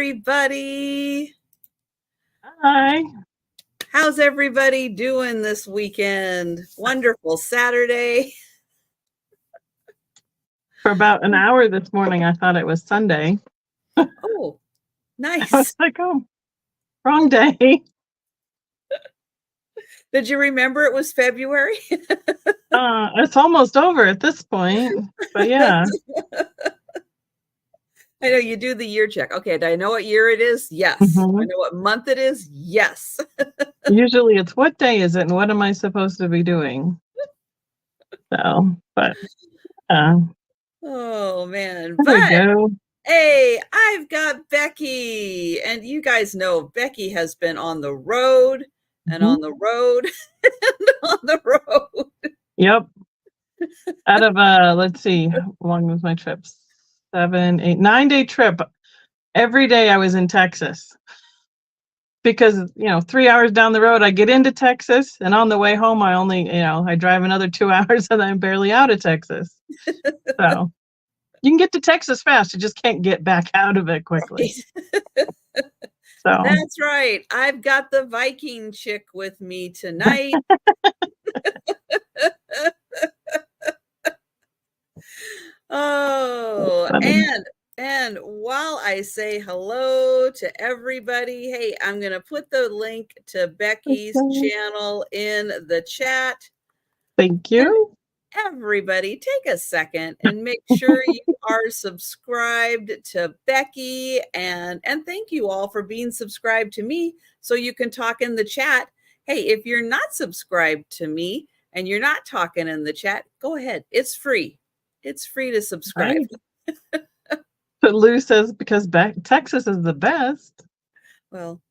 everybody. Hi. How's everybody doing this weekend? Wonderful Saturday. For about an hour this morning, I thought it was Sunday. Oh, nice. I was like, oh, wrong day. Did you remember it was February? It's almost over at this point, but yeah. I know you do the year check. Okay, do I know what year it is? Yes. Mm-hmm. I know what month it is? Yes. Usually it's what day is it and what am I supposed to be doing? So, but oh man. there we go. Hey, I've got Becky. And you guys know Becky has been on the road and on the road and on the road. Yep. Out of let's see, how long was my trip? 7, 8, 9-day trip. Every day I was in Texas. Because, 3 hours down the road, I get into Texas, and on the way home, I drive another 2 hours, and I'm barely out of Texas. So you can get to Texas fast. You just can't get back out of it quickly. So that's right. I've got the Viking chick with me tonight. Oh, and while I say hello to everybody, hey, I'm going to put the link to Becky's channel in the chat. Thank you. And everybody, take a second and make sure you are subscribed to Becky. And thank you all for being subscribed to me so you can talk in the chat. Hey, if you're not subscribed to me and you're not talking in the chat, go ahead. It's free. It's free to subscribe. Right. But Lou says because Texas is the best. Well,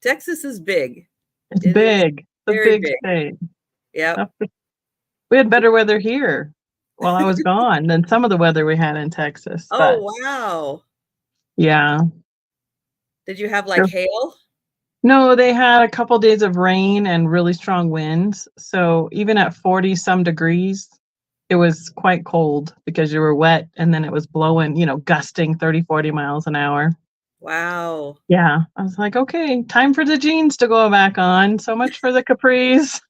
Texas is big. It's big. It's a big state. Yeah. We had better weather here while I was gone than some of the weather we had in Texas. Oh, wow. Yeah. Did you have like hail? No, they had a couple days of rain and really strong winds. So even at 40 some degrees, it was quite cold because you were wet and then it was blowing, gusting 30, 40 miles an hour. Wow. Yeah. I was like, okay, time for the jeans to go back on. So much for the capris.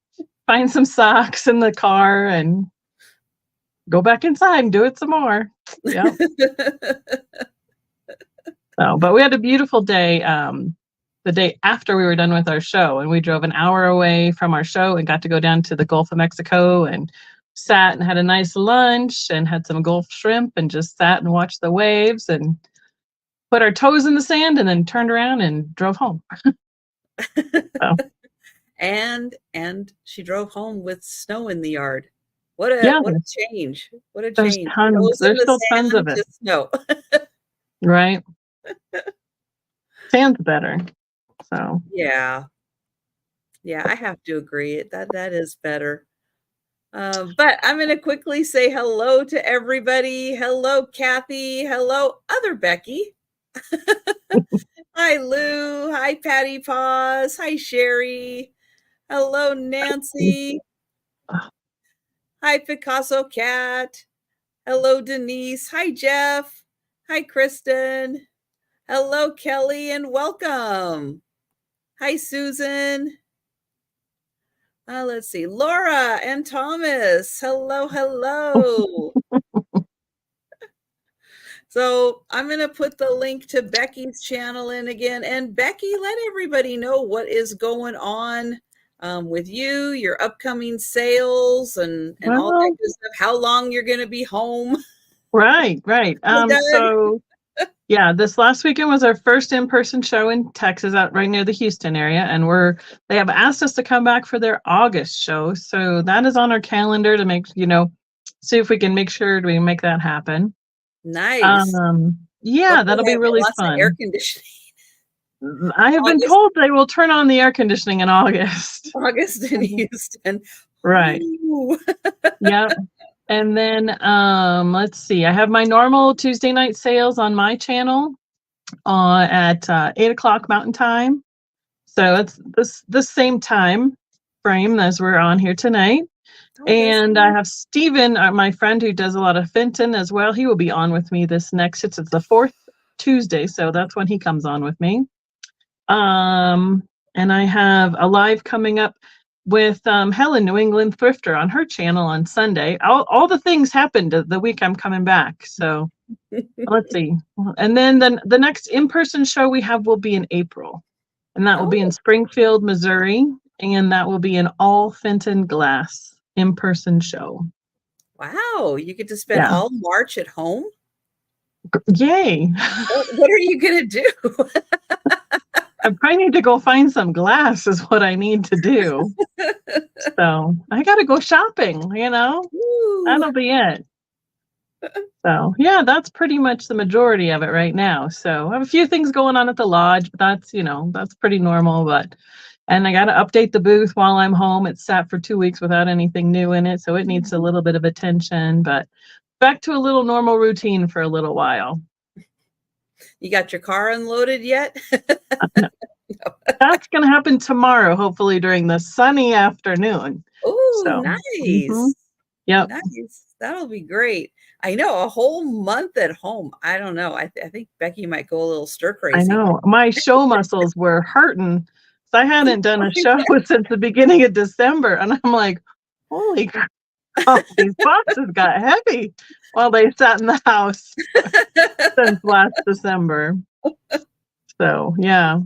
Find some socks in the car and go back inside and do it some more. Yeah. But we had a beautiful day. The day after we were done with our show, and we drove an hour away from our show and got to go down to the Gulf of Mexico and sat and had a nice lunch and had some Gulf shrimp and just sat and watched the waves and put our toes in the sand and then turned around and drove home. And she drove home with snow in the yard. What a change. What a change. There's still tons of it. Snow. Right. Sand's better. So yeah, I have to agree that is better. But I'm going to quickly say hello to everybody. Hello, Kathy. Hello, other Becky. Hi, Lou. Hi, Patty Paws. Hi, Sherry. Hello, Nancy. Hi, Picasso Cat. Hello, Denise. Hi, Jeff. Hi, Kristen. Hello, Kelly, and welcome. Hi, Susan. Let's see. Laura and Thomas. Hello, hello. So I'm going to put the link to Becky's channel in again. And Becky, let everybody know what is going on with you, your upcoming sales and all that good stuff, how long you're going to be home. Right. So yeah, this last weekend was our first in-person show in Texas, out right near the Houston area. And they have asked us to come back for their August show. So that is on our calendar to make, see if we can make sure we make that happen. Nice. Yeah, that'll be really fun. Air conditioning. I have been told they will turn on the air conditioning in August. August in Houston. Right. Yeah. And then let's see. I have my normal Tuesday night sales on my channel at 8:00 Mountain Time. So it's the same time frame as we're on here tonight. And I have Steven, my friend who does a lot of Fenton as well. He will be on with me it's the fourth Tuesday, so that's when he comes on with me. And I have a live coming up with Helen, New England Thrifter, on her channel on Sunday. All the things happened the week I'm coming back. So let's see. And then the next in-person show we have will be in April. And that will be in Springfield, Missouri. And that will be an all Fenton glass in-person show. Wow. You get to spend all March at home? Yay. What are you going to do? I probably need to go find some glass is what I need to do. So I got to go shopping, Ooh. That'll be it. So yeah, that's pretty much the majority of it right now. So I have a few things going on at the lodge, but that's pretty normal. And I got to update the booth while I'm home. It's sat for 2 weeks without anything new in it. So it needs a little bit of attention, but back to a little normal routine for a little while. You got your car unloaded yet? No. That's going to happen tomorrow, hopefully during the sunny afternoon. Oh, nice. Yep. Nice. That'll be great. I know, a whole month at home. I don't know. I think Becky might go a little stir crazy. I know. My show muscles were hurting. So I hadn't done a show since the beginning of December. And I'm like, holy crap. These boxes got heavy while they sat in the house since last December. So yeah.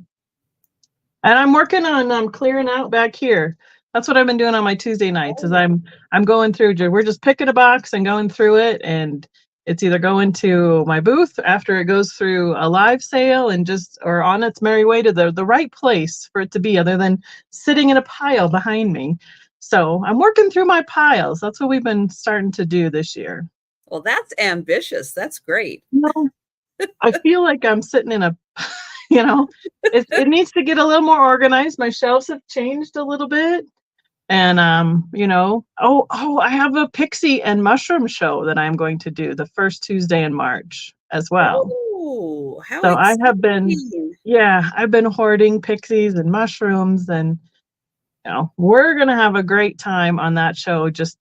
And I'm working on clearing out back here. That's what I've been doing on my Tuesday nights. Is I'm going through. We're just picking a box and going through it, and it's either going to my booth after it goes through a live sale and or on its merry way to the right place for it to be, other than sitting in a pile behind me. So I'm working through my piles. That's what we've been starting to do this year. Well, that's ambitious. That's great. I feel like I'm sitting in a, it needs to get a little more organized. My shelves have changed a little bit. And, I have a pixie and mushroom show that I'm going to do the first Tuesday in March as well. Oh, how so exciting. I've been hoarding pixies and mushrooms, and, we're going to have a great time on that show. Just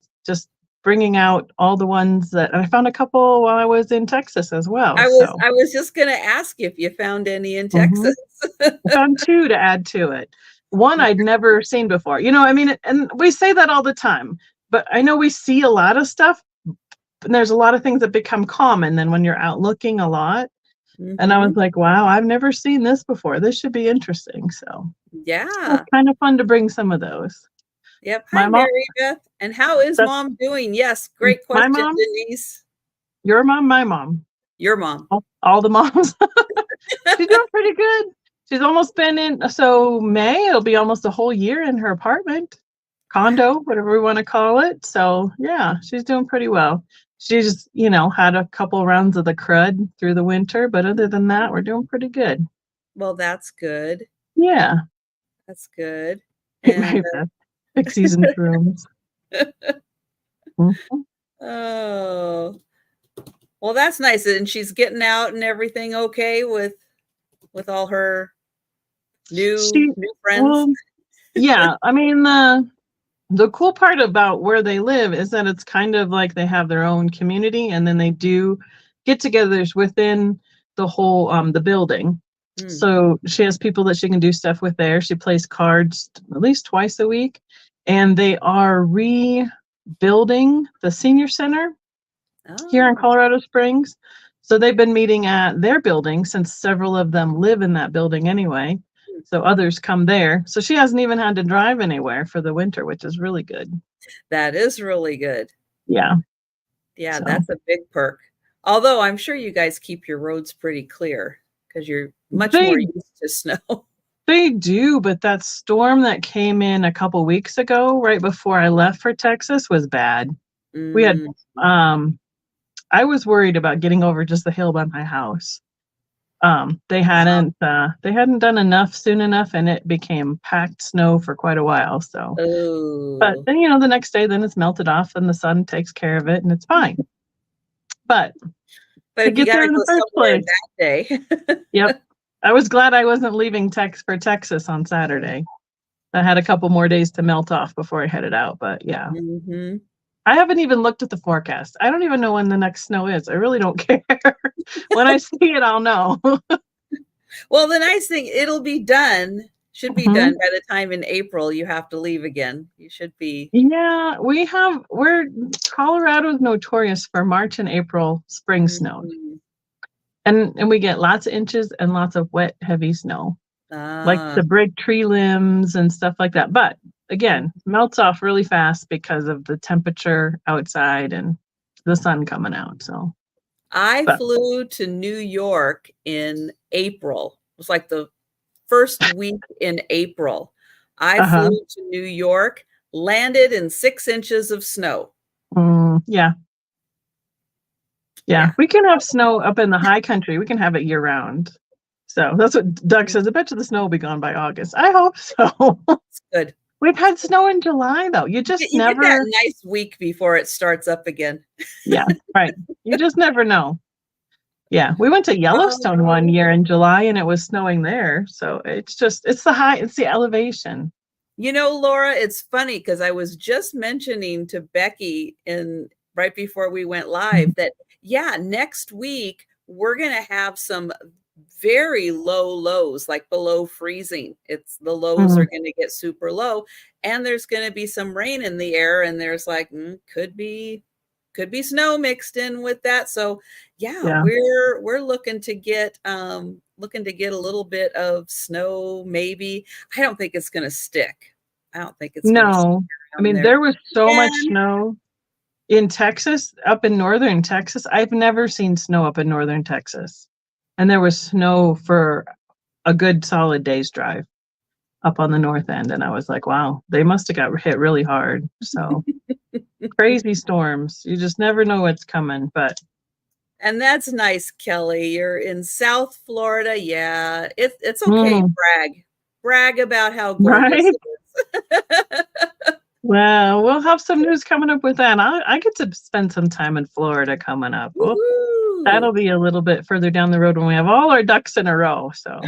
bringing out all the ones that I found a couple while I was in Texas as well. I was just going to ask if you found any in Texas. I found 2 to add to it. One I'd never seen before, and we say that all the time, but I know we see a lot of stuff, and there's a lot of things that become common then when you're out looking a lot. And I was like, wow, I've never seen this before. This should be interesting. So yeah, it's kind of fun to bring some of those. Yep. Hi, Mary Beth. And how is mom doing? Yes. Great question, my mom, Denise. Your mom, my mom. Your mom. All the moms. She's doing pretty good. She's almost been in, so May, it'll be almost a whole year in her apartment, condo, whatever we want to call it. So yeah, she's doing pretty well. She's, had a couple rounds of the crud through the winter, but other than that, we're doing pretty good. Well, that's good. Yeah. That's good. And, pixies and shrooms. Oh, well, that's nice. And she's getting out and everything okay with all her new friends. Well, yeah, I mean, the cool part about where they live is that it's kind of like they have their own community, and then they do get-togethers within the whole the building. So she has people that she can do stuff with there. She plays cards at least twice a week, and they are rebuilding the senior center here in Colorado Springs. So they've been meeting at their building, since several of them live in that building anyway. So others come there. So she hasn't even had to drive anywhere for the winter, which is really good. That is really good. Yeah. Yeah, that's a big perk. Although I'm sure you guys keep your roads pretty clear because you're much more used to snow. They do, but that storm that came in a couple weeks ago, right before I left for Texas, was bad. We had, I was worried about getting over just the hill by my house. They hadn't done enough soon enough, and it became packed snow for quite a while. So, but then, the next day, then it's melted off and the sun takes care of it and it's fine. But to get there in the first place, that day. Yep. I was glad I wasn't leaving for Texas on Saturday. I had a couple more days to melt off before I headed out, but yeah. I haven't even looked at the forecast. I don't even know when the next snow is. I really don't care. When I see it, I'll know. Well, the nice thing, it'll be done. Should be done by the time in April you have to leave again. You should be. Yeah, Colorado's notorious for March and April spring snow. And we get lots of inches and lots of wet, heavy snow. Like to break tree limbs and stuff like that. But again, melts off really fast because of the temperature outside and the sun coming out. So I flew to New York in April. It was like the first week in April. I flew to New York, landed in 6 inches of snow. Yeah. We can have snow up in the high country. We can have it year round. So that's what Doug says. I bet you the snow will be gone by August. I hope so. It's good. We've had snow in July, though. You get never that nice week before it starts up again. Yeah, right. You just never know. Yeah, we went to Yellowstone one year in July and it was snowing there. So it's the elevation. You know, Laura, it's funny because I was just mentioning to Becky right before we went live that, next week we're going to have some very low lows, like below freezing. The lows are going to get super low, and there's going to be some rain in the air, and there's like could be snow mixed in with that. So we're looking to get a little bit of snow. Maybe. I don't think it's going to stick. I don't think it's going to stick. I mean, there was so much snow in Texas, up in northern Texas. I've never seen snow up in northern Texas. And there was snow for a good solid day's drive up on the north end. And I was like, wow, they must have got hit really hard. So crazy storms. You just never know what's coming. And that's nice, Kelly. You're in South Florida. Yeah, it's okay. Brag about how gorgeous it is. Well, we'll have some news coming up with that. I get to spend some time in Florida coming up. That'll be a little bit further down the road when we have all our ducks in a row. So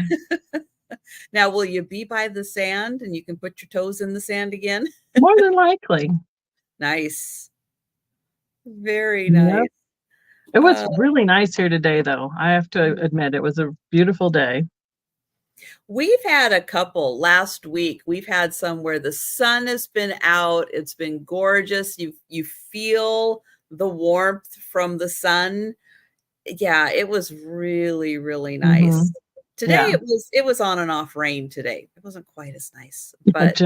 now, will you be by the sand and you can put your toes in the sand again? More than likely. Nice. Very nice. Yep. It was really nice here today, though. I have to admit, it was a beautiful day. We've had a couple last week. We've had some where the sun has been out. It's been gorgeous. You feel the warmth from the sun. Yeah, it was really, really nice. Today it was on and off rain today. It wasn't quite as nice, but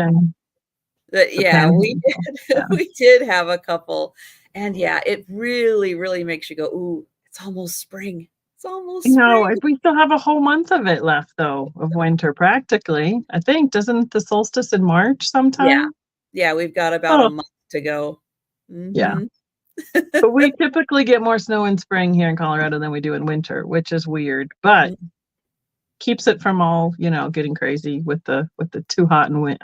we did have a couple. And it really, really makes you go, ooh, it's almost spring. It's almost spring. No, we still have a whole month of it left, though, of winter, practically. I think, doesn't the solstice in March sometime? Yeah, we've got about a month to go. Yeah. But we typically get more snow in spring here in Colorado than we do in winter, which is weird, but keeps it from all, getting crazy with the too hot and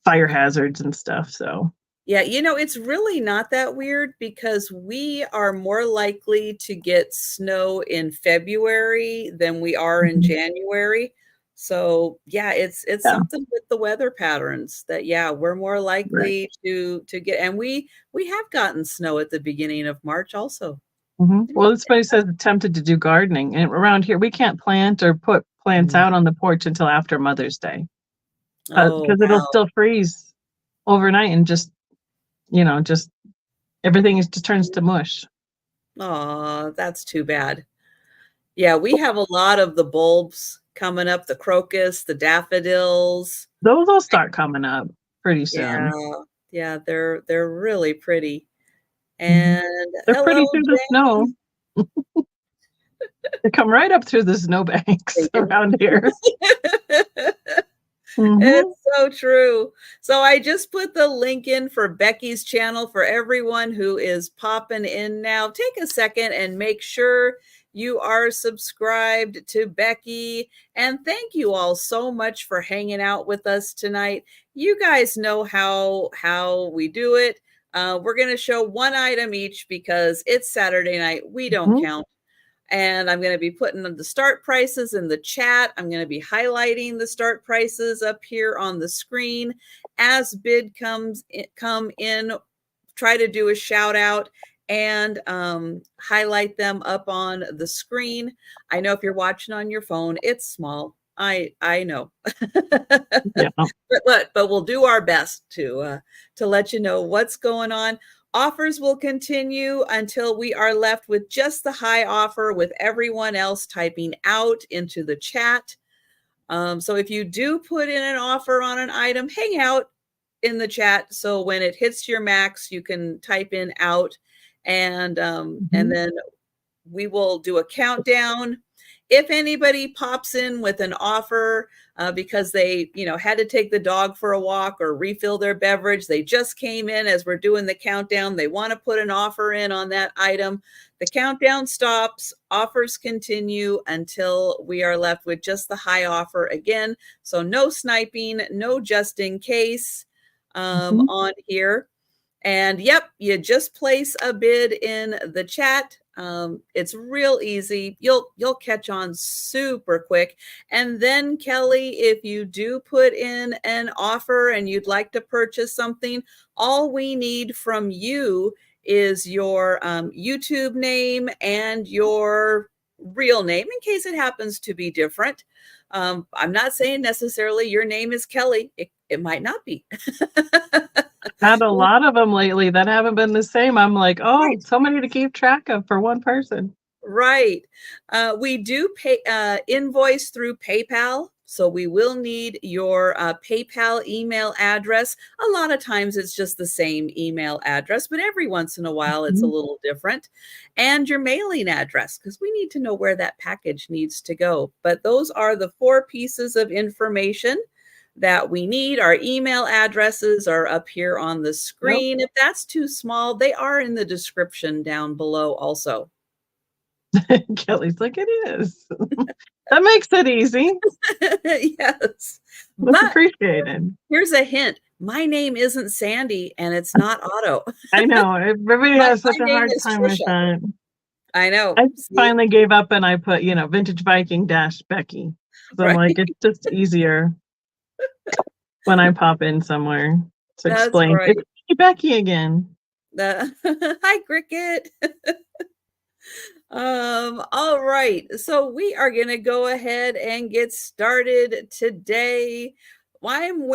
fire hazards and stuff. So yeah, it's really not that weird because we are more likely to get snow in February than we are in January. So it's something with the weather patterns that we're more likely to get, and we have gotten snow at the beginning of March also. Well, somebody says attempted to do gardening, and around here we can't plant or put plants out on the porch until after Mother's Day because it'll still freeze overnight and just everything just turns to mush. Oh, that's too bad. Yeah, we have a lot of the bulbs coming up, the crocus, the daffodils. Those will start coming up pretty soon. Yeah, they're really pretty. And they're pretty through the snow. They come right up through the snowbanks around here. It's so true. So I just put the link in for Becky's channel for everyone who is popping in now. Take a second and make sure you are subscribed to Becky. And thank you all so much for hanging out with us tonight. You guys know how we do it. We're going to show one item each because it's Saturday night. We don't count. And I'm going to be putting the start prices in the chat. I'm going to be highlighting the start prices up here on the screen as bid come in try to do a shout out and highlight them up on the screen. I know if you're watching on your phone, it's small. I know. Yeah. But we'll do our best to let you know what's going on. Offers will continue until we are left with just the high offer, with everyone else typing out into the chat. So if you do put in an offer on an item, hang out in the chat. So when it hits your max, you can type in out, and then we will do a countdown. If anybody pops in with an offer because they, had to take the dog for a walk or refill their beverage, they just came in as we're doing the countdown, they want to put an offer in on that item, the countdown stops, offers continue until we are left with just the high offer again. So no sniping, no just in case on here. And yep, you just place a bid in the chat. It's real easy. You'll catch on super quick. And then Kelly, if you do put in an offer and you'd like to purchase something, all we need from you is your YouTube name and your real name, in case it happens to be different. I'm not saying necessarily your name is Kelly. It might not be. Had a lot of them lately that haven't been the same. I'm like, right. So many to keep track of for one person. Right. We do pay invoice through PayPal. So we will need your PayPal email address. A lot of times it's just the same email address, but every once in a while it's a little different. And your mailing address, because we need to know where that package needs to go. But those are the 4 pieces of information that we need. Our email addresses are up here on the screen. If that's too small, they are in the description down below also. Kelly's like, it is. That makes it easy. Yes. That's appreciated. Here's a hint. My name isn't Sandy and it's not Otto. I know. Everybody has such a hard time with that. I know. I finally gave up and I put, vintage Viking Becky. So I'm like, it's just easier when I pop in somewhere to explain. Right. It's Becky again. Hi, Cricket. All right. So we are going to go ahead and get started today. You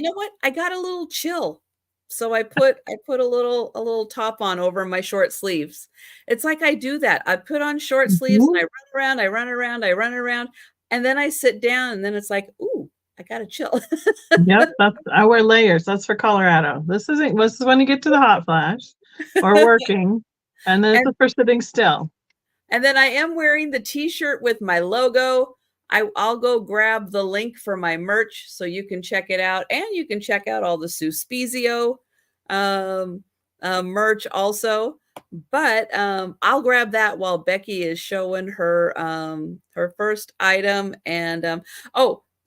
know what? I got a little chill. So I put a little top on over my short sleeves. It's like I do that. I put on short sleeves and I run around, and then I sit down and then it's like, ooh, I gotta chill. Yep, I wear layers. That's for Colorado. This is when you get to the hot flash or working, and then this is for sitting still. And then I am wearing the t-shirt with my logo. I'll go grab the link for my merch so you can check it out, and you can check out all the Suspizio merch also. But I'll grab that while Becky is showing her first item. And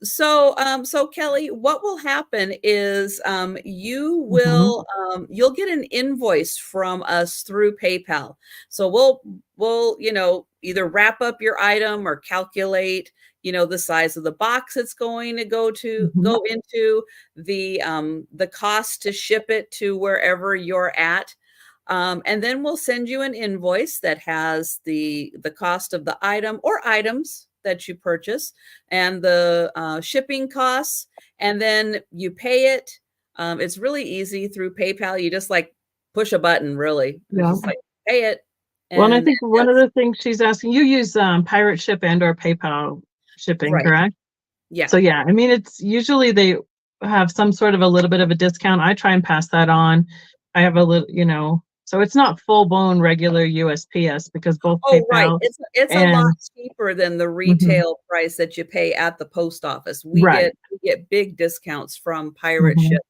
so Kelly, what will happen is you will you'll get an invoice from us through PayPal. So we'll either wrap up your item or calculate the size of the box it's going to go into, the cost to ship it to wherever you're at. And then we'll send you an invoice that has the cost of the item or items that you purchase and the shipping costs, and then you pay it. It's really easy through PayPal. You just push a button, really. Yeah. Just pay it. And I think one of the things she's asking, you use Pirate Ship and or PayPal shipping, right? Correct? Yeah. So yeah, I mean, it's usually they have some sort of a little bit of a discount. I try and pass that on. I have a little, so it's not full-blown regular USPS because both PayPal. Right. It's a lot cheaper than the retail price that you pay at the post office. We get big discounts from Pirate Ship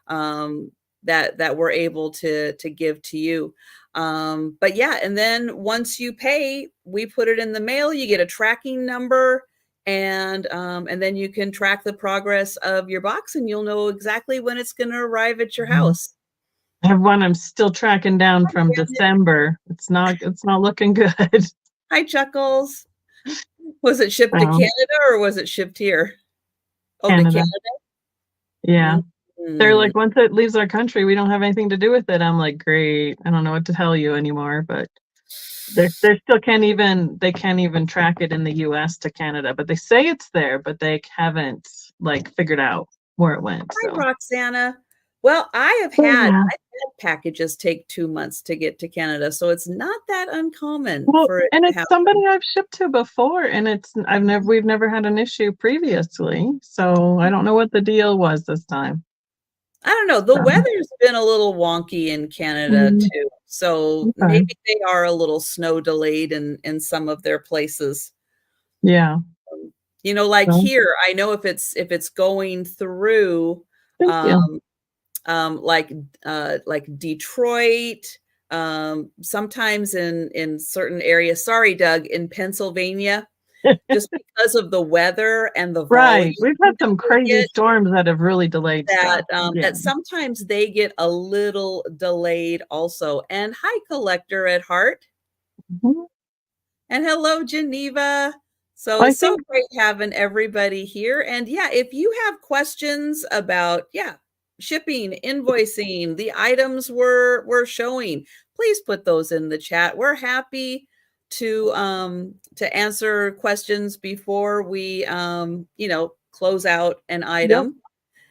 that we're able to give to you. But yeah, and then once you pay, we put it in the mail. You get a tracking number, and then you can track the progress of your box, and you'll know exactly when it's going to arrive at your house. I have one I'm still tracking down from December. It's not looking good. Hi, Chuckles. Was it shipped to Canada or was it shipped here? Oh, Canada. to Canada? Yeah. They're like, once it leaves our country, we don't have anything to do with it. I'm like, great. I don't know what to tell you anymore, but they still can't even track it in the US to Canada, but they say it's there, but they haven't like figured out where it went. Hi, So Roxana. Well, I've had packages take 2 months to get to Canada, so it's not that uncommon well, for it and to it's happen. somebody I've shipped to before, and we've never had an issue previously. So I don't know what the deal was this time. I don't know. The weather's been a little wonky in Canada too. So maybe they are a little snow delayed in some of their places. Yeah. Like here, I know if it's going through like Detroit, sometimes in certain areas. Sorry, Doug, in Pennsylvania, just because of the weather and the volume. Right. We've had some crazy storms that have really delayed that stuff. that sometimes they get a little delayed also. And hi, Collector at Heart. And hello, Geneva. So great having everybody here. And yeah, if you have questions about shipping, invoicing, the items we're showing, please put those in the chat. We're happy to answer questions before we close out an item.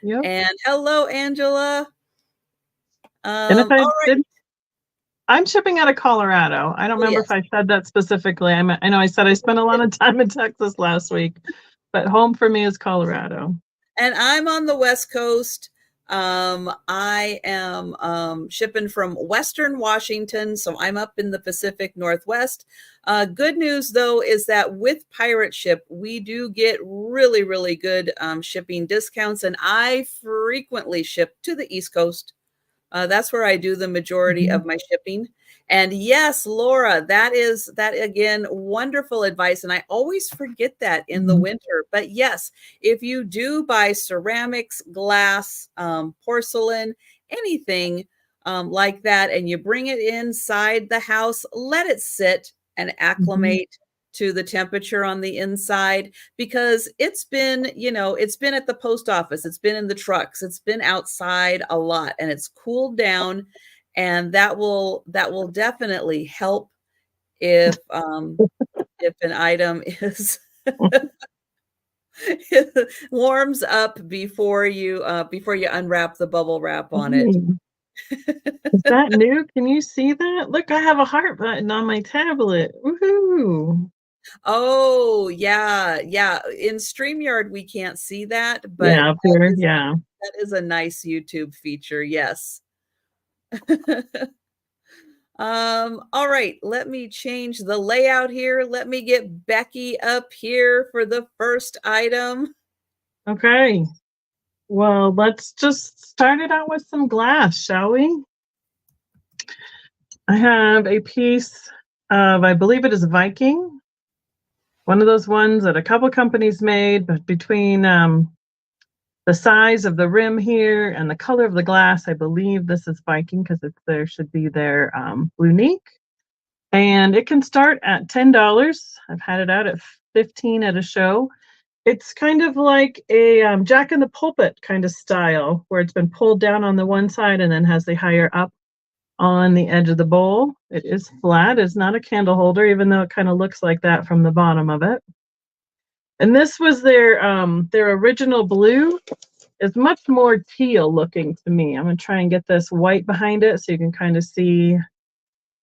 Yep. And hello, Angela. And if I'm shipping out of Colorado. I don't remember if I said that specifically. I know I said I spent a lot of time in Texas last week, but home for me is Colorado. And I'm on the West Coast. I am shipping from Western Washington, so I'm up in the Pacific Northwest. Good news, though, is that with Pirate Ship, we do get really, really good shipping discounts, and I frequently ship to the East Coast. That's where I do the majority of my shipping. And yes, Laura, that again, wonderful advice. And I always forget that in the winter. But yes, if you do buy ceramics, glass, porcelain, anything like that, and you bring it inside the house, let it sit and acclimate to the temperature on the inside, because it's been at the post office, it's been in the trucks, it's been outside a lot, and it's cooled down, and that will definitely help if an item is warms up before you unwrap the bubble wrap on it. Is that new? Can you see that? Look, I have a heart button on my tablet. Woohoo! Oh, yeah. In StreamYard, we can't see that, but up here, that is a nice YouTube feature. Yes. All right, let me change the layout here. Let me get Becky up here for the first item. Okay. Well, let's just start it out with some glass, shall we? I have a piece of, I believe it is Viking. One of those ones that a couple companies made, but between the size of the rim here and the color of the glass, I believe this is Viking, because there should be their Unique. And it can start at $10. I've had it out at $15 at a show. It's kind of like a Jack in the Pulpit kind of style, where it's been pulled down on the one side and then has the higher up on the edge of the bowl. It is flat. It's not a candle holder, even though it kind of looks like that from the bottom of it. And this was their original blue. It's much more teal looking to me. I'm going to try and get this white behind it so you can kind of see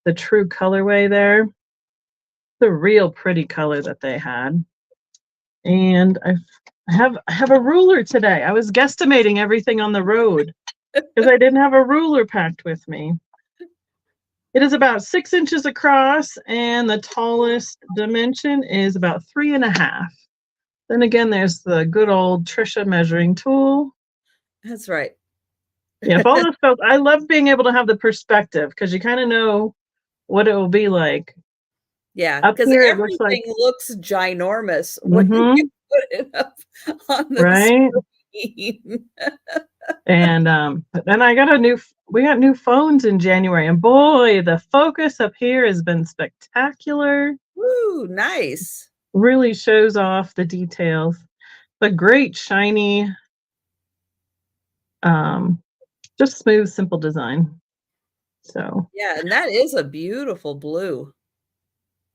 the true colorway there. It's a real pretty color that they had. And I have a ruler today. I was guesstimating everything on the road because I didn't have a ruler packed with me. It is about 6 inches across, and the tallest dimension is about 3.5. Then again, there's the good old Trisha measuring tool. That's right. Yeah, all this stuff. I love being able to have the perspective, because you kind of know what it will be like. Yeah, because everything looks ginormous when you put it up on the screen. And then we got new phones in January, and boy, the focus up here has been spectacular. Woo, nice. Really shows off the details. The great shiny Just smooth, simple design. So Yeah, and that is a beautiful blue.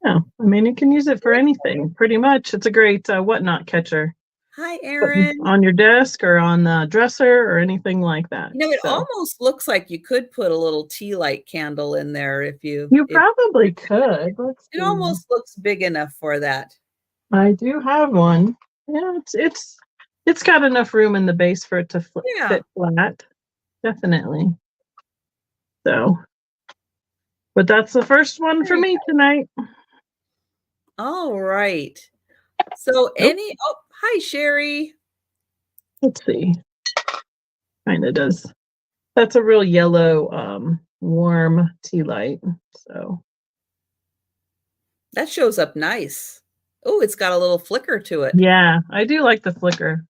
yeah, I mean, you can use it for anything, pretty much. It's a great whatnot catcher. Hi, Erin. On your desk or on the dresser or anything like that. You know, it So almost looks like you could put a little tea light candle in there if you probably could. Let's it see. almost looks big enough for that. I do have one. Yeah, it's got enough room in the base for it to fit flat. Definitely. So, but that's the first one for me tonight. All right. So hi, Sherry. Let's see. Kind of does. That's a real yellow, warm tea light. So that shows up nice. Oh, it's got a little flicker to it. Yeah, I do like the flicker.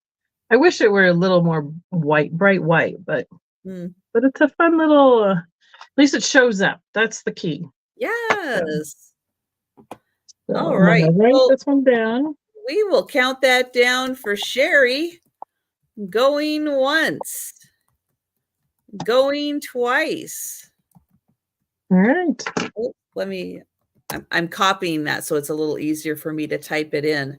I wish it were a little more bright white, but it's a fun little. At least it shows up. That's the key. Yes. So all right. Write this one down. We will count that down for Sherry. Going once. Going twice. All right. Oh, I'm copying that so it's a little easier for me to type it in.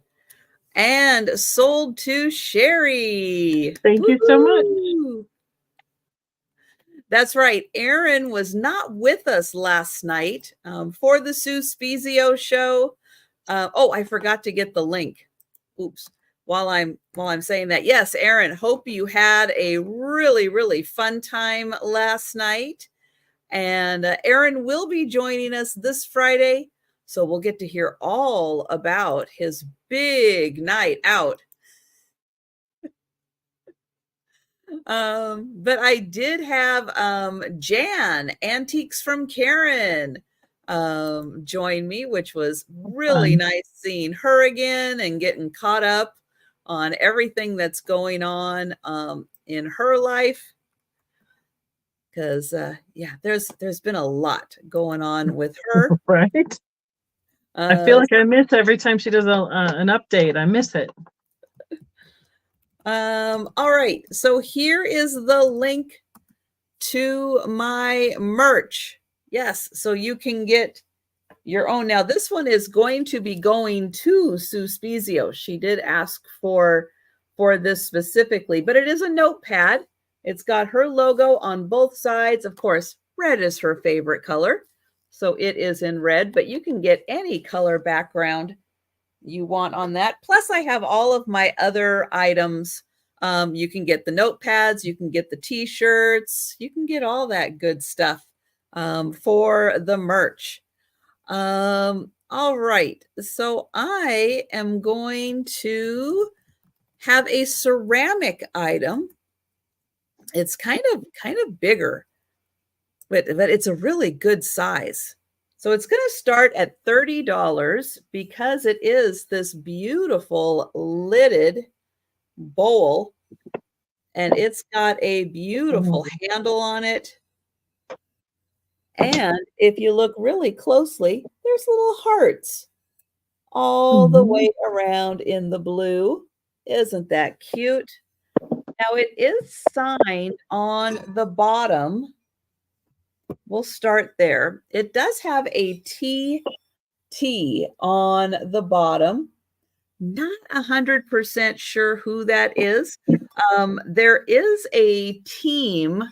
And sold to Sherry. Thank you so much. That's right. Erin was not with us last night for the Sue Spezio show. I forgot to get the link. Oops. While I'm saying that, yes, Erin, hope you had a really, really fun time last night. And Erin will be joining us this Friday, so we'll get to hear all about his big night out. But I did have Jan, Antiques from Karen, join me, which was really nice seeing her again and getting caught up on everything that's going on in her life. Because there's been a lot going on with her. Right. I feel like I miss every time she does an update. I miss it. All right. So here is the link to my merch. Yes. So you can get your own. Now, this one is going to be going to Sue Spezio. She did ask for this specifically, but it is a notepad. It's got her logo on both sides. Of course, red is her favorite color. So it is in red, but you can get any color background you want on that. Plus, I have all of my other items. You can get the notepads, you can get the t-shirts, you can get all that good stuff for the merch. All right. So I am going to have a ceramic item. It's kind of bigger, but it's a really good size. So it's going to start at $30 because it is this beautiful lidded bowl, and it's got a beautiful handle on it. And if you look really closely, there's little hearts all the way around in the blue. Isn't that cute? Now it is signed on the bottom. We'll start there. It does have a TT on the bottom. Not 100% sure who that is. There is a team.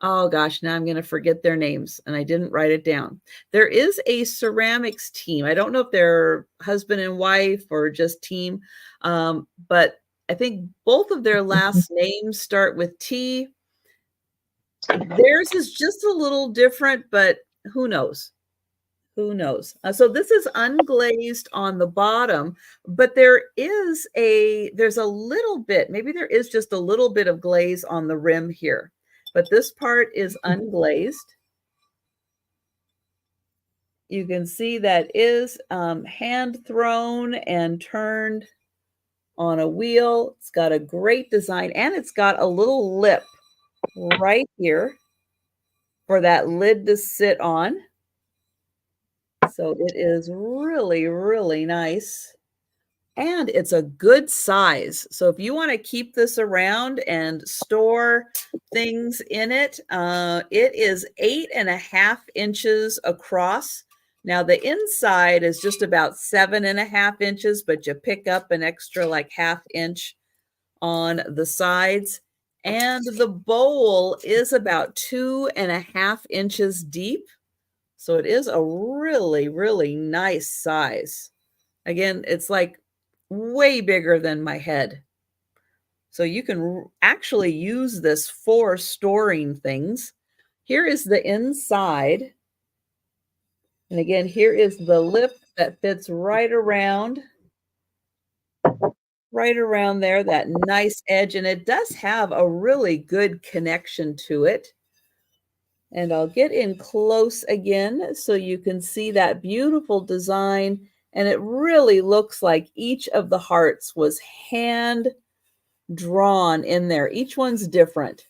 Oh gosh, now I'm going to forget their names and I didn't write it down. There is a ceramics team. I don't know if they're husband and wife or just team, but I think both of their last names start with T. Theirs is just a little different, but who knows? Who knows? So this is unglazed on the bottom, but there's a little bit, maybe there is just a little bit of glaze on the rim here, but this part is unglazed. You can see that is hand thrown and turned on a wheel. It's got a great design, and it's got a little lip right here for that lid to sit on. So it is really, really nice. and it's a good size. So if you want to keep this around and store things in it, it is 8.5 inches across. Now the inside is just about 7.5 inches, but you pick up an extra like 1/2 inch on the sides. And the bowl is about 2.5 inches deep. So it is a really, really nice size. Again, it's like way bigger than my head. So you can actually use this for storing things. Here is the inside. And again, here is the lip that fits right around there, that nice edge. And it does have a really good connection to it. And I'll get in close again so you can see that beautiful design. And it really looks like each of the hearts was hand drawn in there. Each one's different.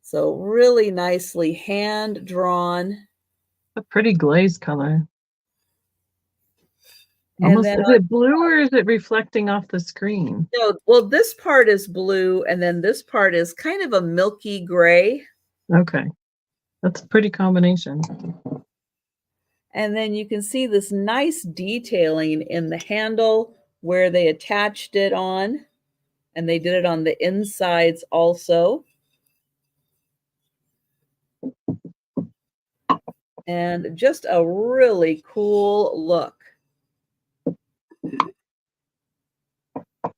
So really nicely hand drawn. A pretty glaze color. And Almost, then is it blue or is it reflecting off the screen? no, well, this part is blue, and then this part is kind of a milky gray. Okay. That's a pretty combination. And then you can see this nice detailing in the handle where they attached it on, and they did it on the insides also. And just a really cool look.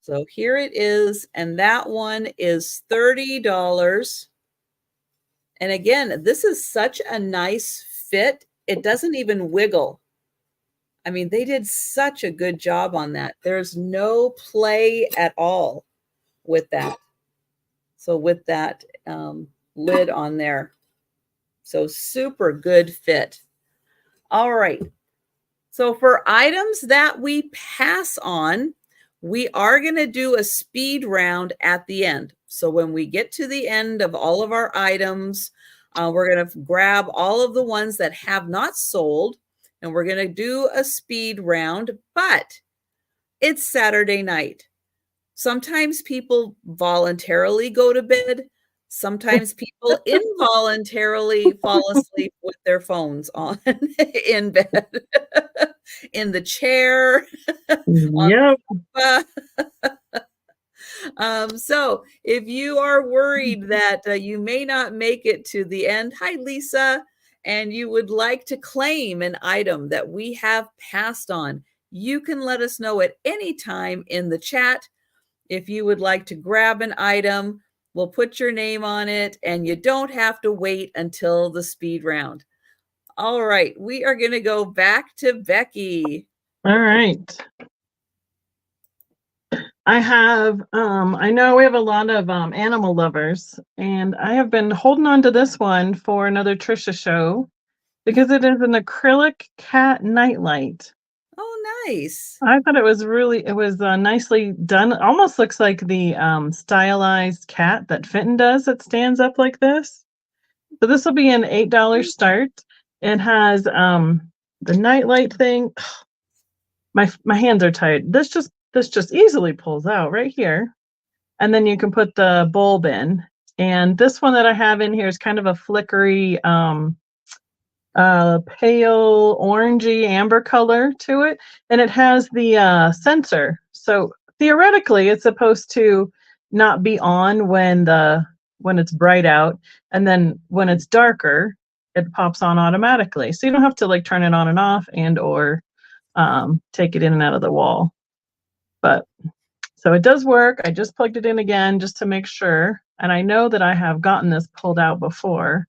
So here it is, and that one is $30. And again, this is such a nice fit. It doesn't even wiggle. I mean, they did such a good job on that. There's no play at all with that. So with that lid on there. So super good fit. All right. So for items that we pass on, we are going to do a speed round at the end. So when we get to the end of all of our items, we're going to grab all of the ones that have not sold, and we're going to do a speed round. But it's Saturday night. Sometimes people voluntarily go to bed. Sometimes people involuntarily fall asleep with their phones on in bed, in the chair, on Yep. the sofa. So if you are worried that you may not make it to the end, hi, Lisa, and you would like to claim an item that we have passed on, you can let us know at any time in the chat. If you would like to grab an item, we'll put your name on it, and you don't have to wait until the speed round. All right, we are going to go back to Becky. All right. I have, I know we have a lot of animal lovers, and I have been holding on to this one for another Trisha show because it is an acrylic cat nightlight. Oh, nice. I thought it was nicely done. It almost looks like the stylized cat that Fenton does that stands up like this. So this will be an $8 start. It has the nightlight thing. My hands are tired. This just easily pulls out right here. And then you can put the bulb in. And this one that I have in here is kind of a flickery pale orangey amber color to it, and it has the sensor. So theoretically it's supposed to not be on when it's bright out, and then when it's darker it pops on automatically, so you don't have to like turn it on and off and or take it in and out of the wall. But so it does work. I just plugged it in again just to make sure, and I know that I have gotten this pulled out before.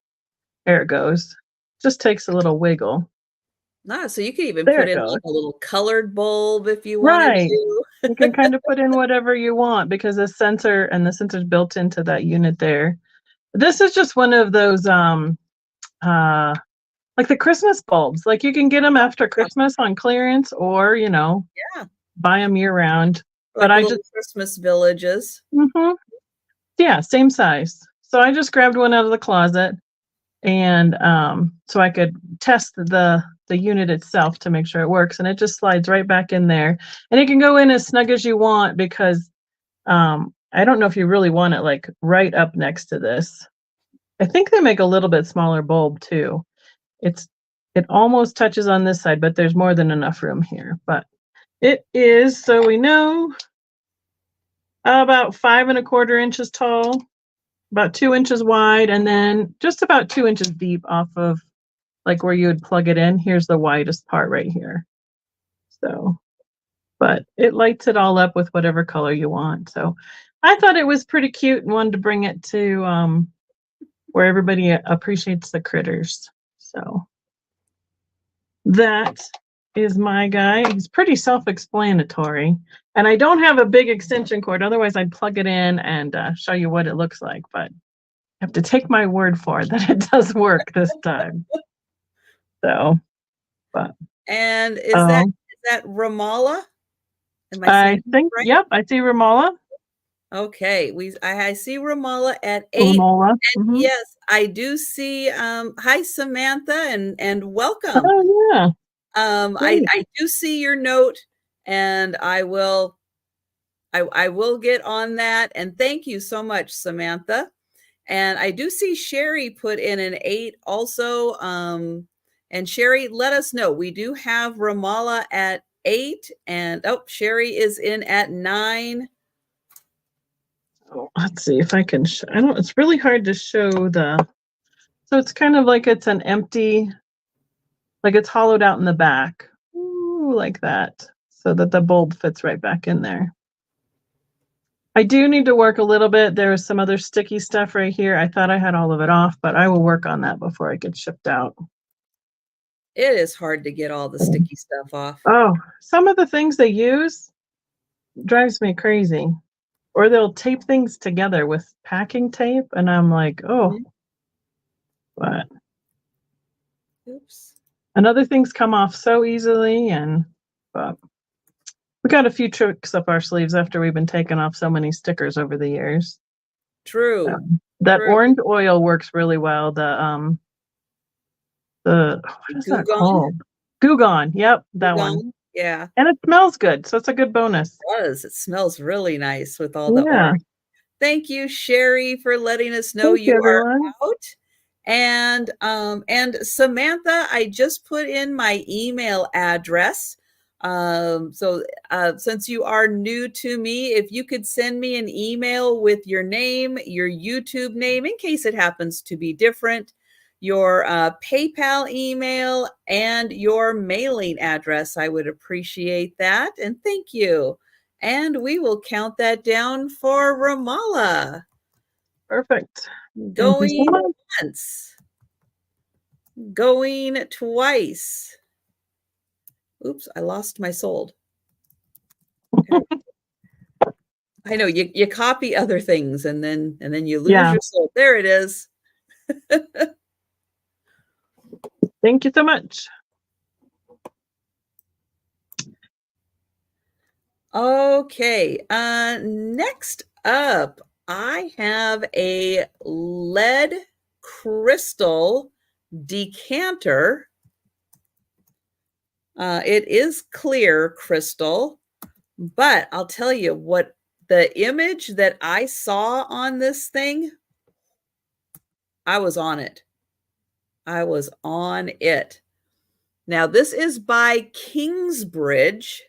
There it goes. Just takes a little wiggle. So you could even put in like a little colored bulb if you wanted to. You can kind of put in whatever you want because the sensor is built into that unit there. This is just one of those like the Christmas bulbs. Like you can get them after Christmas on clearance, or buy them year round. Like, but I just Christmas villages. Yeah, same size. So I just grabbed one out of the closet. And so I could test the unit itself to make sure it works, and it just slides right back in there. And it can go in as snug as you want because I don't know if you really want it like right up next to this. I think they make a little bit smaller bulb too. It almost touches on this side, but there's more than enough room here. But it is, so we know, about 5¼ inches tall, about 2 inches wide, and then just about 2 inches deep off of like where you would plug it in. Here's the widest part right here. So, but it lights it all up with whatever color you want. So I thought it was pretty cute and wanted to bring it to where everybody appreciates the critters. So that is my guy. He's pretty self-explanatory. And I don't have a big extension cord. Otherwise, I'd plug it in and show you what it looks like. But you have to take my word for it that it does work this time. So, but. And is that Ramallah? Am I think, right? Yep, I see Ramallah. Okay, I see Ramallah at 8. Ramallah. And yes, I do see. Hi, Samantha, and welcome. Oh yeah. I do see your note, and I will get on that. And thank you so much, Samantha. And I do see Sherry put in an 8 also. And Sherry, let us know. We do have Ramallah at 8, and Sherry is in at 9. Oh, let's see if I can show. It's really hard to show so it's kind of like it's an empty, like it's hollowed out in the back. Ooh, like that, so that the bulb fits right back in there. I do need to work a little bit. There's some other sticky stuff right here. I thought I had all of it off, but I will work on that before it gets shipped out. It is hard to get all the sticky stuff off. Oh, some of the things they use drives me crazy. Or they'll tape things together with packing tape, and I'm like, oh. But oops. And other things come off so easily, but we got a few tricks up our sleeves after we've been taking off so many stickers over the years. True. That orange oil works really well. What is that called? Goo Gone. Yep, that one. Yeah. And it smells good, so it's a good bonus. It does. It smells really nice with all the orange. Thank you, Sherry, for letting us know you are out. And Samantha, I just put in my email address. So since you are new to me, if you could send me an email with your name, your YouTube name, in case it happens to be different, your PayPal email, and your mailing address, I would appreciate that. And thank you. And we will count that down for Ramallah. Perfect. Going once. Going twice. Oops, I lost my sold. I know you copy other things and then you lose your sold. There it is. Thank you so much. Okay, next up, I have a lead crystal decanter. It is clear crystal, but I'll tell you what, the image that I saw on this thing, I was on it. I was on it. Now, this is by Kingsbridge,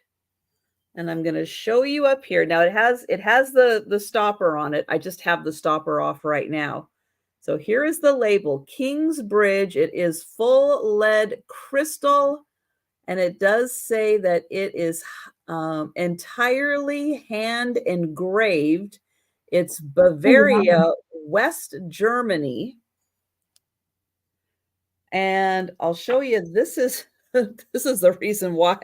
and I'm going to show you up here. Now, it has the stopper on it. I just have the stopper off right now. So here is the label, Kingsbridge. It is full lead crystal, and it does say that it is entirely hand engraved. It's Bavaria, West Germany. And I'll show you, this is the reason why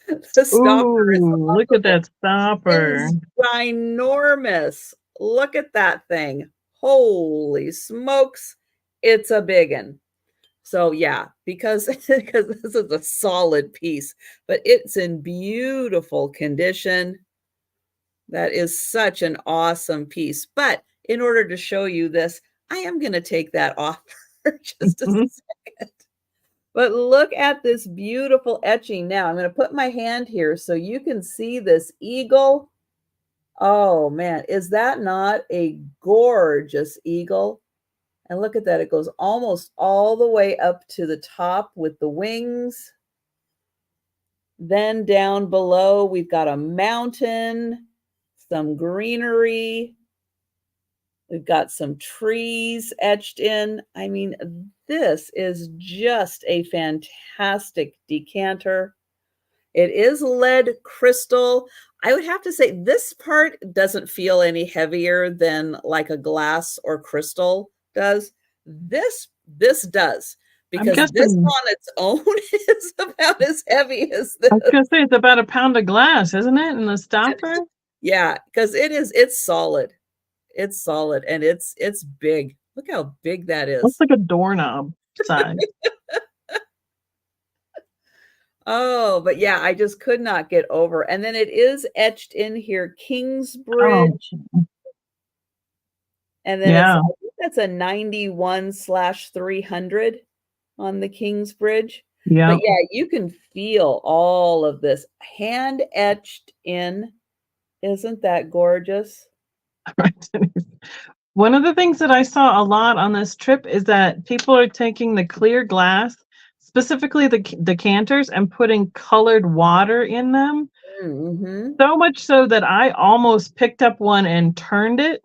the stopper is look at that stopper. It's ginormous. Look at that thing. Holy smokes. It's a biggin. So yeah, because this is a solid piece, but it's in beautiful condition. That is such an awesome piece. But in order to show you this, I am going to take that off for just a second. But look at this beautiful etching. Now I'm going to put my hand here so you can see this eagle. Oh man, is that not a gorgeous eagle? And look at that. It goes almost all the way up to the top with the wings. Then down below, we've got a mountain, some greenery. We've got some trees etched in. I mean, this is just a fantastic decanter. It is lead crystal. I would have to say this part doesn't feel any heavier than like a glass or crystal does. This does, I'm because this guessing, on its own is about as heavy as I was this. gonna say it's about a pound of glass, isn't it? In the stopper? Yeah, because it's solid. It's solid and it's big. Look how big that Looks is. like a doorknob size. Oh, but yeah, I just could not get over. And then it is etched in here, Oh, Kingsbridge. And then it's, yeah, I think that's a 91/300 on the Kingsbridge. But yeah. yeah, you can feel all of this hand etched in. Isn't that gorgeous? One of the things that I saw a lot on this trip is that people are taking the clear glass, specifically the decanters, and putting colored water in them. Mm-hmm. So much so that I almost picked up one and turned it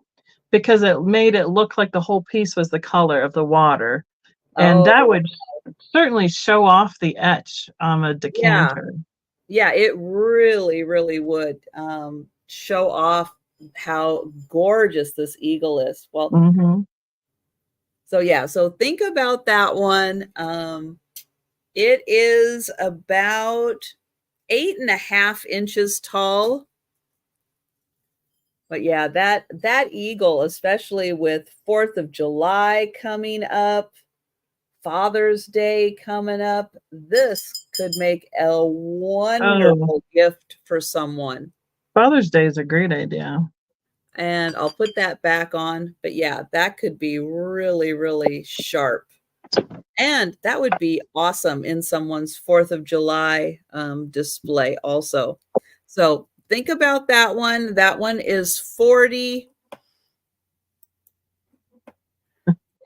because it made it look like the whole piece was the color of the water. And that Oh, would certainly show off the etch on a yeah. decanter. Yeah, it really, really would show off how gorgeous this eagle is. Well, Hmm. so yeah, so think about that one. It is about 8.5 inches tall. But yeah, that eagle, especially with 4th of July coming up, Father's Day coming up, this could make a Oh, wonderful gift for someone. Father's Day is a great idea. And I'll put that back on. But yeah, that could be really, really sharp. And that would be awesome in someone's 4th of July display also. So think about that one. That one is 40.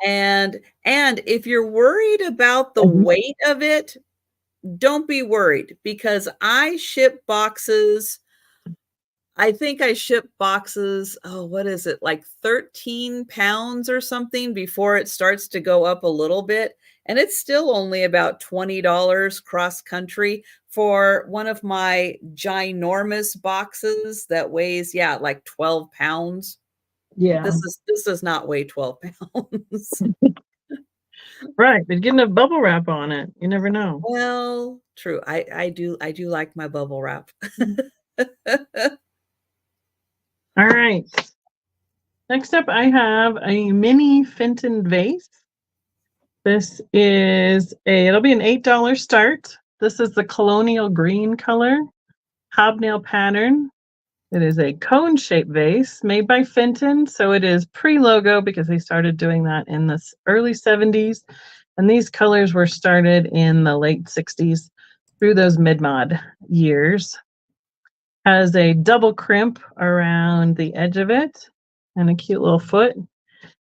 And if you're worried about the Mhm. weight of it, don't be worried, because I ship boxes. I think I ship boxes, oh, what is it, like 13 pounds or something before it starts to go up a little bit. And it's still only about $20 cross country for one of my ginormous boxes that weighs, yeah, like 12 pounds. Yeah. This does not weigh 12 pounds. Right, but getting a bubble wrap on it, you never know. Well, true. I do like my bubble wrap. All right. Next up, I have a mini Fenton vase. This is it'll be an $8 start. This is the colonial green color, hobnail pattern. It is a cone-shaped vase made by Fenton, so it is pre-logo because they started doing that in the early 70s, and these colors were started in the late 60s through those mid-mod years. Has a double crimp around the edge of it and a cute little foot.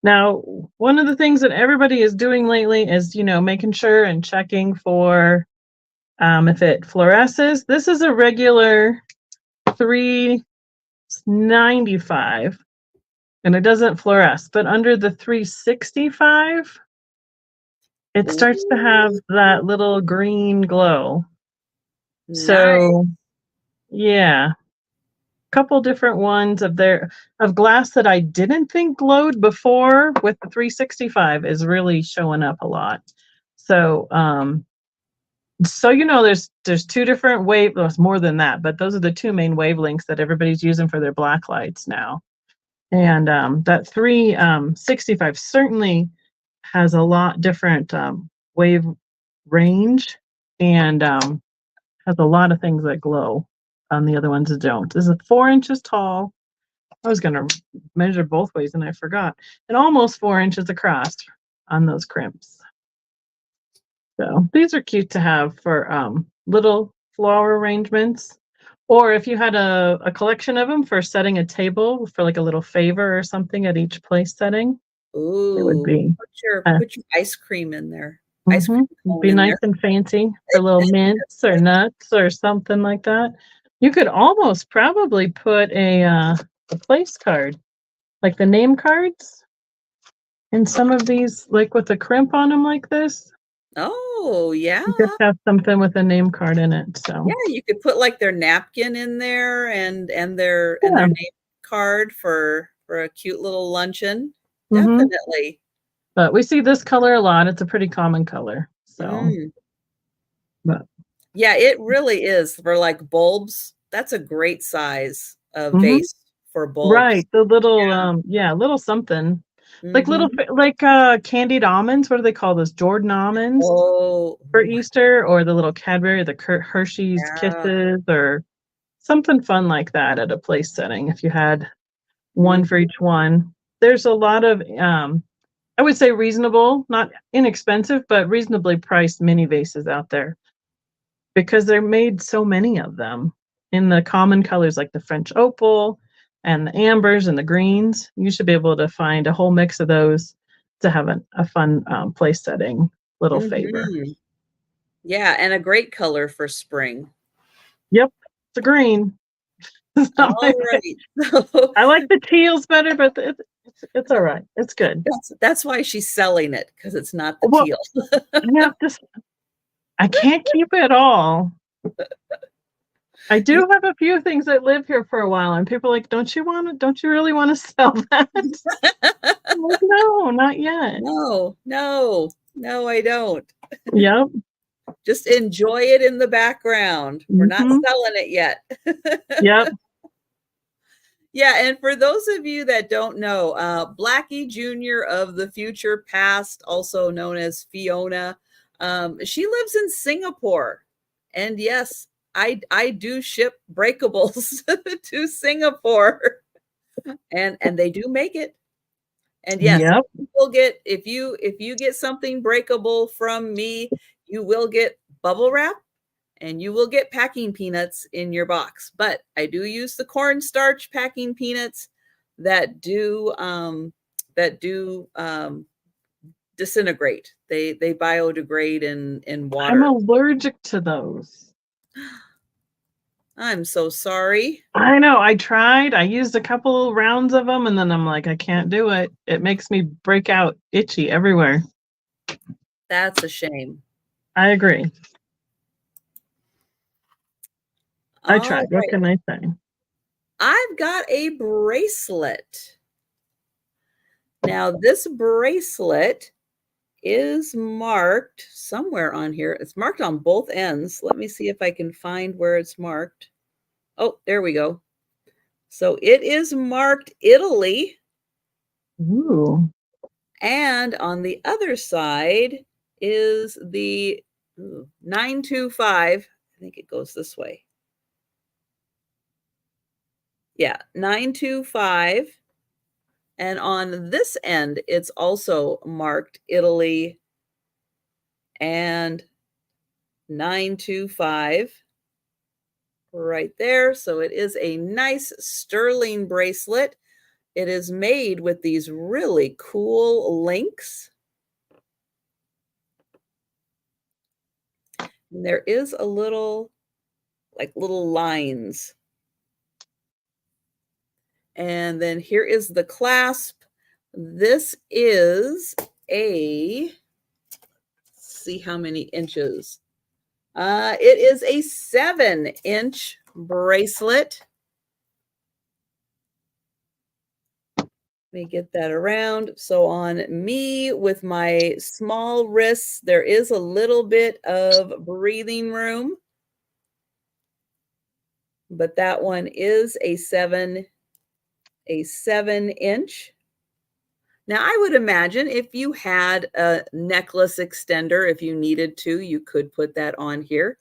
Now, one of the things that everybody is doing lately is, making sure and checking for if it fluoresces. This is a regular 395 and it doesn't fluoresce, but under the 365, it starts to have Ooh, that little green glow. nice. So, yeah, couple different ones of glass that I didn't think glowed before with the 365 is really showing up a lot. So there's two different there's more than that, but those are the two main wavelengths that everybody's using for their black lights now. And that 365 certainly has a lot different wave range and has a lot of things that glow on the other ones that don't. This is 4 inches tall. I was going to measure both ways and I forgot. And almost 4 inches across on those crimps. So these are cute to have for little flower arrangements. Or if you had a collection of them for setting a table for like a little favor or something at each place setting, it would Ooh, be put your ice cream in there. Ice cream it'd cone be in nice there. and fancy for little mints or nuts or something like that. You could almost probably put a place card, like the name cards, in some of these, like with a crimp on them like this. Oh, yeah. You just have something with a name card in it. Yeah, So you could put like their napkin in there and their yeah. name card for a cute little luncheon. hmm Definitely. But we see this color a lot. It's a pretty common color. So, Mm. but Yeah, it really is for like bulbs. That's a great size mhm. vase for bulbs. Right. The little Yeah. little something. Like little Mhm. candied almonds. What do they call those? Jordan almonds Oh, for Easter, or the little Cadbury, the Hershey's yeah. Kisses, or something fun like that at a place setting. If you had one Mhm. for each one, there's a lot of I would say reasonable, not inexpensive, but reasonably priced mini vases out there because they're made so many of them in the common colors like the French opal and the ambers and the greens. You should be able to find a whole mix of those to have a fun place setting little favor. Mhm. Yeah, and a great color for spring. Yep, it's a green. It's not my All fa- right. I like the teals better, but it's all right. It's good. That's why she's selling it because it's not the Well, teal. yeah, just I can't keep it all. I Yeah. do have a few things that live here for a while, and people are like, don't you really want to sell that? I'm like, no, not yet. No, no, no, I don't. Yep. Just enjoy it in the background. We're not hmm selling it yet. Yep. Yeah, and for those of you that don't know, Blackie Jr. of the future past, also known as Fiona, she lives in Singapore. And yes, I do ship breakables to Singapore. And they do make it. And yes, Yep. you will get if you get something breakable from me, you will get bubble wrap and you will get packing peanuts in your box. But I do use the cornstarch packing peanuts that do disintegrate. They biodegrade in I'm water. allergic to those. I'm so sorry. I know. I tried. I used a couple rounds of them, and then I'm like, I can't do it. It makes me break out itchy everywhere. That's a shame. I agree. I All tried. What right. can I say? I've got a bracelet. Now, this bracelet is marked somewhere on here. It's marked on both ends. Let me see if I can find where it's marked. Oh, there we go. So it is marked Italy. Ooh. And on the other side is the 925. I think it goes this way. Yeah, 925. And on this end, it's also marked Italy and 925 right there. So it is a nice sterling bracelet. It is made with these really cool links. And there is a little, like little lines. And then here is the clasp. This is see how many inches. It is a 7-inch bracelet. Let me get that around. So on me with my small wrists, there is a little bit of breathing room, but that one is a 7-inch. Now I would imagine if you had a necklace extender, if you needed to, you could put that on here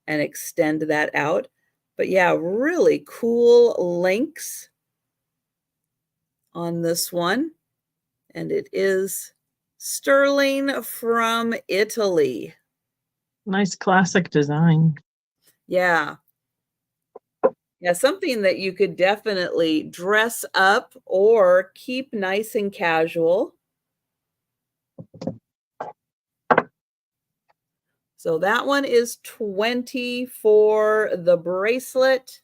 and extend that out. But yeah, really cool links on this one. And it is sterling from Italy. Nice classic design. Yeah. Yeah, something that you could definitely dress up or keep nice and casual. So that one is 20 for the bracelet.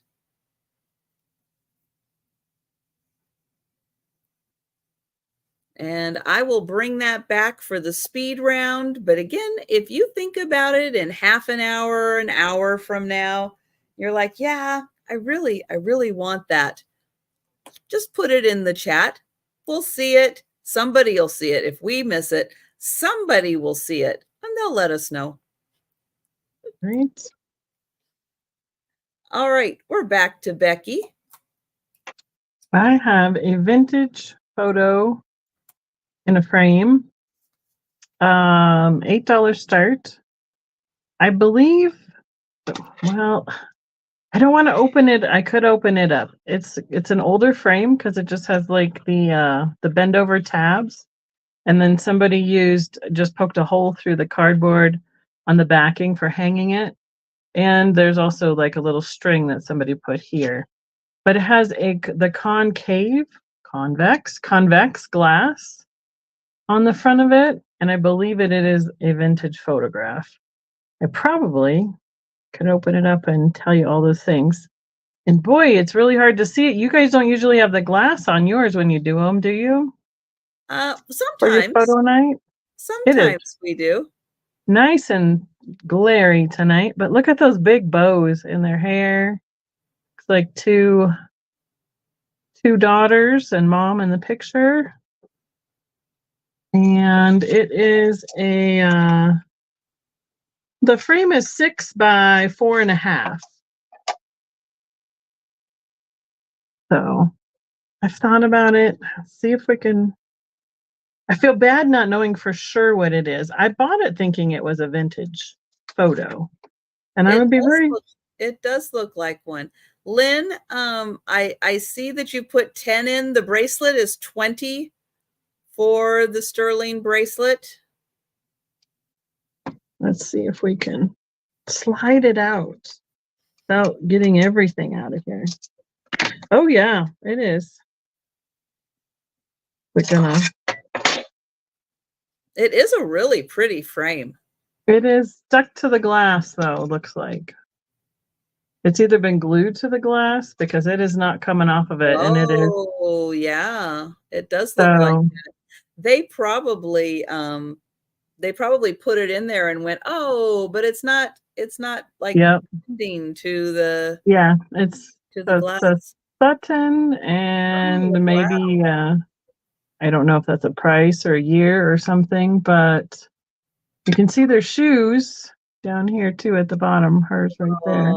And I will bring that back for the speed round. But again, if you think about it in half an hour from now, you're like, yeah, I really want that. Just put it in the chat. We'll see it. Somebody will see it. If we miss it, somebody will see it and they'll let us know. Right. All right, we're back to Becky. I have a vintage photo in a frame. $8 start. I believe, well, I don't want to open it. I could open it up. It's an older frame because it just has like the bend over tabs. And then somebody just poked a hole through the cardboard on the backing for hanging it. And there's also like a little string that somebody put here. But it has the convex glass on the front of it. And I believe it is a vintage photograph. I probably could open it up and tell you all those things. And boy, it's really hard to see it. You guys don't usually have the glass on yours when you do them, do you? For your Sometimes. photo night? It is Sometimes we do. nice and glary tonight, but look at those big bows in their hair. It's like two daughters and mom in the picture. And it is the frame is 6 by 4.5. So I've thought about it. See if we can. I feel bad not knowing for sure what it is. I bought it thinking it was a vintage photo. And I would be it does look like one. Lynn, I see that you put 10 in. The bracelet is 20 for the sterling bracelet. Let's see if we can slide it out without getting everything out of here. Oh yeah, it is. It is a really pretty frame. It is stuck to the glass though, looks like. It's either been glued to the glass because it is not coming off of it. And it is. Oh yeah, it does look like that. They probably put it in there and went, oh, but it's not like bending to the glass. The button and maybe I don't know if that's a price or a year or something, but you can see their shoes down here too at the bottom. Hers right there.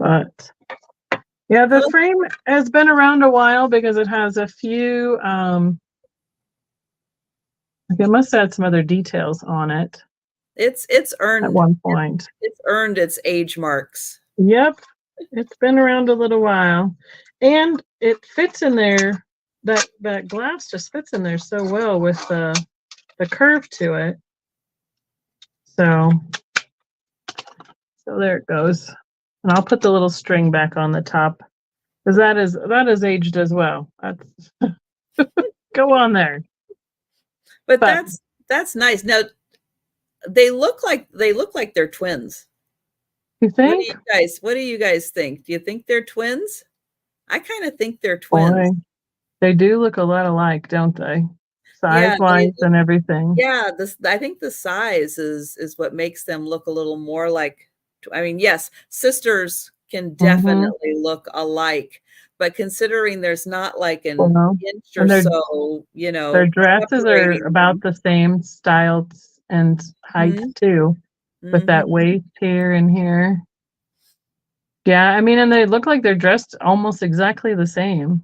But yeah, the frame has been around a while because it has a few it must have had some other details on it. It's earned at one point. It's earned its age marks. Yep. It's been around a little while. And it fits in there. That glass just fits in there so well with the curve to it. So there it goes. And I'll put the little string back on the top because that is aged as well. That's go on there. But that's nice. Now they look like they're twins. You think? What do you guys think? Do you think they're twins? I kind of think they're twins. Boy, they do look a lot alike, don't they? Size-wise and everything. Yeah, I think the size is what makes them look a little more like. I mean, yes, sisters can definitely look alike, but considering there's not like an inch or so, their dresses are about the same style and height too, with that waist here and here. Yeah, I mean, and they look like they're dressed almost exactly the same.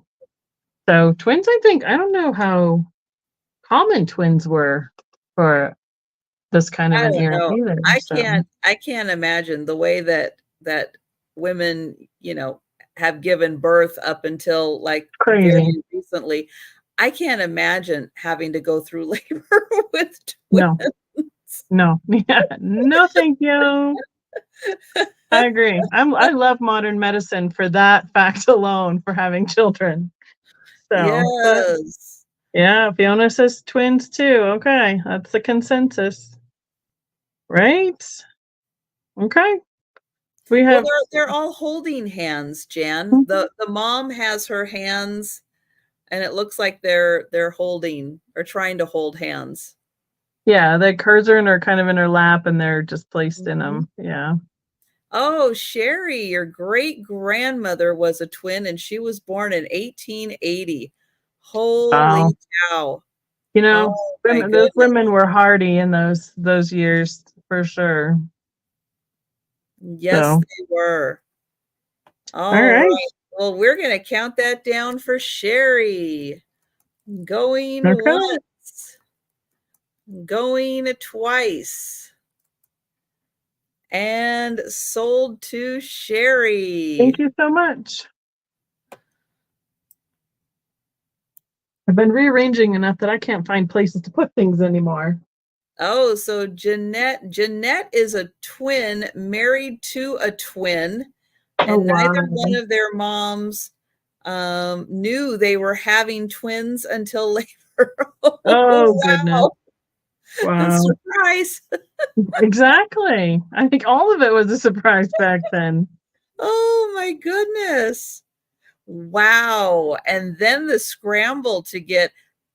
So twins, I don't know how common twins were for this kind of an era either. I can't imagine the way that women, have given birth up until like very recently. I can't imagine having to go through labor with twins. No. Yeah. No, thank you. I agree. I love modern medicine for that fact alone, for having children. So, but Yes. yeah, Fiona says twins too. Okay, that's the consensus, right? Okay, we Well, have. they're all holding hands, Jan. Mhm. The mom has her hands, and it looks like they're holding or trying to hold hands. Yeah, the hers are kind of in her lap, and they're just placed in Mhm. them. Yeah. Oh, Sherry, your great grandmother was a twin, and she was born in 1880. Wow. Holy cow! You know, Oh my women, those goodness. women were hardy in those years for sure. Yes, So, they were. all All right. right. Well, we're gonna count that down for Sherry. Going Okay. once, going twice, and sold to Thank Sherry. you so much. I've been rearranging enough that I can't find places to put things anymore. Oh, so Jeanette is a twin married to a twin, Oh, and neither wow. one of their moms knew they were having twins until later. Oh, Oh, goodness. wow. Wow. Surprise. Exactly. I think all of it was a surprise back then. Oh my goodness. Wow. And then the scramble to get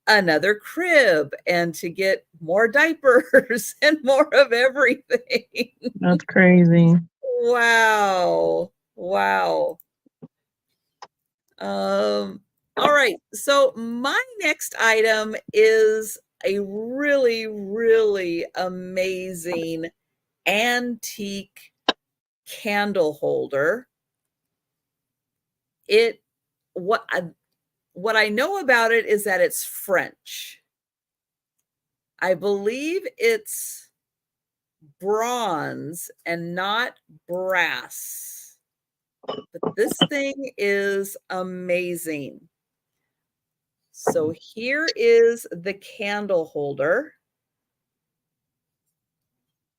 another crib and to get more diapers and more of everything. That's crazy. Wow. Wow. Um, all right. So my next item is a really, really amazing antique candle holder. It what I, what I know about it is that it's French. I believe it's bronze and not brass. But this thing is amazing. So here is the candle holder.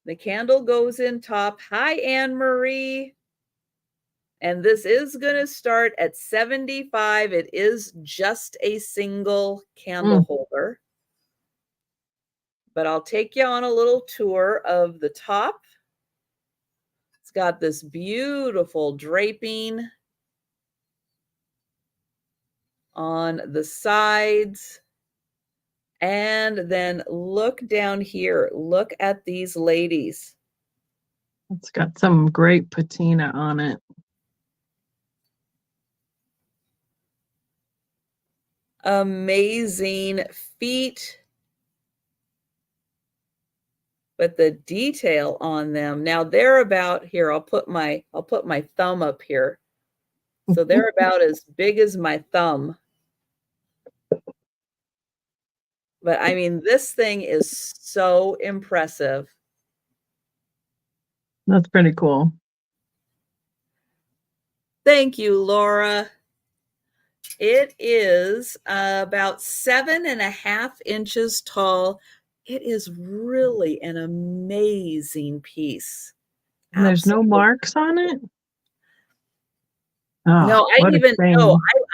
The candle goes in top. Hi, Anne Marie. And this is going to start at 75. It is just a single candle Mm, holder. But I'll take you on a little tour of the top. It's got this beautiful draping on the sides. And then look down here. Look at these ladies. it's got some great patina on it. Amazing feet. But the detail on them, now they're about here, I'll put my thumb up here. So they're about as big as my thumb. But I mean, this thing is so impressive. That's pretty cool. Thank you, Laura. It is about 7.5 inches tall. It is really an amazing piece. And there's no Absolutely. marks on it? Oh, No, what a shame.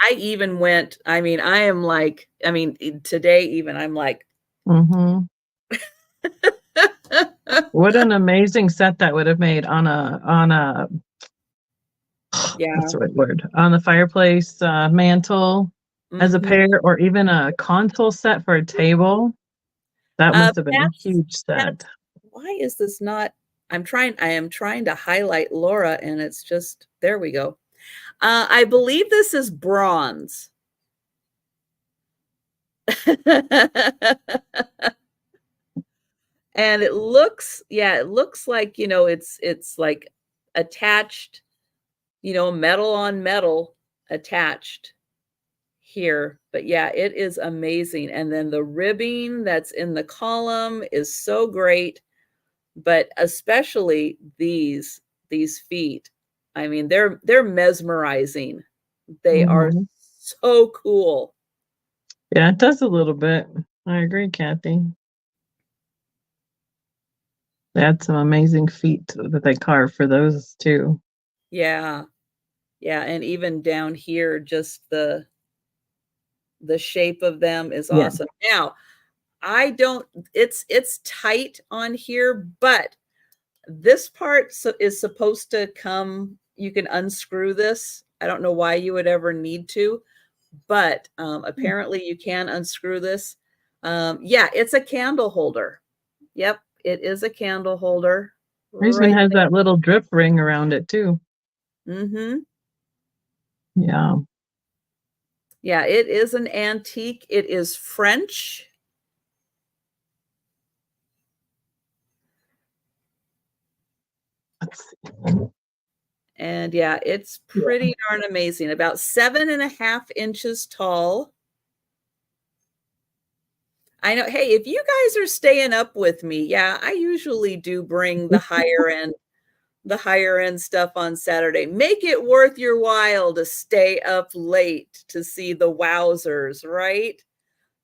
I even went, I mean, I am like, I mean, today even I'm like, Mm-hmm. What an amazing set that would have made on a what's yeah. the right word? On the fireplace mantle as a pair, Mhm. or even a console set for a table. That must have been a huge That's set. why is this not I am trying to highlight Laura and it's just there we go. I believe this is bronze. And it looks, yeah, it looks like, it's like attached, metal on metal attached here. But yeah, it is amazing. And then the ribbing that's in the column is so great, but especially these feet. I mean, they're mesmerizing. They are Mhm. so cool. Yeah, it does a little bit. I agree, Kathy. They had some amazing feet that they carved for those too. Yeah. Yeah, and even down here, just the shape of them is Yeah. awesome. Now, I don't it's tight on here, but this part is supposed to come you can unscrew this. I don't know why you would ever need to, but, apparently you can unscrew this. Yeah, it's a candle holder. Yep, it is a candle holder It even right has that little drip ring around it too. there. Mhm. Yeah. Yeah, it is an antique. It is French. Let's see. And yeah, it's Yeah. pretty darn amazing. About 7.5 inches tall. I know, hey, if you guys are staying up with me, yeah, I usually do bring the higher end stuff on Saturday. Make it worth your while to stay up late to see the wowzers, right?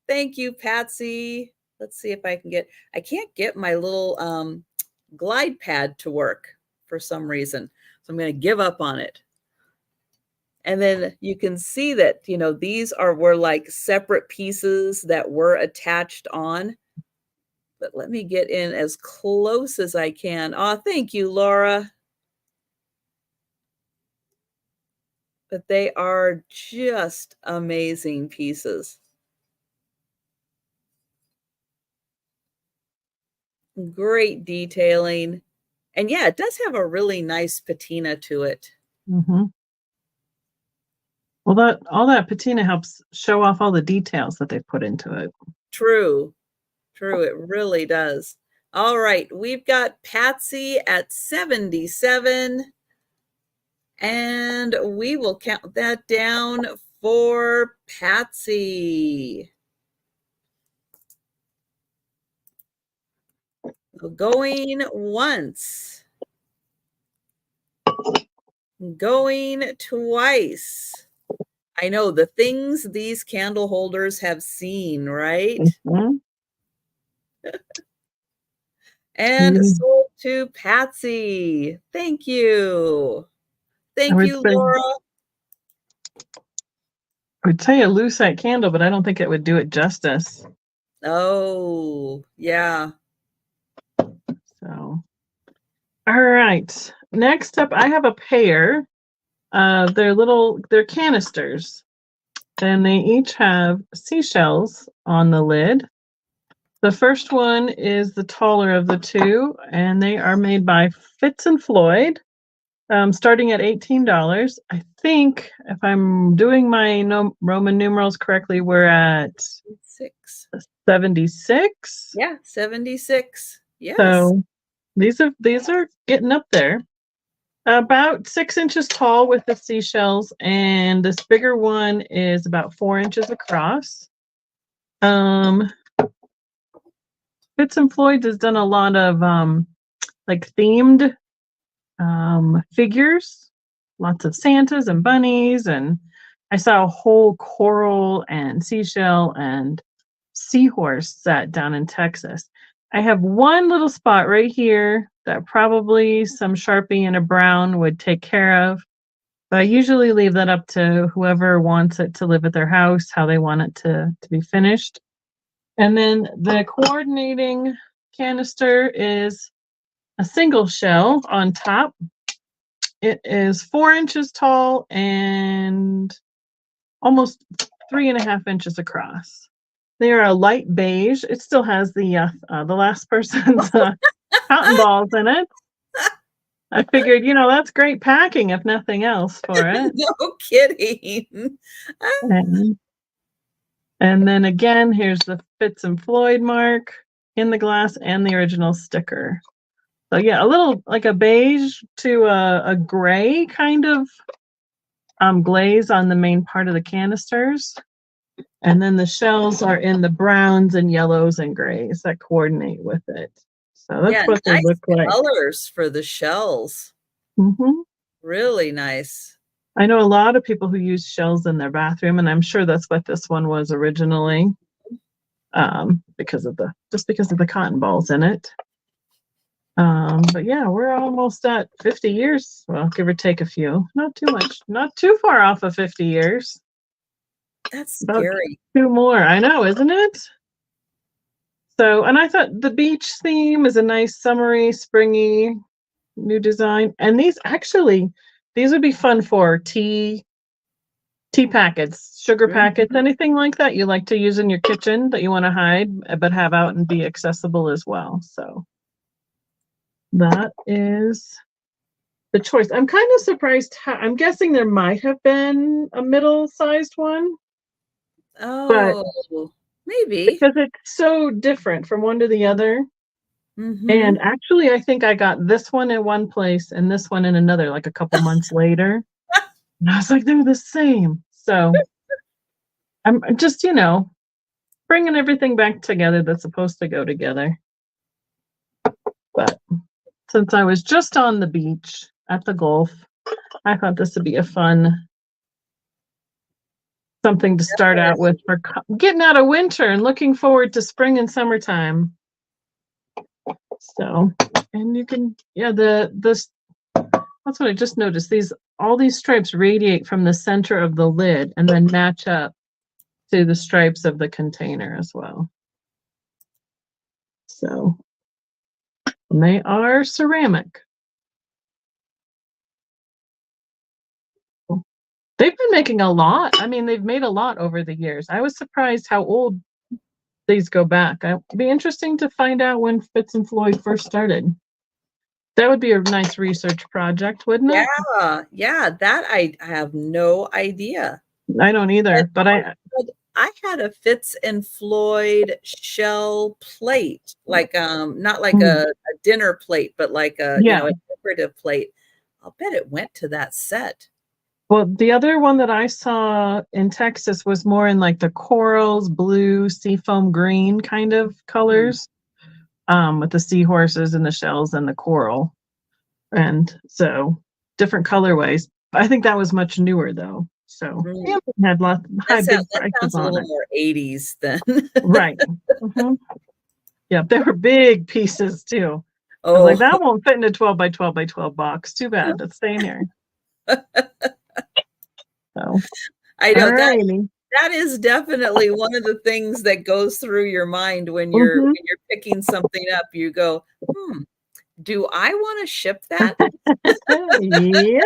Thank you, Patsy. Let's see if I can't get my little glide pad to work for some reason. So I'm going to give up on it. And then you can see that, these were like separate pieces that were attached on. But let me get in as close as I can. Oh, thank you, Laura. But they are just amazing pieces. Great detailing. And yeah, it does have a really nice patina to it. Mm-hmm. Well, all that patina helps show off all the details that they put into it. True. True, it really does. All right, we've got Patsy at 77, and we will count that down for Patsy. Going once. Going twice. I know the things these candle holders have seen, right? Mm-hmm. And sold to Patsy. Thank you. Thank you, Laura. I would say a lucite candle, but I don't think it would do it justice. Oh, yeah. So, all right. Next up, I have a pair. They're canisters, and they each have seashells on the lid. The first one is the taller of the two, and they are made by Fitz and Floyd, starting at $18. I think, if I'm doing my Roman numerals correctly, we're at 76. Yeah, 76. Yes. So these are getting up there. About 6 inches tall with the seashells, and this bigger one is about 4 inches across. Fitz and Floyd has done a lot of like themed figures, lots of Santas and bunnies, and I saw a whole coral and seashell and seahorse set down in Texas. I have one little spot right here that probably some Sharpie and a brown would take care of, but I usually leave that up to whoever wants it to live at their house, how they want it to be finished. And then the coordinating canister is a single shell on top. It is 4 inches tall and almost 3.5 inches across. They are a light beige. It still has the last person's cotton balls in it. I figured, that's great packing, if nothing else, for it. No kidding. And then again, here's the Fitz and Floyd mark in the glass and the original sticker. So yeah, a little like a beige to a gray kind of glaze on the main part of the canisters. And then the shells are in the browns and yellows and grays that coordinate with it. So that's what they look like. Colors for the shells. Mm-hmm. Really nice. I know a lot of people who use shells in their bathroom, and I'm sure that's what this one was originally, because of the cotton balls in it. But yeah, we're almost at 50 years. Well, give or take a few. Not too much. Not too far off of 50 years. That's About scary. 2 more. I know, isn't it? So, and I thought the beach theme is a nice summery, springy new design. And these would be fun for tea packets, sugar packets, anything like that you like to use in your kitchen that you want to hide, but have out and be accessible as well. So that is the choice. I'm kind of surprised. I'm guessing there might have been a middle-sized one, but Oh, maybe. because it's so different from one to the other. And actually, I think I got this one in one place and this one in another, like a couple months later. And I was like, they're the same. So I'm just, bringing everything back together that's supposed to go together. But since I was just on the beach at the Gulf, I thought this would be a fun something to start out with for getting out of winter and looking forward to spring and summertime. So, and you can, that's what I just noticed. All these stripes radiate from the center of the lid and then match up to the stripes of the container as well. So, and they are ceramic. They've been making a lot. I mean, they've made a lot over the years. I was surprised how old these go back. It'd be interesting to find out when Fitz and Floyd first started. That would be a nice research project, wouldn't it? Yeah, that I have no idea. I don't either, but I had a Fitz and Floyd shell plate, like not like a dinner plate, but like a a decorative plate. I'll bet it went to that set. Well, the other one that I saw in Texas was more in like the corals, blue, seafoam green kind of colors, with the seahorses and the shells and the coral. And so different colorways. I think that was much newer though. So had lots high big prices on it. A little more 80s then. Right. Yeah, they were big pieces too. Oh, I was like, that won't fit in a 12 by 12 by 12 box. Too bad. That's staying here. So I know that is definitely one of the things that goes through your mind when you're picking something up. You go, do I want to ship that? Yep.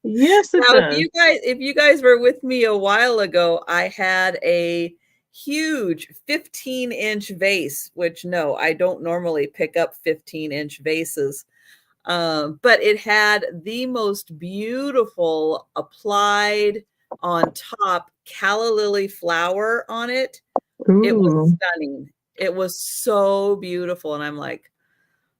Yes, it now, does. if you guys were with me a while ago, I had a huge 15-inch vase, which no, I don't normally pick up 15-inch vases. But it had the most beautiful applied on top calla lily flower on it. Ooh. It was stunning. It was so beautiful. And I'm like,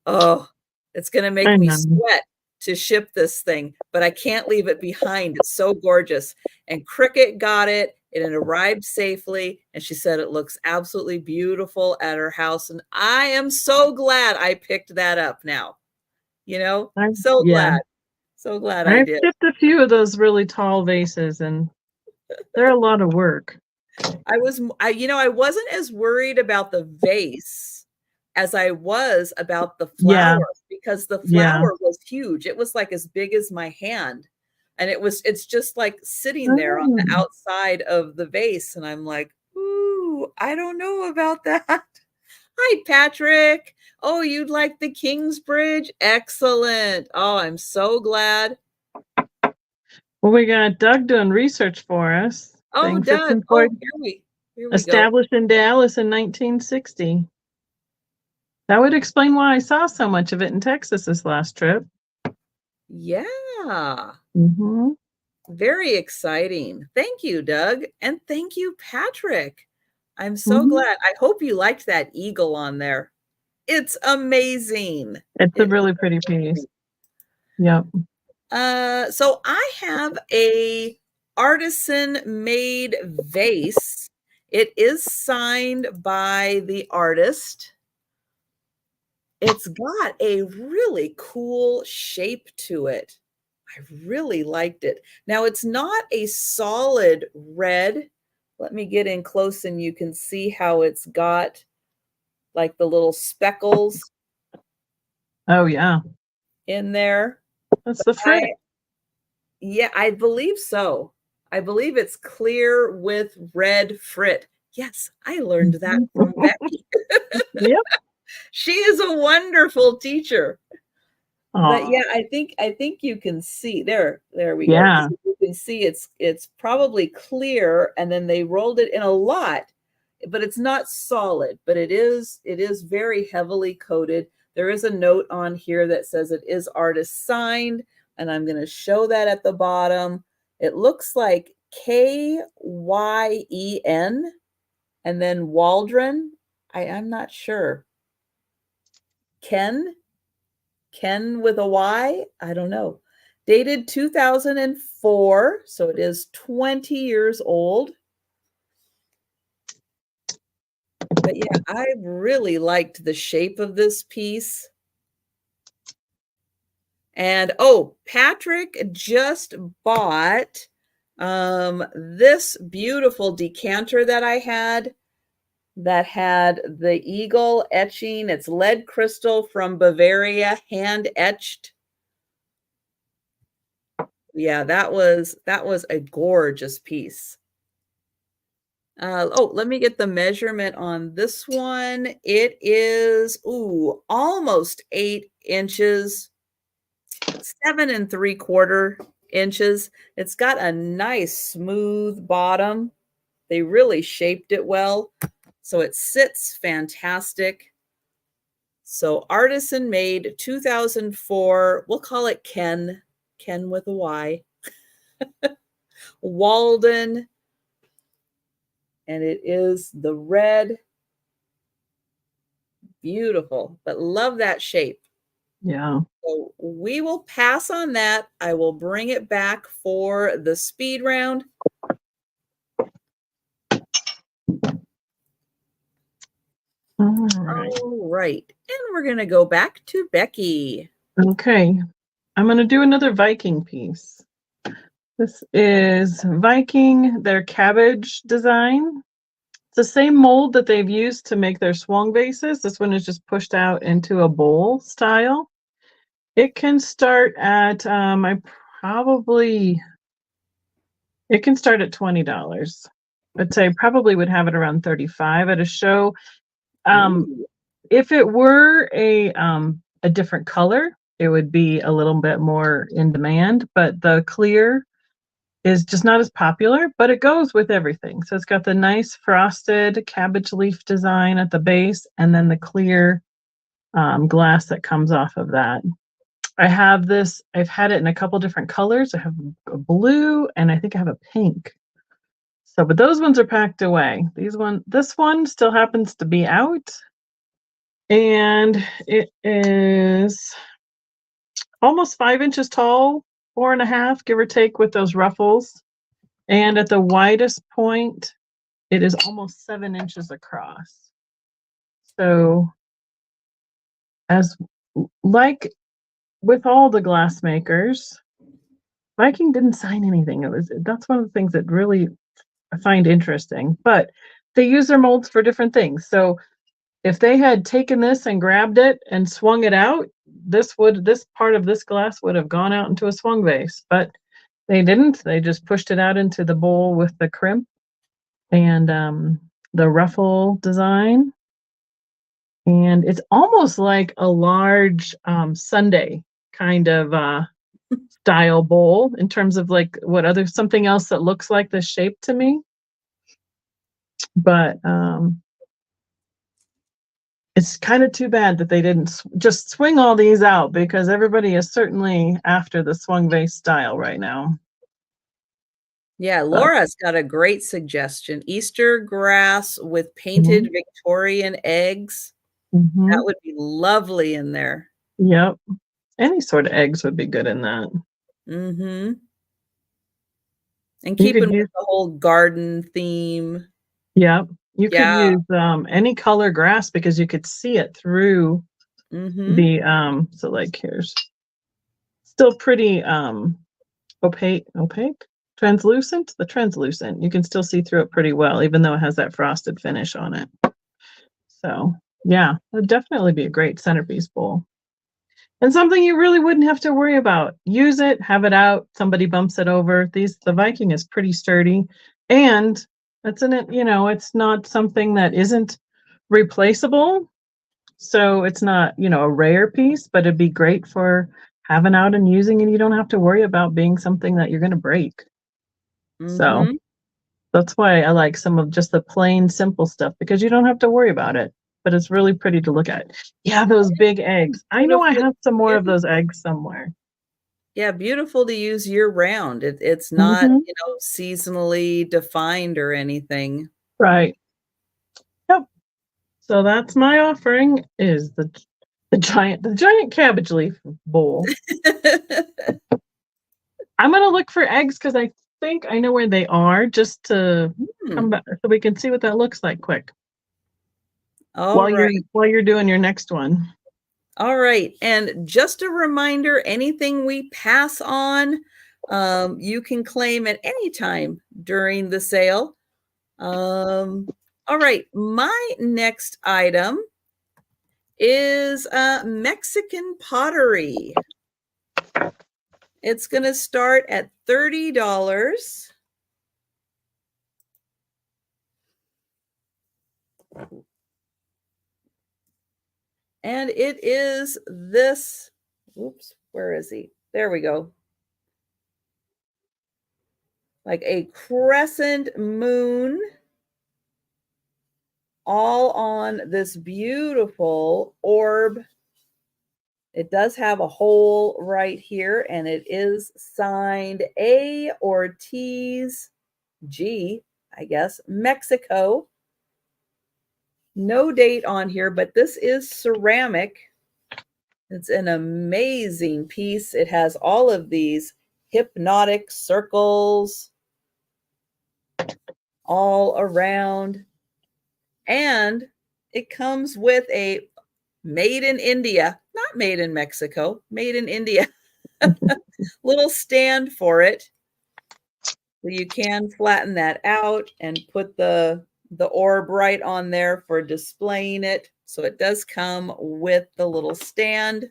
oh, it's going to make me sweat to ship this thing, but I can't leave it behind. It's so gorgeous. And Cricket got it. It arrived safely. And she said it looks absolutely beautiful at her house. And I am so glad I picked that up now. I'm so glad. So glad I did. I've shipped a few of those really tall vases and they're a lot of work. I wasn't as worried about the vase as I was about the flower because the flower was huge. It was like as big as my hand. And it's just like sitting there on the outside of the vase. And I'm like, ooh, I don't know about that. Hi, Patrick. Oh, you'd like the Kingsbridge? Excellent. Oh, I'm so glad. Well, we got Doug doing research for us. Oh, Doug. Oh, here we established in Dallas in 1960. That would explain why I saw so much of it in Texas this last trip. Yeah. Very exciting. Thank you, Doug. And thank you, Patrick. I'm so glad. I hope you liked that eagle on there. It's amazing. It's a really pretty piece. Yep. So I have a artisan made vase. It is signed by the artist. It's got a really cool shape to it. I really liked it. Now it's not a solid red. Let me get in close and you can see how it's got like the little speckles. Oh, yeah. in there. That's the frit. Yeah, I believe so. I believe it's clear with red frit. Yes, I learned that from Becky. Yep. She is a wonderful teacher. But Aw. yeah, I think you can see there we go. Yeah. You can see it's probably clear, and then they rolled it in a lot, but it's not solid, but it is very heavily coated. There is a note on here that says it is artist signed, and I'm going to show that at the bottom. It looks like Kyen and then Waldron. I'm not sure. Ken with a Y? I don't know. Dated 2004, so it is 20 years old. But yeah, I really liked the shape of this piece. And oh, Patrick just bought this beautiful decanter that I had that had the eagle etching. It's lead crystal from Bavaria, hand etched. Yeah, that was a gorgeous piece. Oh, let me get the measurement on this one. It is almost 8 inches, 7 3/4 inches. It's got a nice smooth bottom. They really shaped it well, so it sits fantastic. So artisan made 2004. We'll call it Ken with a Y. Walden, and it is the red. Beautiful, but love that shape. Yeah. So we will pass on that. I will bring it back for the speed round. All right. And we're going to go back to Becky. Okay. I'm going to do another Viking piece. This is Viking, their cabbage design. It's the same mold that they've used to make their swung vases. This one is just pushed out into a bowl style. It can start at, it can start at $20. I'd say probably would have it around 35 at a show. If it were a different color, it would be a little bit more in demand, but the clear is just not as popular, but it goes with everything. So it's got the nice frosted cabbage leaf design at the base, and then the clear glass that comes off of that. I have this, I've had it in a couple different colors. I have a blue, and I think I have a pink. So, but those ones are packed away. This one still happens to be out. And it is almost 5 inches tall, 4.5, give or take, with those ruffles. And at the widest point, it is almost 7 inches across. So, as like with all the glass makers, Viking didn't sign anything. That's one of the things that really I find interesting. But they use their molds for different things. So if they had taken this and grabbed it and swung it out, this part of this glass would have gone out into a swung vase, but they didn't. They just pushed it out into the bowl with the crimp and the ruffle design. And it's almost like a large sundae kind of style bowl in terms of like something else that looks like this shape to me. But it's kind of too bad that they didn't just swing all these out, because everybody is certainly after the swung vase style right now. Yeah, Laura's got a great suggestion. Easter grass with painted Victorian eggs. That would be lovely in there. Yep. Any sort of eggs would be good in that. And keeping with the whole garden theme. Yep. You could use any color grass because you could see it through the so like here's still pretty opaque, translucent. You can still see through it pretty well, even though it has that frosted finish on it. So yeah, it'd definitely be a great centerpiece bowl. And something you really wouldn't have to worry about. Use it, have it out, somebody bumps it over. The Viking is pretty sturdy, and it's it's not something that isn't replaceable. So it's not, a rare piece, but it'd be great for having out and using, and you don't have to worry about being something that you're going to break. So Mm-hmm. that's why I like some of just the plain simple stuff, because you don't have to worry about it, but it's really pretty to look at. Yeah, those big eggs. I know I Beautiful. have some more of those eggs somewhere. Yeah, beautiful to use year round. It's not, Mhm. seasonally defined or anything. Right. Yep. So that's my offering is the giant cabbage leaf bowl. I'm gonna look for eggs because I think I know where they are, just to Hmm. come back so we can see what that looks like quick All while you're right. while you're doing your next one. All right. And just a reminder, anything we pass on, you can claim at any time during the sale. All right. My next item is Mexican pottery. It's going to start at $30. And it is this, oops, where is he? There we go. Like a crescent moon, all on this beautiful orb. It does have a hole right here, and it is signed A Ortiz G, I guess, Mexico. No date on here, but this is ceramic. It's an amazing piece. It has all of these hypnotic circles all around, and it comes with a made in India, not made in Mexico, made in India, little stand for it. So you can flatten that out and put the orb right on there for displaying it. So it does come with the little stand.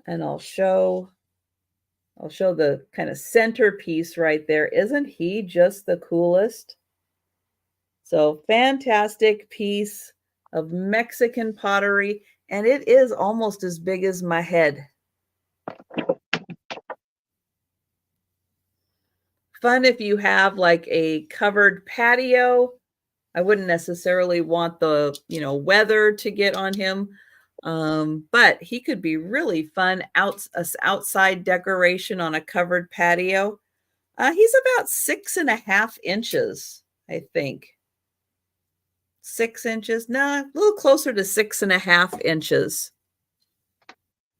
And I'll show the kind of centerpiece right there. Isn't he just the coolest? So fantastic piece of Mexican pottery, and it is almost as big as my head. Fun if you have like a covered patio. I wouldn't necessarily want the, weather to get on him. But he could be really fun outside decoration on a covered patio. He's about 6.5 inches, I think. 6 inches, no, a little closer to 6.5 inches.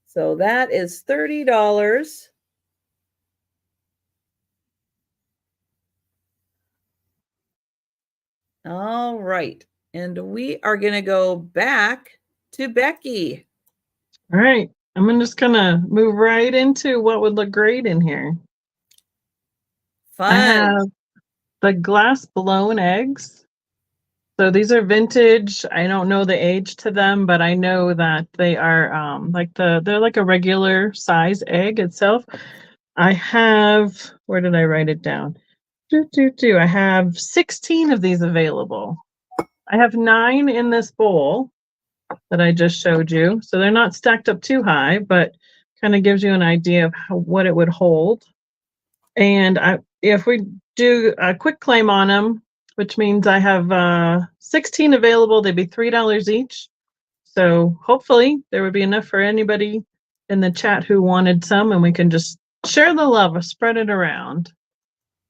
So that is $30. All right. And we are going to go back to Becky. All right. I'm just gonna move right into what would look great in here. I Fun. have the glass blown eggs. So these are vintage. I don't know the age to them, but I know that they are they're like a regular size egg itself. I have, where did I write it down? I have 16 of these available. I have 9 in this bowl that I just showed you. So they're not stacked up too high, but kind of gives you an idea of what it would hold. And if we do a quick claim on them, which means I have 16 available, they'd be $3 each. So hopefully there would be enough for anybody in the chat who wanted some, and we can just share the love or spread it around.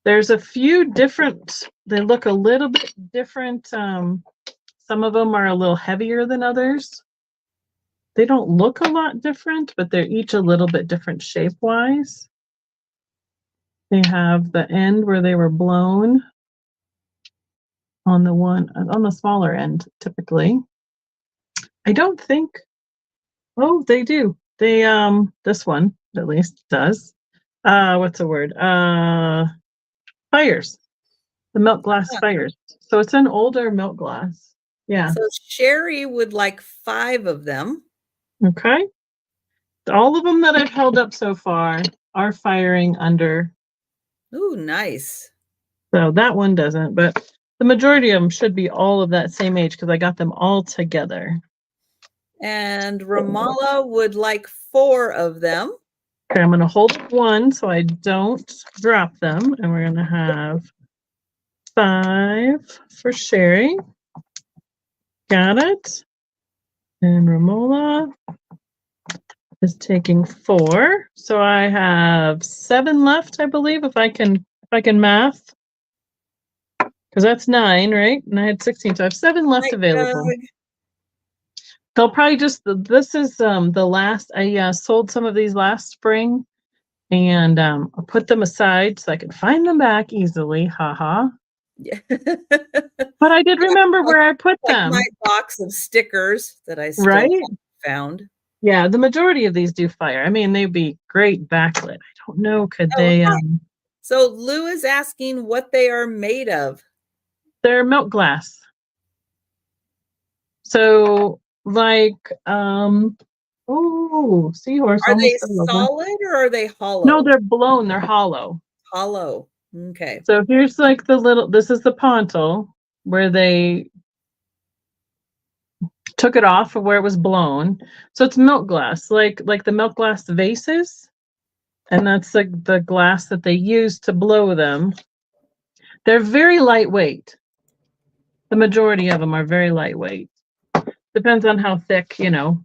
There's a few different, they look a little bit different. Some of them are a little heavier than others. They don't look a lot different, but they're each a little bit different shape-wise. They have the end where they were blown on the smaller end, typically. I don't think, oh, they do. They, this one at least does. What's the word? Fires. The milk glass fires. So it's an older milk glass. Yeah. So Sherry would like 5 of them. Okay. All of them that I've held up so far are firing under. Ooh, nice. So that one doesn't, but the majority of them should be all of that same age because I got them all together. And Ramala would like 4 of them. Okay, I'm going to hold one so I don't drop them. And we're going to have 5 for Sherry. Got it. And Ramola is taking 4. So I have 7 left, I believe, if I can math. Because that's 9, right? And I had 16, so I have 7 left available. Doug. They'll probably just, this is the last, I sold some of these last spring, and I put them aside so I could find them back easily, haha. Yeah. But I did remember where I put them. My box of stickers that I still haven't found. Yeah, the majority of these do fire. I mean, they'd be great backlit. I don't know, could they? So Lou is asking what they are made of. They're milk glass. So like, oh, seahorse. Are they solid or are they hollow? No, they're blown. They're hollow. Hollow. Okay. So here's like the little, this is the pontil where they took it off of where it was blown. So it's milk glass, like the milk glass vases. And that's like the glass that they use to blow them. They're very lightweight. The majority of them are very lightweight. Depends on how thick, you know,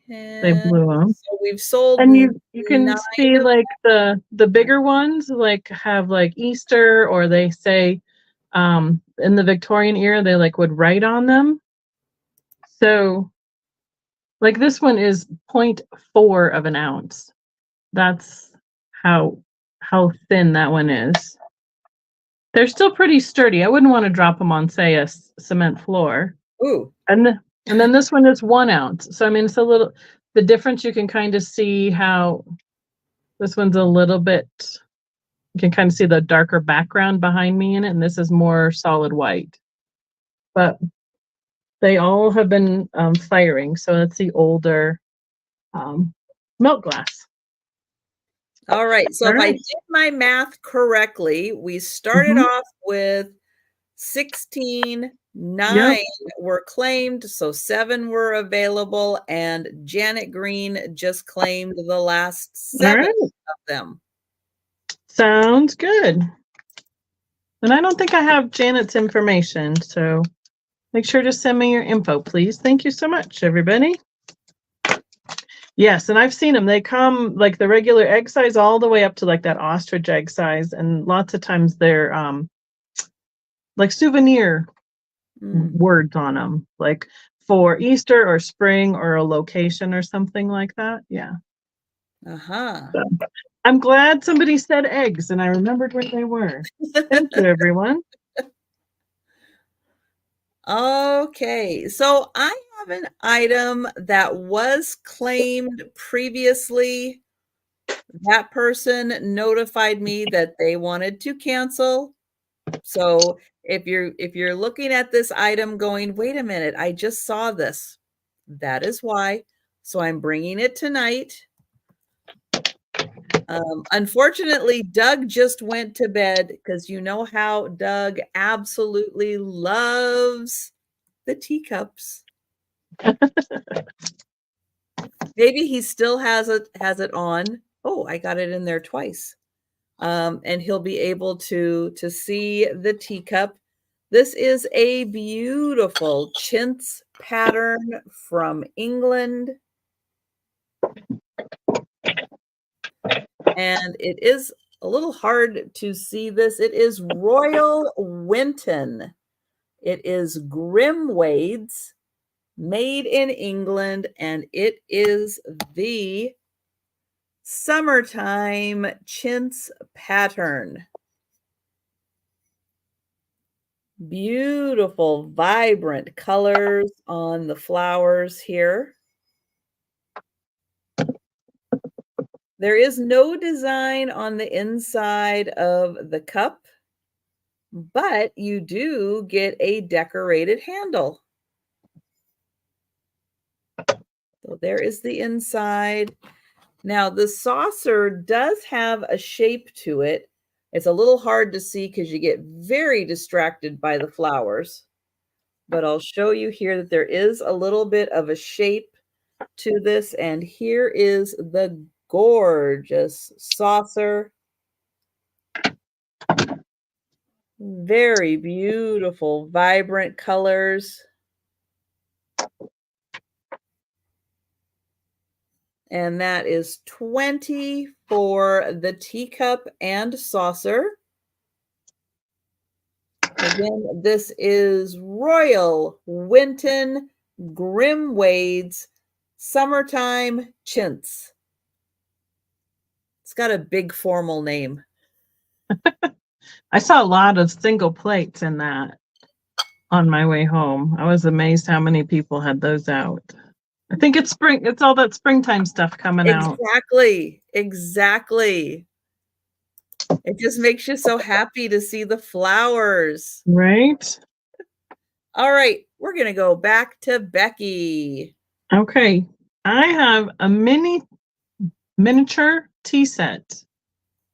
they blew them. So we've sold, and you can see like the bigger ones like have like Easter, or they say in the Victorian era they like would write on them. So like this one is 0.4 of an ounce. That's how thin that one is. They're still pretty sturdy. I wouldn't want to drop them on, say, a cement floor. Ooh. And then this one is 1 ounce. So I mean, it's a little, the difference, you can kind of see how this one's a little bit, you can kind of see the darker background behind me in it, and this is more solid white. But they all have been firing, so that's the older milk glass. All right, so if I did my math correctly, we started off with 16, 9 were claimed, so 7 were available, and Janet Green just claimed the last 7 of them. Sounds good. And I don't think I have Janet's information, so make sure to send me your info, please. Thank you so much, everybody. Yes, and I've seen them. They come like the regular egg size all the way up to like that ostrich egg size, and lots of times they're like souvenir words on them, like for Easter or spring or a location or something like that. Yeah. So, I'm glad somebody said eggs and I remembered where they were. Thank you, everyone. Okay, so I have an item that was claimed previously. That person notified me that they wanted to cancel. So if you're looking at this item going, wait a minute, I just saw this. That is why. So I'm bringing it tonight. Unfortunately, Doug just went to bed because you know how Doug absolutely loves the teacups. Maybe he still has it on. Oh, I got it in there twice. And he'll be able to see the teacup. This is a beautiful chintz pattern from England. And it is a little hard to see this. It is Royal Winton. It is Grimwade's, made in England, and it is the summertime chintz pattern. Beautiful, vibrant colors on the flowers here. There is no design on the inside of the cup, but you do get a decorated handle. The So there is the inside. Now the saucer does have a shape to it. It's a little hard to see because you get very distracted by the flowers. But I'll show you here that there is a little bit of a shape to this. And here is the gorgeous saucer. Very beautiful, vibrant colors. And that is 20 for the teacup and saucer. Again, this is Royal Winton Grimwade's Summertime Chintz. It's got a big formal name. I saw a lot of single plates in that on my way home. I was amazed how many people had those out. I think it's spring. It's all that springtime stuff coming out. Exactly. It just makes you so happy to see the flowers. Right? All right, we're going to go back to Becky. Okay. I have a miniature tea set.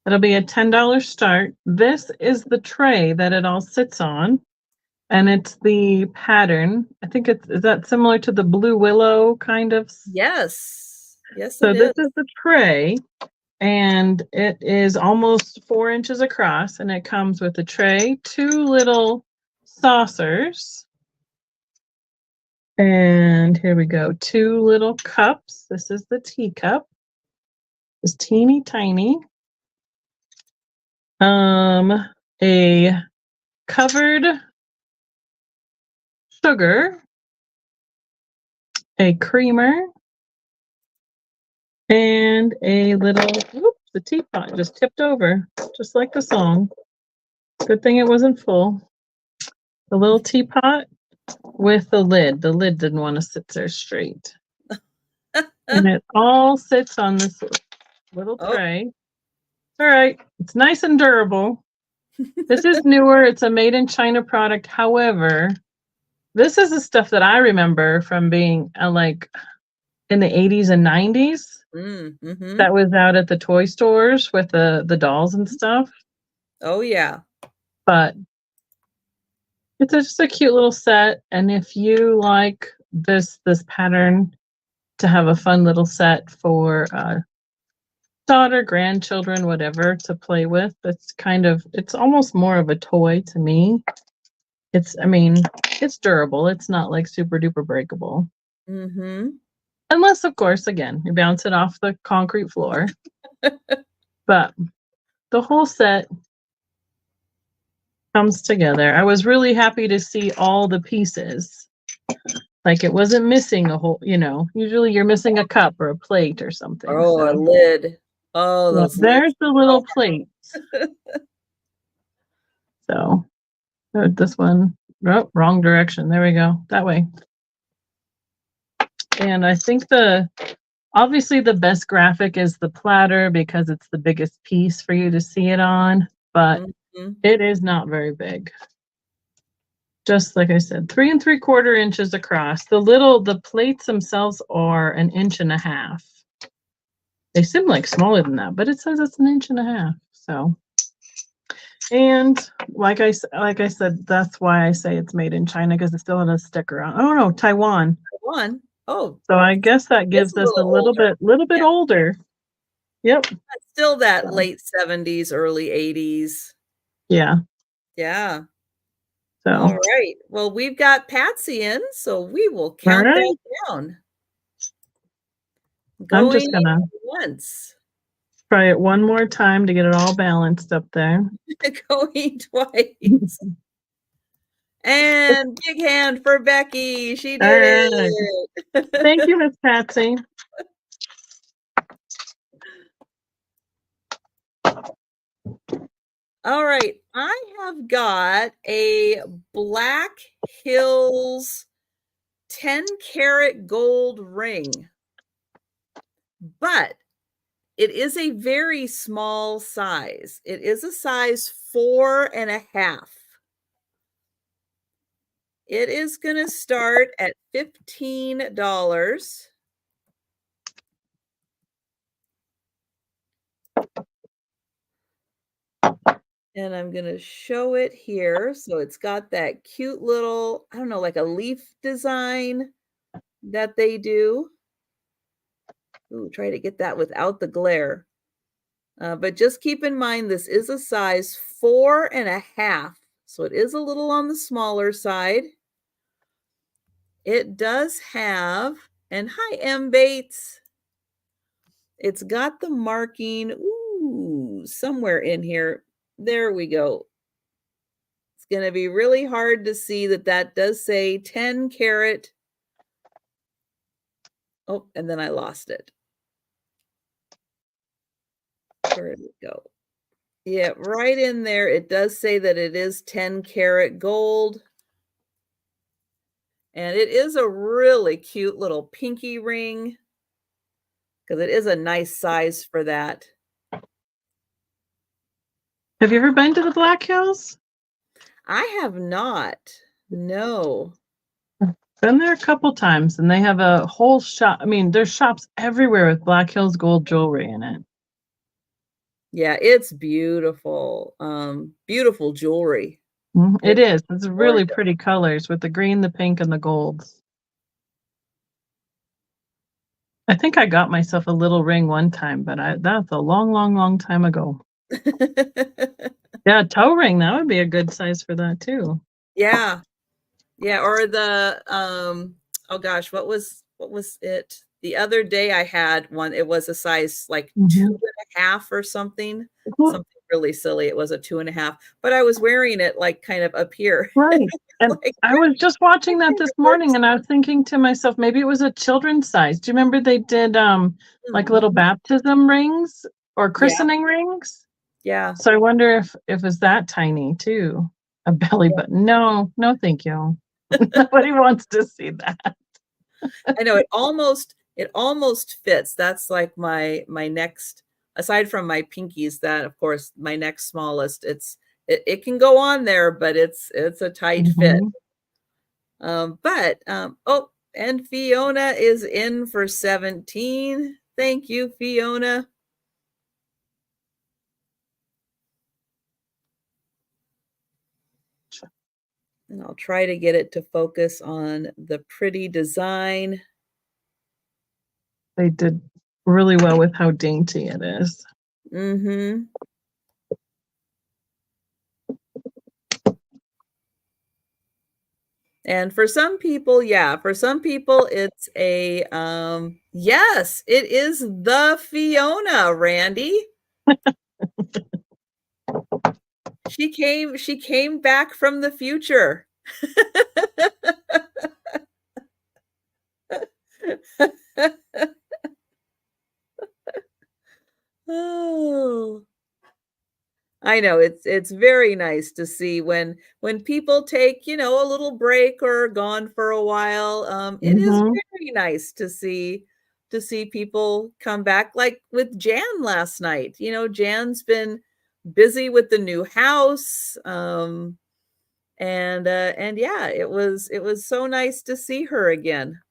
It'll be a $10 start. This is the tray that it all sits on. And it's the pattern. I think is that similar to the blue willow kind of? Yes. Yes, So it this is. is the tray. And it is almost 4 inches across, and it comes with a tray, 2 little saucers, and here we go, 2 little cups. This is the teacup. It's teeny tiny. A covered sugar, a creamer, and a little, oops, the teapot just tipped over, just like the song. Good thing it wasn't full. The little teapot with the lid. The lid didn't want to sit there straight. And it all sits on this little tray. All right. It's nice and durable. This is newer. It's a made in China product. However, this is the stuff that I remember from being like in the 80s and 90s. Mm-hmm. That was out at the toy stores with the dolls and stuff. Oh, yeah. But it's just a cute little set. And if you like this pattern to have a fun little set for daughter, grandchildren, whatever to play with, it's almost more of a toy to me. It's durable. It's not like super duper breakable. Mm-hmm. Unless, of course, again, you bounce it off the concrete floor. But the whole set comes together. I was really happy to see all the pieces. Like it wasn't missing a whole, usually you're missing a cup or a plate or something. Oh, so. A lid. Oh, yeah, those there's lids. the little plates. So this one, oh, wrong direction. There we go. That way. And I think obviously the best graphic is the platter because it's the biggest piece for you to see it on, but it is not very big. Just like I said, 3 3/4 inches across. The plates themselves are 1.5 inches. They seem like smaller than that, but it says it's 1.5 inches. So, and like I said, that's why I say it's made in China because it still has a sticker on. Oh no, Taiwan. Taiwan. Oh. So I guess that gives us a little bit older. Yep. Still that late 70s, early 80s. Yeah. Yeah. So. All right. Well, we've got Patsy in, so we will count that down. I'm just gonna once. Try it one more time to get it all balanced up there. Going twice. And big hand for Becky. She did it. Thank you, Miss Patsy. All right. I have got a Black Hills 10-karat gold ring. But it is a very small size. It is a size 4.5. It is going to start at $15. And I'm gonna show it here. So it's got that cute little, I don't know, like a leaf design that they do. Ooh, try to get that without the glare. But just keep in mind, this is a size 4.5. So it is a little on the smaller side. It does have, and hi, M. Bates. It's got the marking, ooh, somewhere in here. There we go. It's gonna be really hard to see that that does say 10 carat. Oh, and then I lost it. Where did it go? Yeah, right in there, it does say that it is 10 karat gold. And it is a really cute little pinky ring because it is a nice size for that. Have you ever been to the Black Hills? I have not. No. Been there a couple times, and they have a whole shop. I mean, there's shops everywhere with Black Hills gold jewelry in it. Yeah, it's beautiful. Beautiful jewelry. It It's is. It's really gorgeous. pretty colors with the green, the pink, and the golds. I think I got myself a little ring one time, but that's a long, long, long time ago. Yeah, a toe ring, that would be a good size for that too. Yeah. Yeah, or the oh gosh, what was it? The other day I had one, it was a size like two Mhm. and a half or something. Something really silly. It was a 2.5, but I was wearing it like kind of up here. Right. And Like, I where was just watching that kind this of morning works. and I was thinking to myself, maybe it was a children's size. Do you remember they did like little Mhm. baptism rings or Yeah, christening rings? yeah, So I wonder if it's that tiny too. A belly yeah. button. No, no, thank you. Nobody wants to see that. I know it almost fits. That's like my next, aside from my pinkies, that of course my next smallest. It can go on there, but it's a tight fit. Mhm. Oh, and Fiona is in for 17. Thank you, Fiona. And I'll try to get it to focus on the pretty design. They did really well with how dainty it is. Mm-hmm. And for some people, yeah, for some people it's a yes, it is the Fiona, Randy. She came back from the future. Oh. I know it's very nice to see when people take, a little break or gone for a while. It is Mhm. very nice to see people come back like with Jan last night. Jan's been busy with the new house. And yeah, it was so nice to see her again.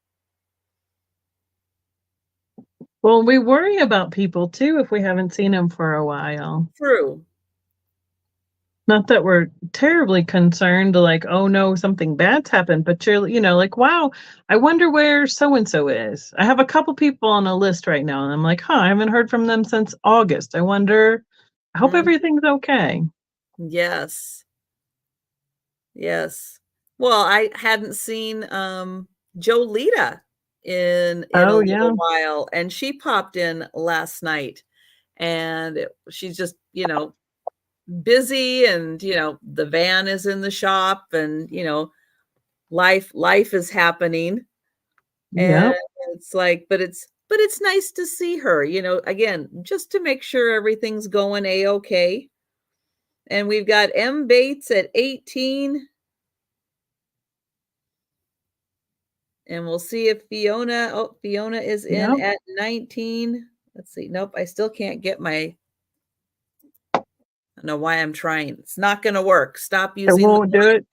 Well, we worry about people too if we haven't seen them for a while. True. Not that we're terribly concerned, like, oh no, something bad's happened, but you're like, wow, I wonder where so and so is. I have a couple people on a list right now, and I'm like, huh, I haven't heard from them since August. I hope Mm, everything's okay. yes. Yes. Well, I hadn't seen, Jolita in a Oh yeah. little while, and she popped in last night, and she's just, busy and, the van is in the shop and, life is happening, and Yep. it's like but it's nice to see her, again, just to make sure everything's going A-okay, and we've got M. Bates at 18. And we'll see if Fiona is in Yep. at 19. Let's see. Nope, I still can't get I don't know why I'm trying. It's not gonna work. Stop It using the won't do it.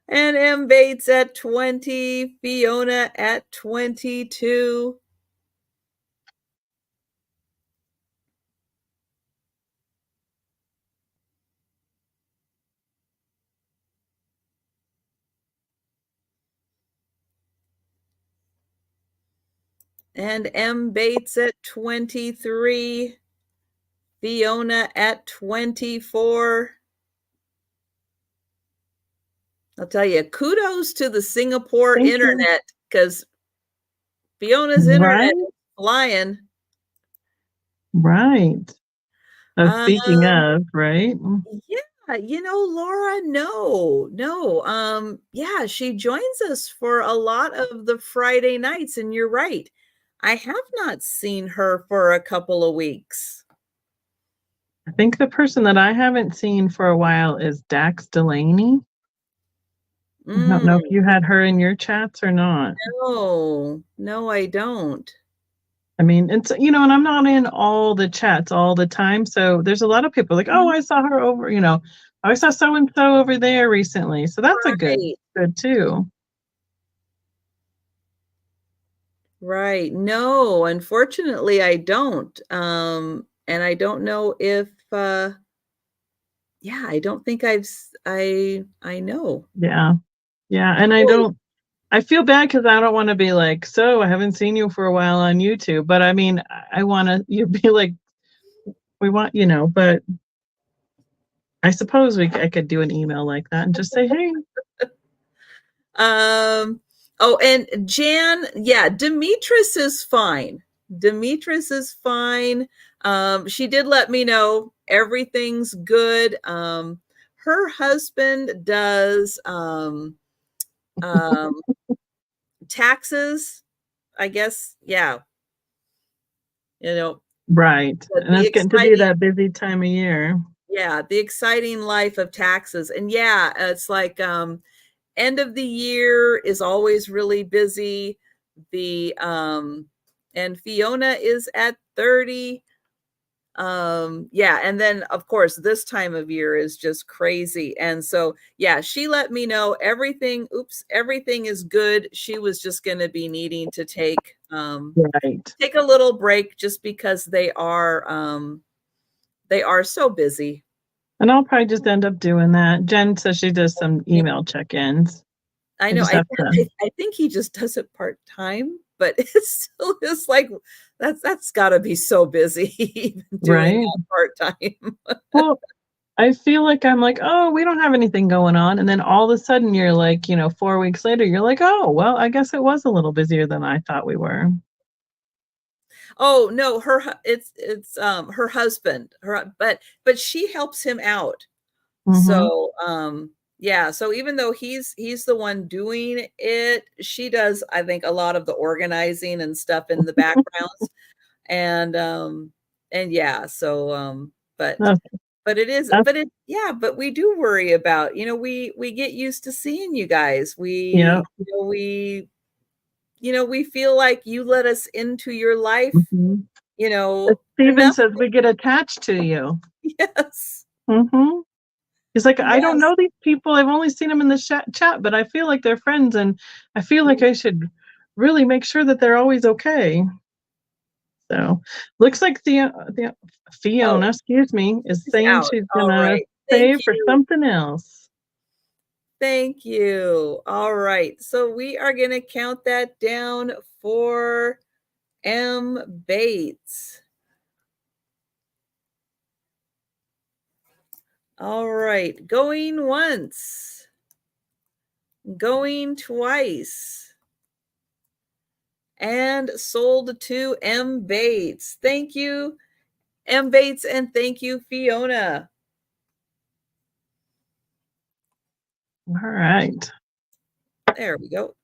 and M. Bates at 20, Fiona at 22. And M. Bates at 23. Fiona at 24. I'll tell you, kudos to the Singapore Thank you. internet because Fiona's internet Right? is flying. Right. So speaking Um, of, right? yeah, Laura, no. Yeah, she joins us for a lot of the Friday nights, and you're right. I have not seen her for a couple of weeks. I think the person that I haven't seen for a while is Dax Delaney. I don't know if Mm, you had her in your chats or not. no, I don't. I mean, it's, and I'm not in all the chats all the time. So there's a lot of people like, oh, Mhm. I saw her over, I saw so and so over there recently. So that's a Right. good too. Right. No, unfortunately I don't. And I don't know if yeah, I don't think I know. Yeah. Yeah. And Oh, I feel bad because I don't want to be like, so I haven't seen you for a while on YouTube. But I mean, I want to, you be like, we want, but I suppose I could do an email like that and just say, hey, um oh, and Jan, yeah, Demetris is fine. Demetris is fine. She did let me know everything's good. Her husband does um taxes, I guess. Yeah, you know, right. And the it's getting to be exciting, that busy time of year. yeah, the exciting life of taxes. And yeah, it's like end of the year is always really busy. The and Fiona is at 30. Yeah, and then of course this time of year is just crazy. And so yeah, she let me know everything is good. She was just going to be needing to Right. take a little break just because they are so busy. And I'll probably just end up doing that. Jen says she does some email check-ins. I I know. just have to, I think he just does it part time, but it's still is like that's got to be so busy even doing right? that part time. Well, I feel like I'm like, oh, we don't have anything going on. And then all of a sudden you're like, 4 weeks later, you're like, oh, well, I guess it was a little busier than I thought we were. Oh no, it's her husband. But she helps him out. Mm-hmm. So yeah, so even though he's the one doing it, she does I think a lot of the organizing and stuff in the backgrounds. And yeah, so Okay. but it is, That's, but it, yeah, but we do worry about, we get used to seeing you guys. yeah. We feel like you let us into your life, Mm-hmm. Steven enough. says we get attached to you. Yes. Mm-hmm. He's like, I don't Yes. know these people. I've only seen them in the chat, but I feel like they're friends, and I feel like I should really make sure that they're always okay. So, looks like the Oh, Fiona, excuse me, is she's saying out. she's All gonna right. Thank save for you. something else. Thank you. All right. So we are going to count that down for M. Bates. All right. Going once. Going twice. And sold to M. Bates. Thank you, M. Bates, and thank you, Fiona. All right. There we go.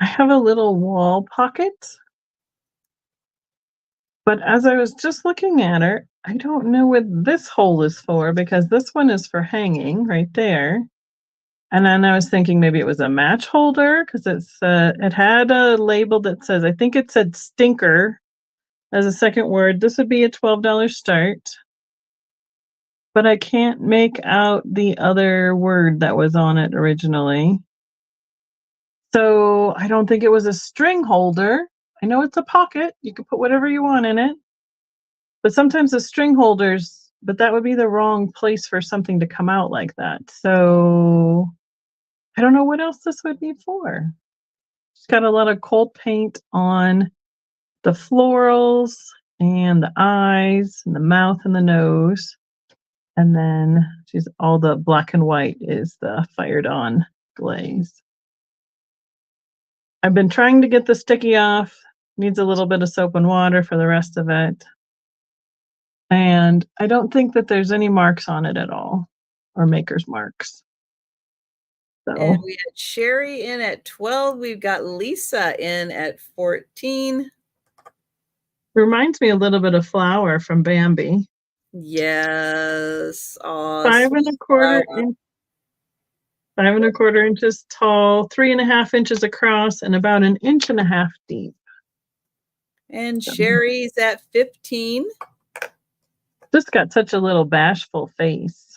I have a little wall pocket, but as I was just looking at her, I don't know what this hole is for because this one is for hanging right there. And then I was thinking maybe it was a match holder because it had a label that says, I think it said stinker as a second word. This would be a $12 start. But I can't make out the other word that was on it originally. So I don't think it was a string holder. I know it's a pocket. You can put whatever you want in it. But sometimes the string holders, but that would be the wrong place for something to come out like that. So I don't know what else this would be for. got a lot of cold paint on the florals and the eyes and the mouth and the nose. And then she's all the black and white is the fired on glaze. I've been trying to get the sticky off. Needs a little bit of soap and water for the rest of it. And I don't think that there's any marks on it at all, or maker's marks. And So we had Sherry in at 12. We've got Lisa in at 14. reminds me a little bit of Flower from Bambi. Yes. Oh, 5 1/4 inch, 5 1/4 inches tall, 3.5 inches across, and about 1.5 inches deep. And Sherry's at 15. Just got such a little bashful face.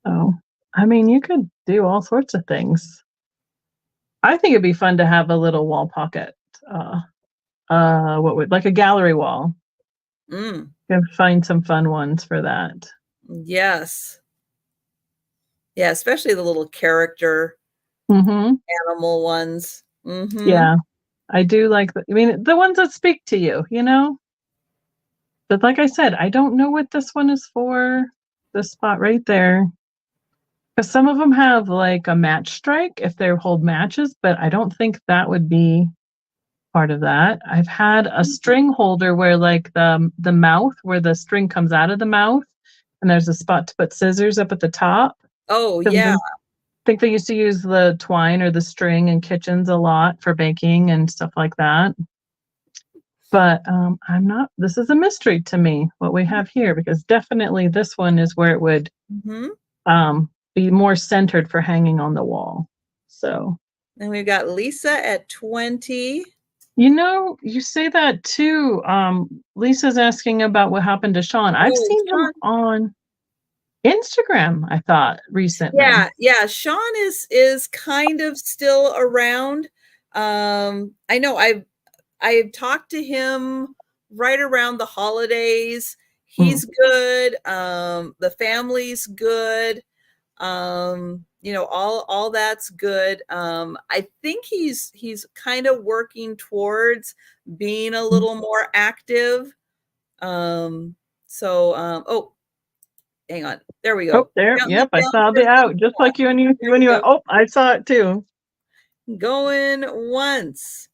Oh, I mean, you could do all sorts of things. I think it'd be fun to have a little wall pocket. Like a gallery wall. Mm. You can find some fun ones for that. Yes. Yeah, especially the little character animal ones. Yeah, I do like the ones that speak to you, you know? But like I said, I don't know what this one is for. This spot right there. Because some of them have like a match strike if they hold matches, but I don't think that would be part of that. I've had a string holder where like the mouth, where the string comes out of the mouth, and there's a spot to put scissors up at the top. Oh, yeah. I think they used to use the twine or the string in kitchens a lot for baking and stuff like that. But this is a mystery to me, what we have here, because definitely this one is where it would be more centered for hanging on the wall. So. And we've got Lisa at 20. You know, you say that too. Lisa's asking about what happened to Sean. I've seen him on Instagram, I thought, recently. Yeah. Sean is kind of still around. I know I've talked to him right around the holidays. He's good. The family's good. All that's good. I think he's kind of working towards being a little more active. Oh, hang on. There we go. Oh, there. Yep, I saw the out, just like you and you. Oh, I saw it too. Going once,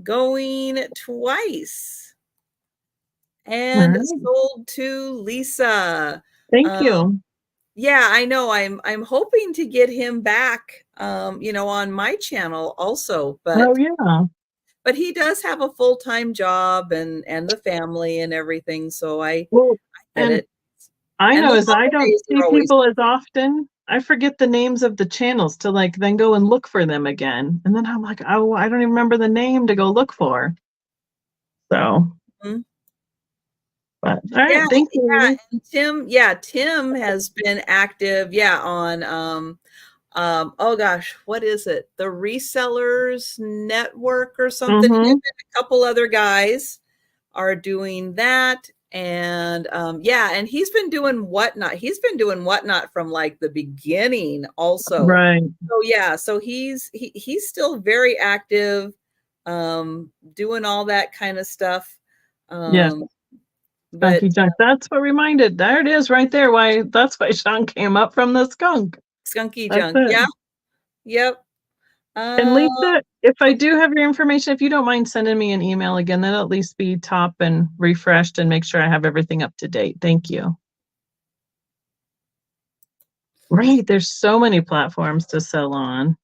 going twice, and sold to Lisa. Thank you. Yeah, I know. I'm hoping to get him back, on my channel also. But but he does have a full-time job and the family and everything. So I get it. I know, as I don't see people as often, I forget the names of the channels to like then go and look for them again. And then I'm like, oh, I don't even remember the name to go look for. So. But all right, thank you. And Tim has been active, on oh gosh, what is it? The Resellers Network or something. And a couple other guys are doing that. And and he's been doing Whatnot. He's been doing Whatnot from like the beginning also. Right. So he's still very active, doing all that kind of stuff. Yes. Skunky junk. That's what reminded. There it is right there. That's why Sean came up from the skunk. Skunky junk. Yeah. Yep. And Lisa, if I do have your information, if you don't mind sending me an email again, that'll at least be top and refreshed and make sure I have everything up to date. Thank you. Right. There's so many platforms to sell on.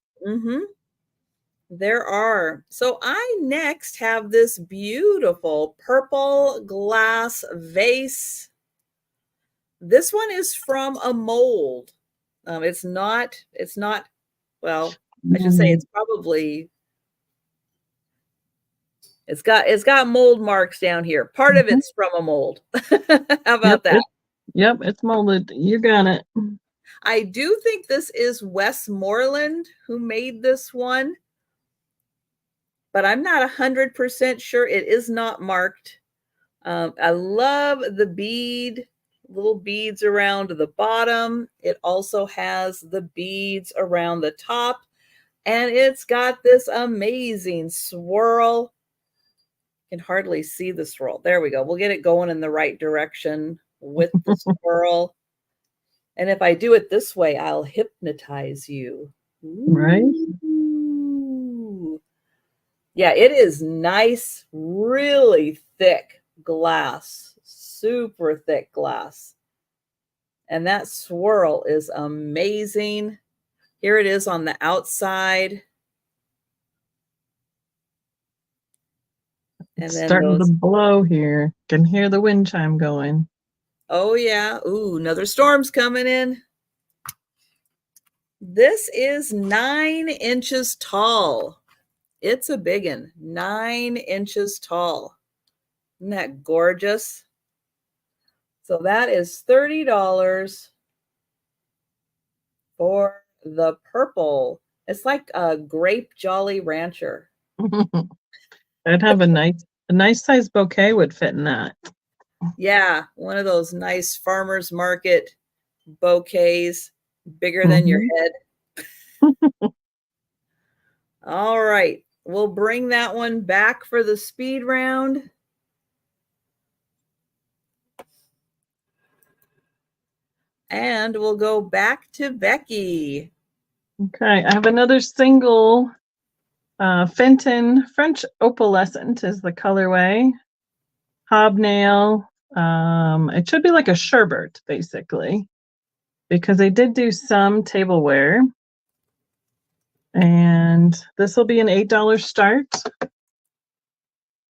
There are. So I next have this beautiful purple glass vase. This one is from a mold. It's not, well, I should say it's probably, it's got mold marks down here. Part of it's from a mold. How about that? Yep, it's molded. You got it. I do think this is Westmoreland who made this one, but I'm not 100% sure. It is not marked. I love the little beads around the bottom. It also has the beads around the top. And it's got this amazing swirl. You can hardly see the swirl. There we go. We'll get it going in the right direction with the swirl. And if I do it this way, I'll hypnotize you. Right? Ooh. Yeah, it is nice, really thick glass, super thick glass. And that swirl is amazing. Here it is on the outside. And It's then starting to those, blow here. Can hear the wind chime going. oh yeah. Ooh, another storm's coming in. This is 9 inches tall. It's a big one, 9 inches tall. Isn't that gorgeous? So that is $30 for the purple. It's like a grape Jolly Rancher. I'd have a nice size bouquet would fit in that. Yeah, one of those nice farmers market bouquets, bigger than your head. All right, we'll bring that one back for the speed round. And we'll go back to Becky. Okay, I have another single Fenton French opalescent is the colorway. Hobnail. It should be like a sherbet, basically, because they did do some tableware. And this will be an $8 start.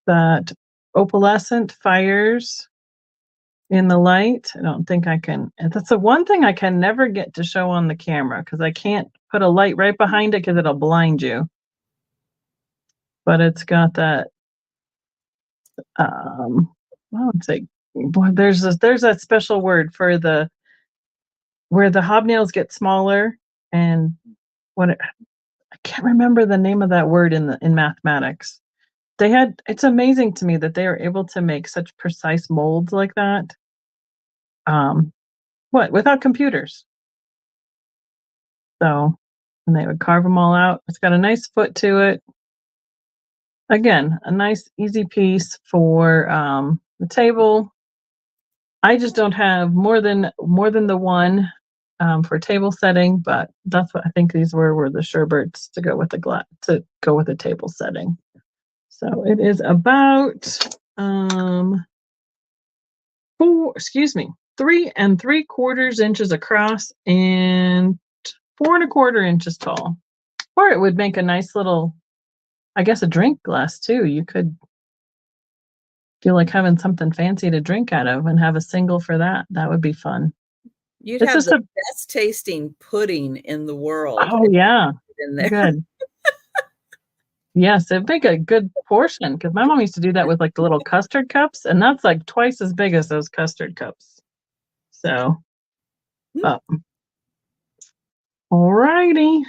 That opalescent fires in the light. I don't think I can. That's the one thing I can never get to show on the camera because I can't put a light right behind it because it'll blind you. But it's got that. I would say, boy, there's that special word for the where the hobnails get smaller and I can't remember the name of that word in mathematics. It's amazing to me that they are able to make such precise molds like that. Without computers. So, and they would carve them all out. It's got a nice foot to it. Again, a nice easy piece for the table. I just don't have more than the one for table setting, but that's what I think these were the sherbets to go with the table setting. So it is about 3 3/4 inches across and 4 1/4 inches tall. Or it would make a nice little, I guess, a drink glass too. You could feel like having something fancy to drink out of and have a single for that. That would be fun. You'd It's have just the best tasting pudding in the world. Oh yeah, in there. good. Yes, it'd make a good portion because my mom used to do that with like the little custard cups, and that's like twice as big as those custard cups. So, all righty,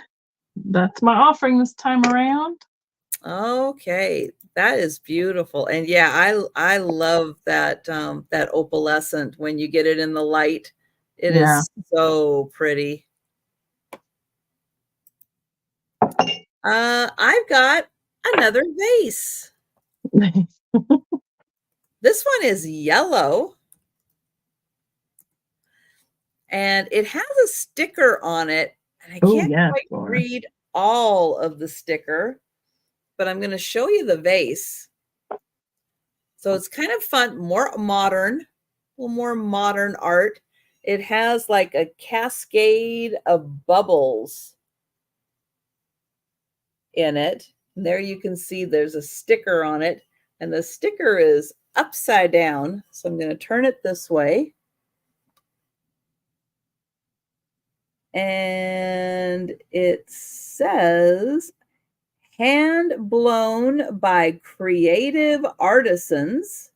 that's my offering this time around. Okay, that is beautiful, and yeah, I love that that opalescent when you get it in the light. It is so pretty. I've got another vase. This one is yellow. And it has a sticker on it. And I can't quite read all of the sticker, but I'm going to show you the vase. So it's kind of fun, more modern, a little more modern art. It has like a cascade of bubbles in it. And there you can see there's a sticker on it. And the sticker is upside down. So I'm going to turn it this way. And it says, hand blown by creative artisans.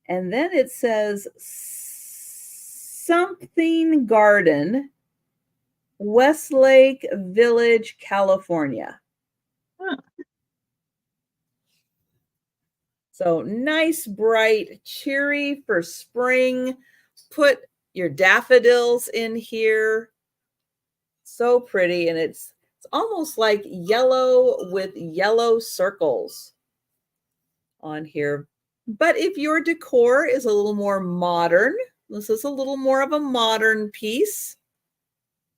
And then it says, something garden, Westlake Village, California. Huh. So nice, bright, cheery for spring. Put your daffodils in here. So pretty. And almost like yellow with yellow circles on here. But if your decor is a little more modern, this is a little more of a modern piece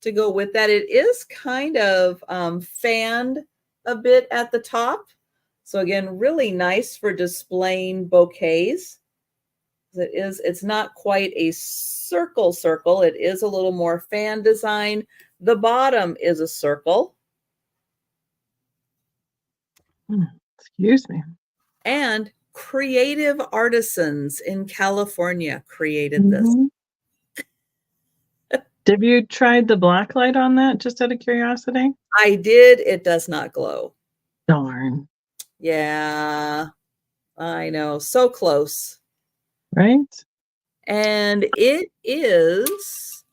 to go with that. It is kind of fanned a bit at the top. So again, really nice for displaying bouquets. It's not quite a circle. It is a little more fan design. The bottom is a circle. Excuse me. And creative artisans in California created this. Have you tried the black light on that, just out of curiosity? I did. It does not glow. Darn. Yeah, I know. So close. Right? And it is,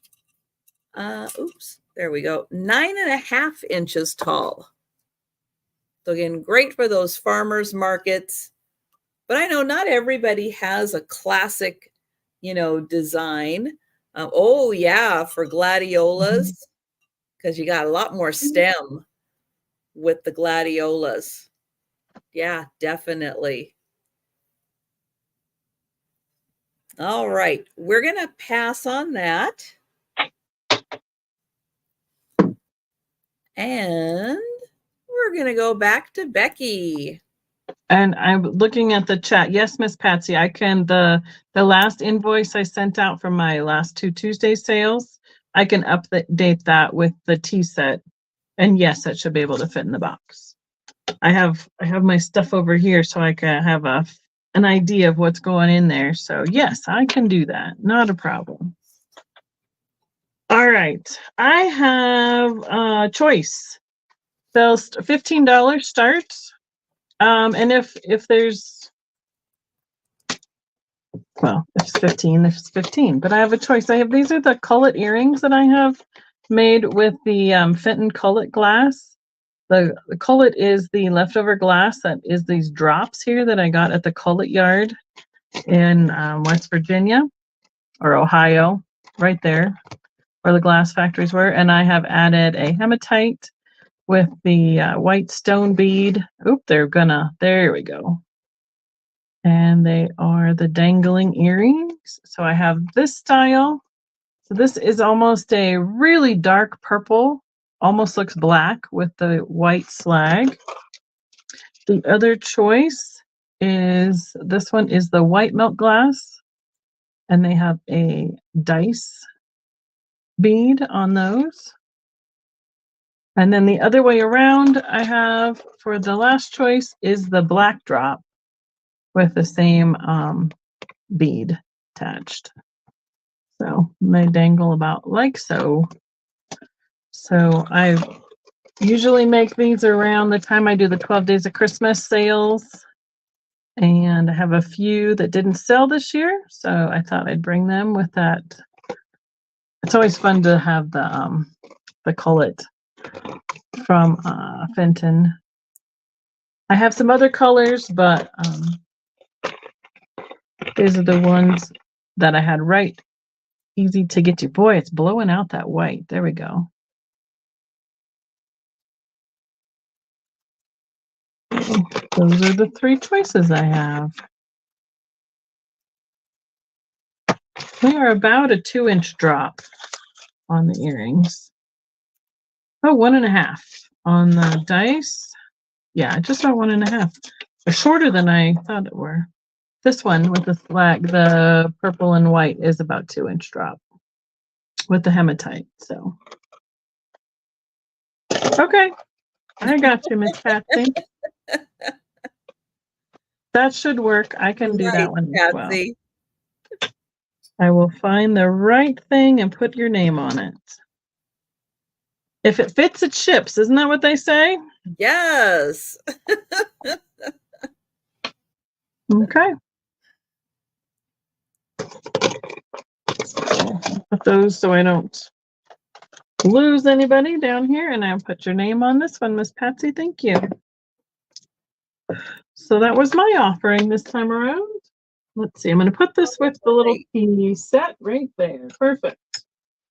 oops, there we go, 9.5 inches tall. So again, great for those farmers markets. But I know not everybody has a classic, design. Oh yeah, for gladiolas, because you got a lot more stem with the gladiolas. Yeah, definitely. All right, we're going to pass on that. And we're going to go back to Becky. And I'm looking at the chat. Yes, Miss Patsy, I can, the last invoice I sent out from my last 2 Tuesday sales, I can update that with the tea set. And yes, that should be able to fit in the box. I have my stuff over here so I can have an idea of what's going in there. So yes, I can do that. Not a problem. All right. I have a choice. Sells $15 starts. And if there's, well, if it's 15, but I have a choice. These are the cullet earrings that I have made with the Fenton cullet glass. The cullet is the leftover glass that is these drops here that I got at the cullet yard in West Virginia or Ohio, right there where the glass factories were. And I have added a hematite with the white stone bead. Oop, there we go. And they are the dangling earrings. So I have this style. So this is almost a really dark purple, almost looks black with the white slag. The other choice is, this one is the white milk glass, and they have a dice bead on those. And then the other way around, I have for the last choice is the black drop with the same bead attached. So they dangle about like so. So I usually make these around the time I do the 12 Days of Christmas sales. And I have a few that didn't sell this year, so I thought I'd bring them with that. It's always fun to have the cullet from Fenton. I have some other colors, but these are the ones that I had right easy to get to. Boy, it's blowing out that white. There we go. Those are the 3 choices I have. We are about a 2-inch drop on the earrings. Oh, 1.5 on the dice. Yeah, just about 1.5. They're shorter than I thought it were. This one with the flag, the purple and white, is about 2-inch drop with the hematite. So, okay, I got you, Miss Patsy. That should work. I can do that one as well. I will find the right thing and put your name on it. If it fits, it ships. Isn't that what they say? Yes. Okay. Put those so I don't lose anybody down here, and I'll put your name on this one, Miss Patsy. Thank you. So that was my offering this time around. Let's see. I'm going to put this with the little key set right there. Perfect.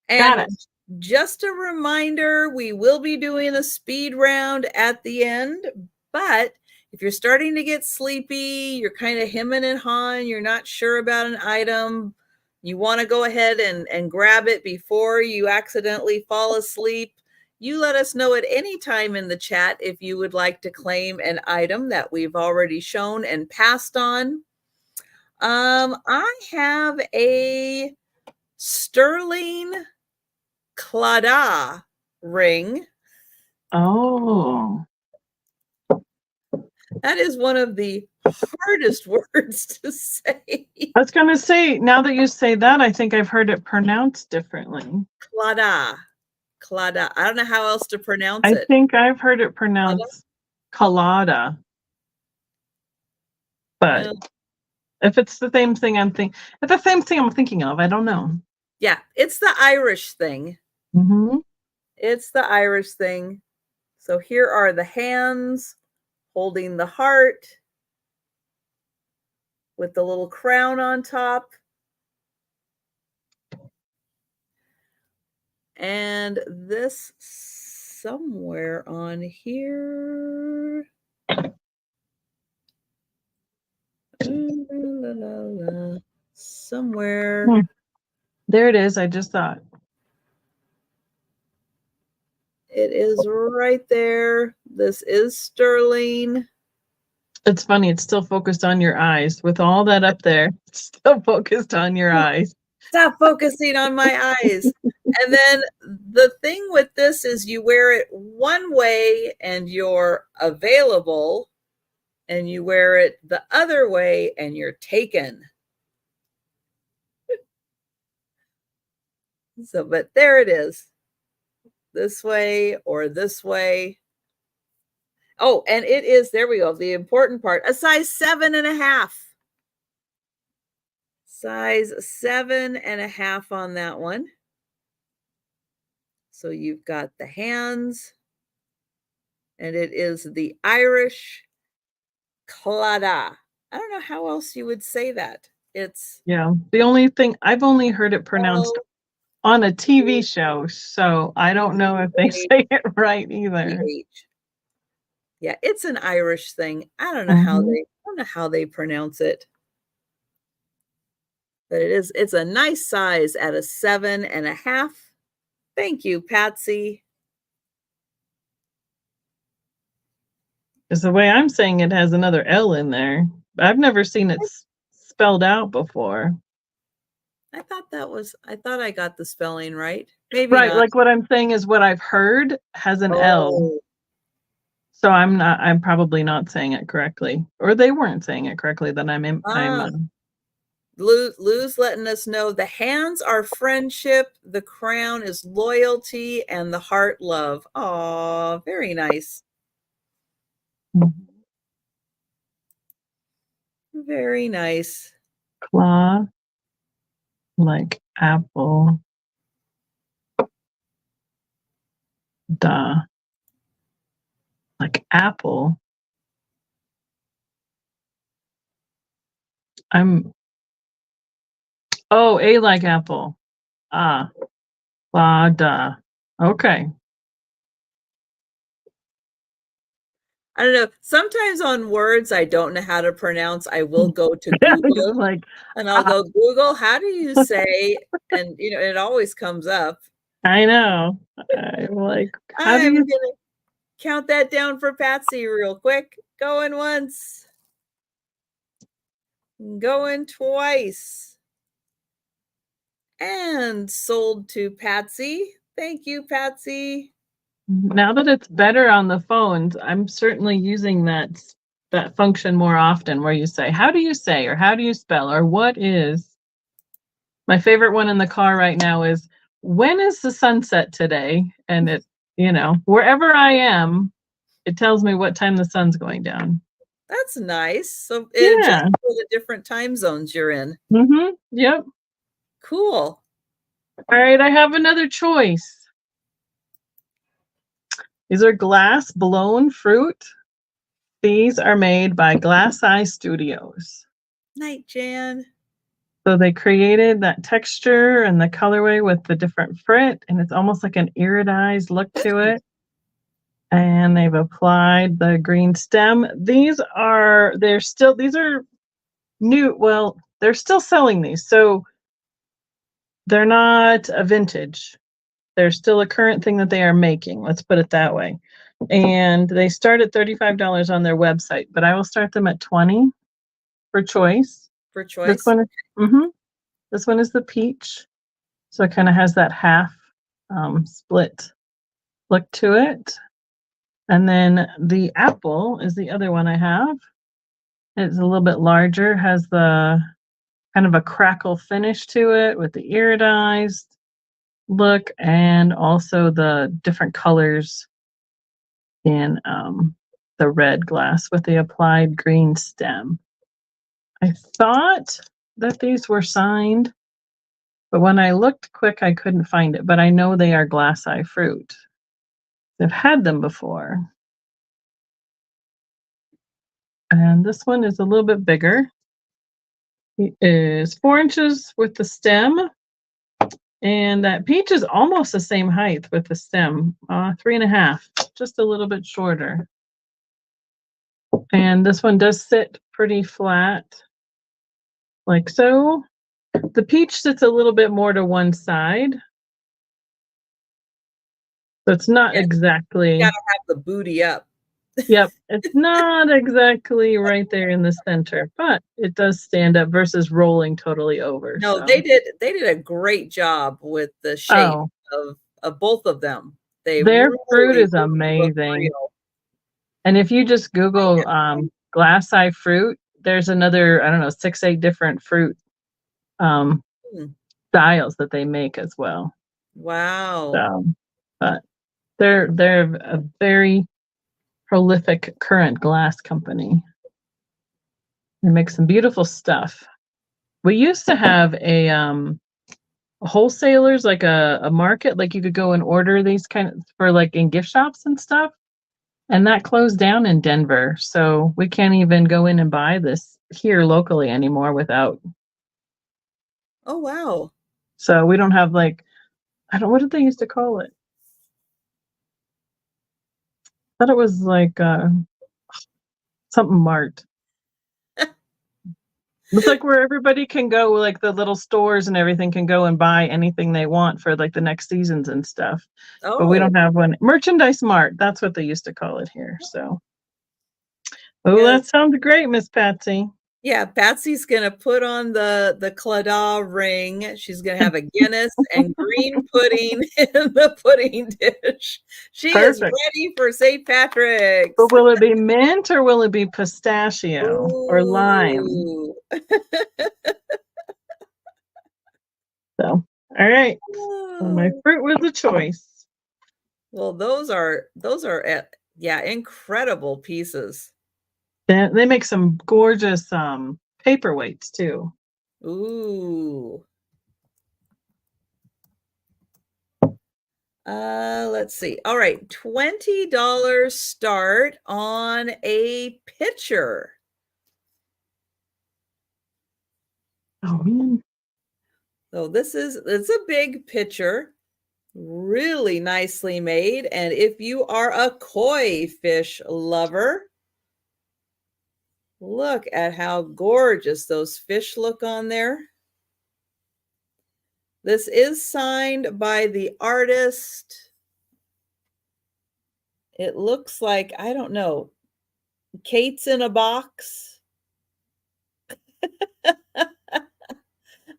And got it. Just a reminder, we will be doing a speed round at the end, but if you're starting to get sleepy, you're kind of hemming and hawing, you're not sure about an item, you want to go ahead and grab it before you accidentally fall asleep, you let us know at any time in the chat if you would like to claim an item that we've already shown and passed on. I have a sterling Clada ring. Oh. That is one of the hardest words to say. I was going to say, now that you say that, I think I've heard it pronounced differently. Clada. Clada. I don't know how else to pronounce I it. think I've heard it pronounced colada. But if it's the same thing I'm thinking of, I don't know. Yeah, it's the Irish thing. Mm-hmm. It's the Irish thing. So here are the hands holding the heart with the little crown on top. And this somewhere on here. Somewhere. There it is. I just thought. It is right there. This is sterling. It's funny. It's still focused on your eyes. With all that up there, it's still focused on your eyes. Stop focusing on my eyes. And then the thing with this is you wear it one way and you're available, and you wear it the other way and you're taken. So, but there it is. This way or this way. Oh, and it is, there we go, the important part, a size 7.5. Size 7.5 on that one. So you've got the hands, and it is the Irish Clada. I don't know how else you would say that. It's the only thing I've only heard it pronounced on a TV show, so I don't know if they say it right either. Yeah, it's an Irish thing. I don't know how they pronounce it. But it's a nice size at a 7.5. Thank you, Patsy. Because the way I'm saying it has another L in there. I've never seen it spelled out before. I thought I got the spelling right. Maybe right, not. like what I'm saying is what I've heard has an L. So I'm probably not saying it correctly. Or they weren't saying it correctly, then Lou's letting us know the hands are friendship, the crown is loyalty, and the heart love. Aw, very nice. Very nice. Claw like apple. Duh. Like apple. Oh, A like apple. Ah. La da. Okay. I don't know. Sometimes on words I don't know how to pronounce, I will go to Google and I'll go, Google, how do you say? And it always comes up. I know. I'm like, I'm gonna count that down for Patsy real quick. Going once. Going twice. And sold to Patsy. Thank you, Patsy. Now that it's better on the phones, I'm certainly using that function more often where you say, how do you say, or how do you spell, or what is? My favorite one in the car right now is, when is the sunset today? And it, wherever I am, it tells me what time the sun's going down. That's nice. So it adjusts for the different time zones you're in. Mm-hmm. Yep. Cool. All right, I have another choice. These are glass blown fruit. These are made by Glass Eye Studios. Night, Jan. So they created that texture and the colorway with the different frit, and it's almost like an iridized look to it. And they've applied the green stem. These are new. Well, they're still selling these. So they're not a vintage. They're still a current thing that they are making. Let's put it that way. And they start at $35 on their website, but I will start them at $20 for choice. For choice. This one is the peach. So it kind of has that half split look to it. And then the apple is the other one I have. It's a little bit larger, has the kind of a crackle finish to it with the iridized look and also the different colors in the red glass with the applied green stem. I thought that these were signed, but when I looked quick, I couldn't find it. But I know they are glass eye fruit. I've had them before. And this one is a little bit bigger. It is 4 inches with the stem. And that peach is almost the same height with the stem, 3.5, just a little bit shorter. And this one does sit pretty flat, like so. The peach sits a little bit more to one side. So it's not exactly. You gotta have the booty up. Yep, it's not exactly right there in the center, but it does stand up versus rolling totally over. No, so. they did a great job with the shape of both of them. Their fruit is amazing. And if you just Google glass eye fruit, there's another, I don't know, 6-8 different fruit styles that they make as well. Wow. So, but they're a very prolific current glass company. They make some beautiful stuff. We used to have a wholesalers, like a market, like you could go and order these kind of for like in gift shops and stuff. And that closed down in Denver. So we can't even go in and buy this here locally anymore without. Oh, wow. So we don't have what did they used to call it? I thought it was like something mart. It's like where everybody can go, like the little stores and everything can go and buy anything they want for like the next seasons and stuff. Oh. But we don't have one. Merchandise mart, that's what they used to call it here. So, that sounds great, Miss Patsy. Yeah, Patsy's gonna put on the Claddagh ring. She's gonna have a Guinness and green pudding in the pudding dish. She is ready for St. Patrick's. But will it be mint or will it be pistachio or lime? So, all right. So my fruit was a choice. Well, those are incredible pieces. They make some gorgeous paperweights too. Ooh. Let's see. All right, $20 start on a pitcher. Oh man. So it's a big pitcher, really nicely made. And if you are a koi fish lover, look at how gorgeous those fish look on there. This is signed by the artist. It looks like, I don't know, Kate's in a box.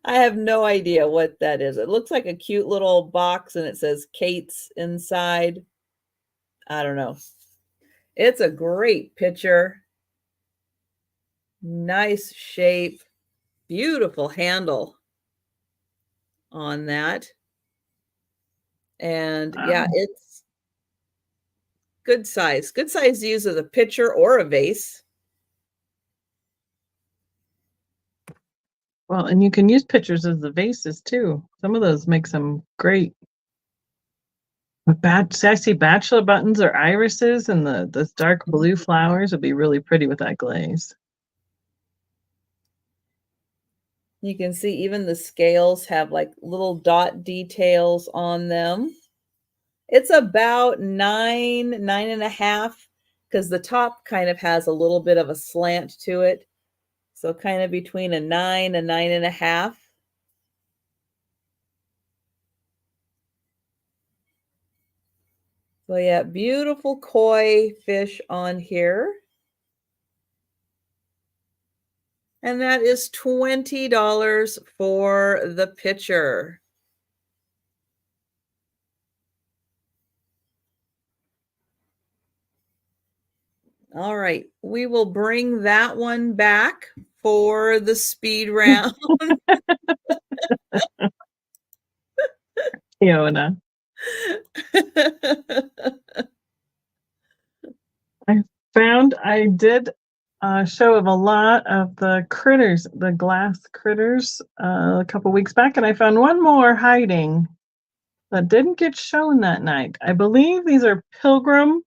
I have no idea what that is. It looks like a cute little box and it says Kate's inside. I don't know. It's a great picture. Nice shape. Beautiful handle on that. And yeah, it's good size. Good size to use as a pitcher or a vase. Well, and you can use pictures as the vases too. Some of those make some great. I see bachelor buttons or irises, and the dark blue flowers would be really pretty with that glaze. You can see even the scales have like little dot details on them. It's about 9.5, because the top kind of has a little bit of a slant to it. So kind of between a 9 and 9.5. So yeah, beautiful koi fish on here. And that is $20 for the picture. All right, we will bring that one back for the speed round. Fiona. I did a show of a lot of the critters, the glass critters, a couple weeks back, and I found one more hiding that didn't get shown that night. I believe these are pilgrim.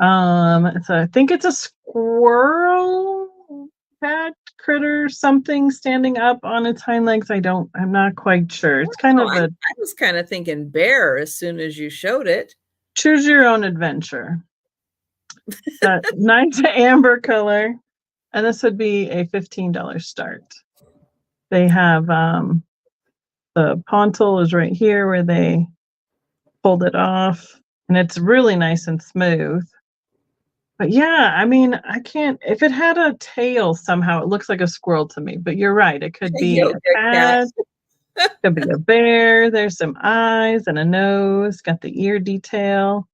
So I think it's a squirrel cat critter, something standing up on its hind legs. I'm not quite sure. It's kind of I was kind of thinking bear as soon as you showed it. Choose your own adventure. That nice amber color, and this would be a $15 start. They have the pontil is right here where they pulled it off, and it's really nice and smooth. But yeah, I mean, I can't. If it had a tail somehow, it looks like a squirrel to me. But you're right; it could be a cat. Could be a bear. There's some eyes and a nose. Got the ear detail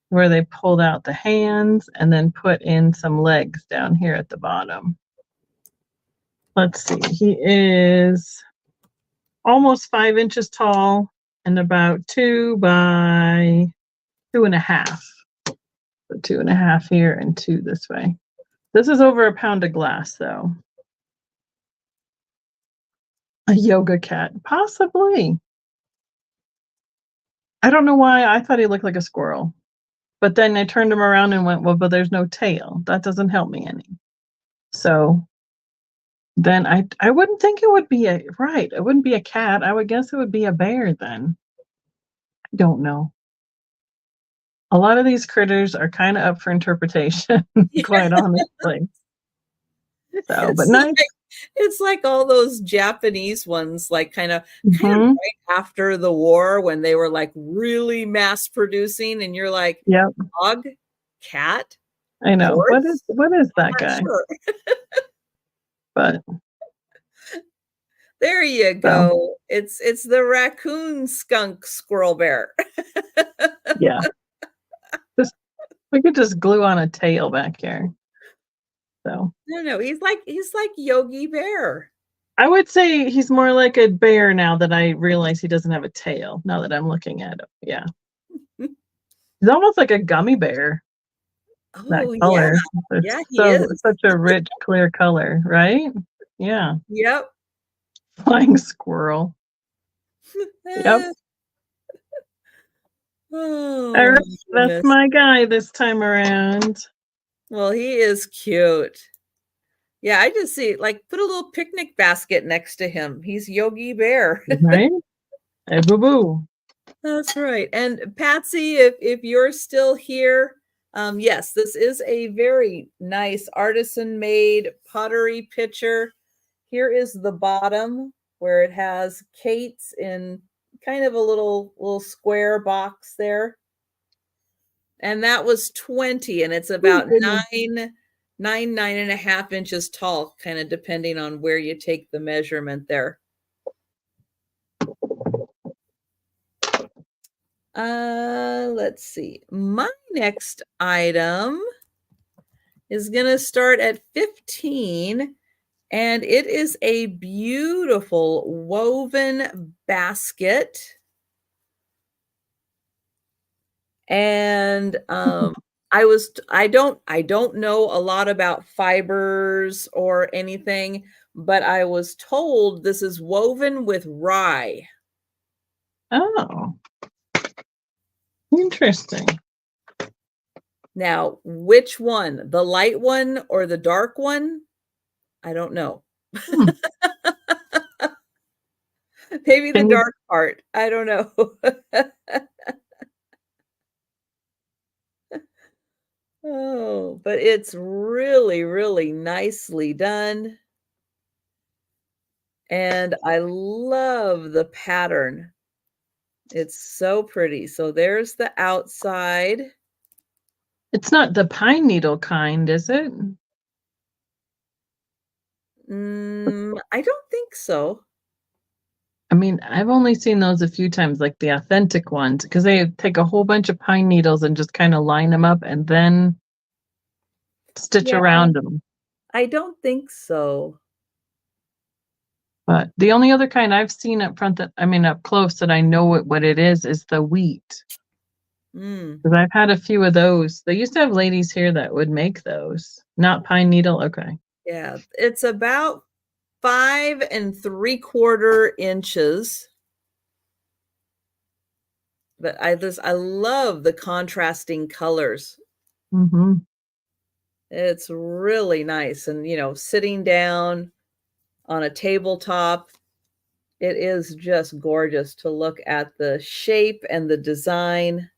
where they pulled out the hands and then put in some legs down here at the bottom. Let's see. He is almost 5 inches tall and about 2 by 2.5. So 2.5 here and 2 this way. This is over a pound of glass, though. A yoga cat, possibly. I don't know why I thought he looked like a squirrel. But then I turned him around and went, well, but there's no tail. That doesn't help me any. So then I wouldn't think it would be it wouldn't be a cat. I would guess it would be a bear then. I don't know. A lot of these critters are kind of up for interpretation, quite honestly. So, but nice. It's like all those Japanese ones, like kind of right after the war when they were like really mass producing, and you're like, yep, dog, cat. I know. Horse? What is that guy? Sure. But there you go. It's the raccoon skunk squirrel bear. Yeah. We could just glue on a tail back here. So no, he's like Yogi Bear. I would say he's more like a bear now that I realize he doesn't have a tail. Now that I'm looking at him, yeah, he's almost like a gummy bear. Oh, that color, yeah, he is such a rich, clear color, right? Yeah. Yep. Flying squirrel. Yep. Oh, all right, that's my guy this time around. Well, he is cute. Yeah, I just see, like, put a little picnic basket next to him. He's Yogi Bear. Right? Hey, boo-boo. That's right. And Patsy, if you're still here, yes, this is a very nice artisan-made pottery pitcher. Here is the bottom where it has Kate's in kind of a little square box there. And that was 20, and it's about 9.5 inches tall, kind of depending on where you take the measurement there. Let's see. My next item is going to start at 15, and it is a beautiful woven basket. And I don't know a lot about fibers or anything, but I was told this is woven with rye. Oh, interesting. Now, which one, the light one or the dark one? I don't know. Hmm. Maybe the Can you, dark part. I don't know. Oh, but it's really, really nicely done. And I love the pattern. It's so pretty. So there's the outside. it's not the pine needle kind, is it? I don't think so. I mean, I've only seen those a few times, like the authentic ones, because they take a whole bunch of pine needles and just kind of line them up and then stitch Yeah, around them. I don't think so. But the only other kind I've seen up front that, I mean, up close that I know what it is the wheat. Mm, Because I've had a few of those. They used to have ladies here that would make those. Not pine needle. Okay. yeah, it's about 5 3/4 inches. But I love the contrasting colors. Mm-hmm. It's really nice. And sitting down on a tabletop, it is just gorgeous to look at the shape and the design.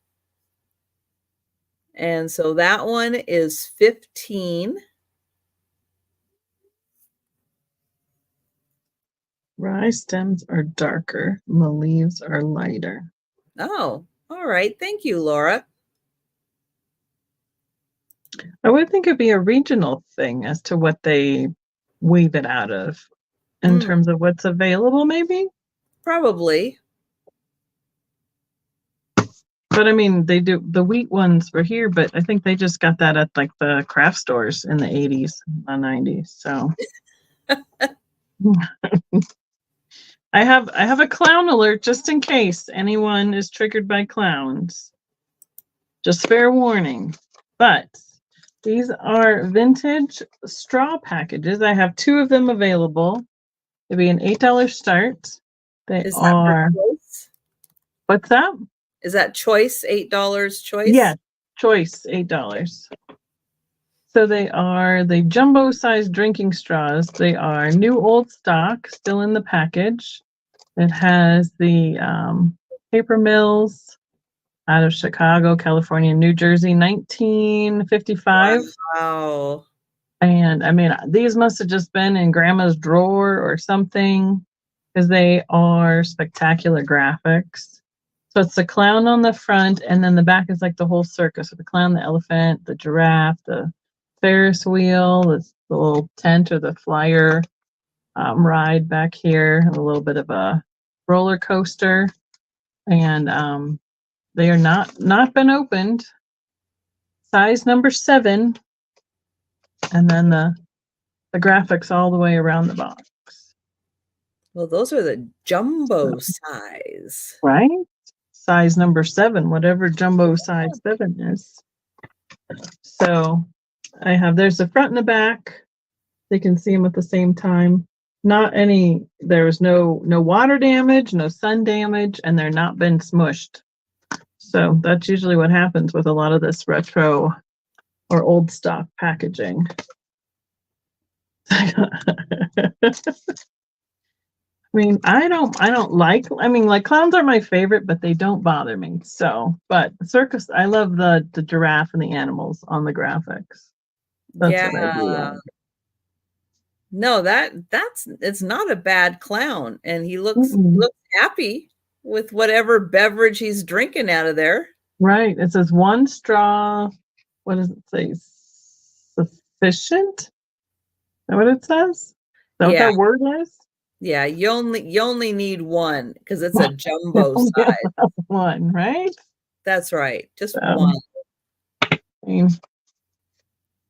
And so that one is 15. Rye stems are darker. The leaves are lighter. Oh, all right. Thank you, Laura. I would think it'd be a regional thing as to what they weave it out of in Mm, terms of what's available, maybe. probably. But I mean, they do the wheat ones were here, but I think they just got that at like the craft stores in the 80s and 90s. So I have a clown alert just in case anyone is triggered by clowns. Just fair warning. But these are vintage straw packages. I have 2 of them available. It'd be an $8 start. They Is that for are, choice? what's that? Is that choice? $8 choice? Yes, choice, $8. So they are the jumbo-sized drinking straws. They are new old stock, still in the package. It has the paper mills out of Chicago, California, New Jersey, 1955. Wow. And I mean, these must have just been in grandma's drawer or something because they are spectacular graphics. So it's the clown on the front, and then the back is like the whole circus. So the clown, the elephant, the giraffe, the Ferris wheel, the little tent or the flyer ride back here, a little bit of a roller coaster. And they are not been opened. Size number 7, and then the graphics all the way around the box. Well, those are the jumbo size. Right? Size number 7, whatever jumbo size 7 is. So I have, there's the front and the back. They can see them at the same time. There's no water damage, no sun damage, and they're not been smushed. So that's usually what happens with a lot of this retro or old stock packaging. I mean, I mean, like clowns are my favorite, but they don't bother me. So, but circus, I love the giraffe and the animals on the graphics. That's what I do Yeah. like. No, that's it's not a bad clown, and he looks Mm-mm. happy with whatever beverage he's drinking out of there. Right. It says 1 straw. What does it say? Sufficient? Is that what it says? Is that what Yeah, that word is? yeah, you only need one because it's a jumbo size. One, right? That's right, just one. I mean,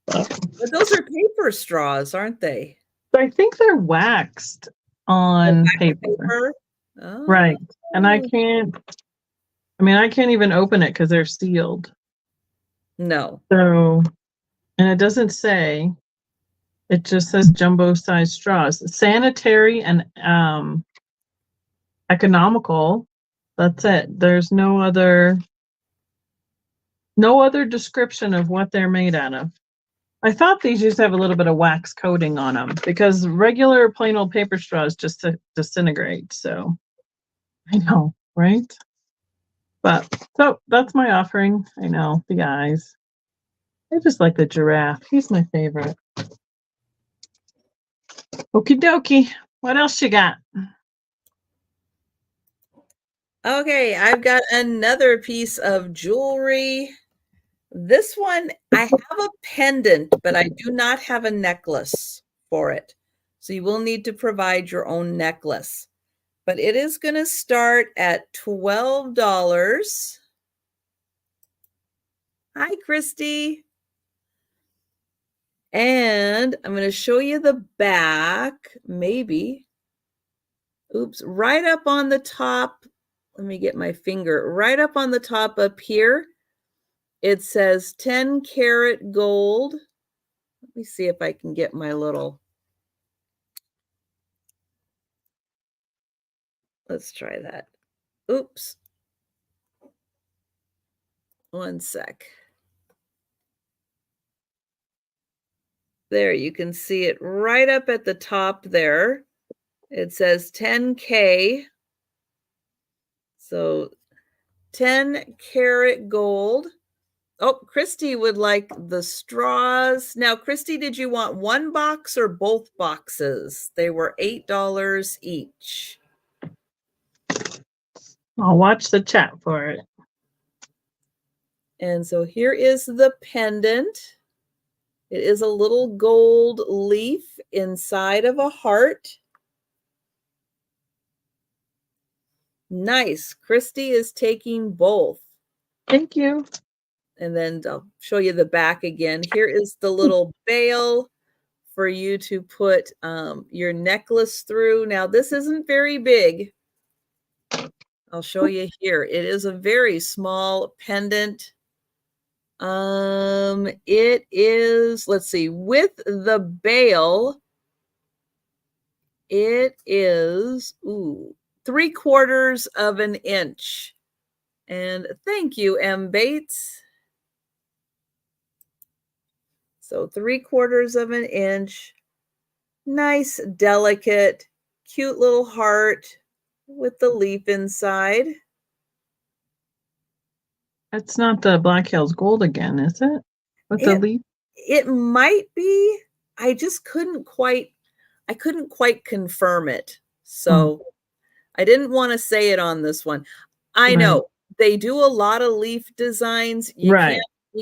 But those are paper straws, aren't they? I think they're waxed Oh, on wax paper. paper? Right. And Oh. I can't even open it because they're sealed. No. So, and it doesn't say, it just says jumbo size straws. Sanitary and economical. That's it. There's no other description of what they're made out of. I thought these used to have a little bit of wax coating on them because regular plain old paper straws just disintegrate. So I know, right? But so that's my offering. I know the eyes. I just like the giraffe. He's my favorite. Okie dokie. What else you got? Okay, I've got another piece of jewelry. This one, I have a pendant, but I do not have a necklace for it. So you will need to provide your own necklace. But it is going to start at $12. Hi, Christy. And I'm going to show you the back, maybe. Oops, right up on the top. Let me get my finger. Right up on the top up here, it says 10 karat gold. Let me see if I can get my little. Let's try that. Oops. One sec. There, you can see it right up at the top there. It says 10K. So 10 karat gold. Oh, Christy would like the straws. Now, Christy, did you want one box or both boxes? They were $8 each. I'll watch the chat for it. And so here is the pendant. It is a little gold leaf inside of a heart. Nice. Christy is taking both. Thank you. And then I'll show you the back again. Here is the little bail for you to put your necklace through. Now, this isn't very big. I'll show you here. It is a very small pendant. It is, let's see, with the bail, it is 3/4 of an inch. And thank you, M. Bates. So 3/4 of an inch. Nice, delicate, cute little heart with the leaf inside. It's not the Black Hills Gold again, is it? With the leaf? It might be. I just couldn't quite confirm it. So I didn't want to say it on this one. I know they do a lot of leaf designs. You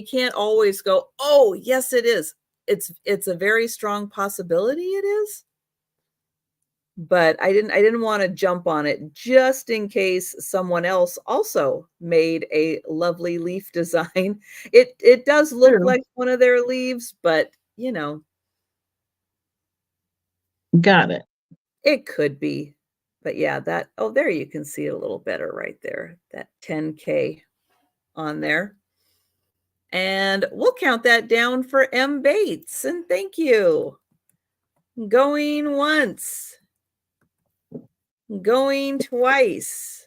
can't always go, oh, yes, it is. It's a very strong possibility it is. But I didn't want to jump on it just in case someone else also made a lovely leaf design. It does look like one of their leaves, but you know. Got it. It could be. But yeah, there you can see it a little better right there. That 10K on there. And we'll count that down for M. Bates. And thank you. Going once. Going twice.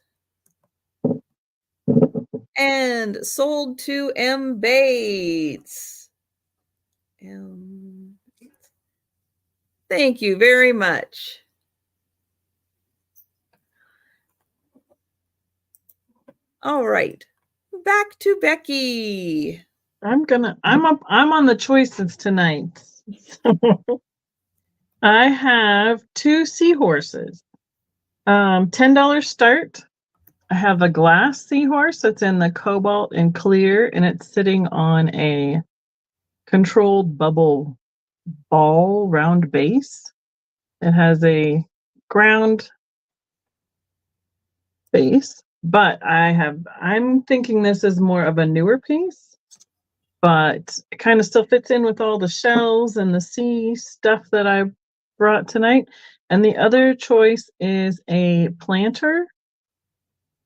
And sold to M. Bates. Thank you very much. All right. Back to Becky. I'm on the choices tonight. I have 2 seahorses. $10 start. I have a glass seahorse that's in the cobalt and clear, and it's sitting on a controlled bubble ball round base. It has a ground base, but I'm thinking this is more of a newer piece, but it kind of still fits in with all the shells and the sea stuff that I brought tonight. And the other choice is a planter.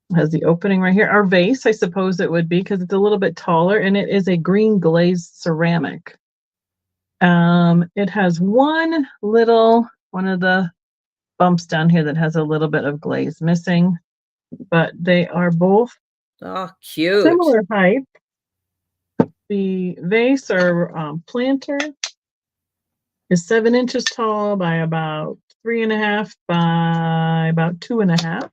It has the opening right here. Our vase, I suppose it would be, because it's a little bit taller, and it is a green glazed ceramic. It has one of the bumps down here that has a little bit of glaze missing, but they are both cute, similar height. The vase or planter is 7 inches tall by about 3.5 by about 2.5.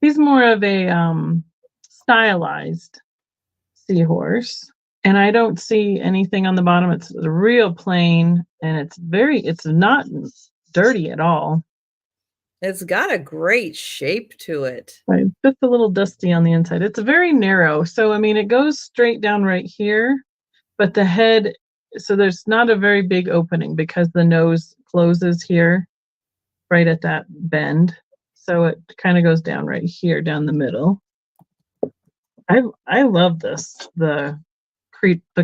He's more of a stylized seahorse. And I don't see anything on the bottom. It's real plain, and it's not dirty at all. It's got a great shape to it. Right, just a little dusty on the inside. It's very narrow. So, I mean, it goes straight down right here, but the head, so there's not a very big opening because the nose closes here, right at that bend. So it kind of goes down right here, down the middle. I love this, the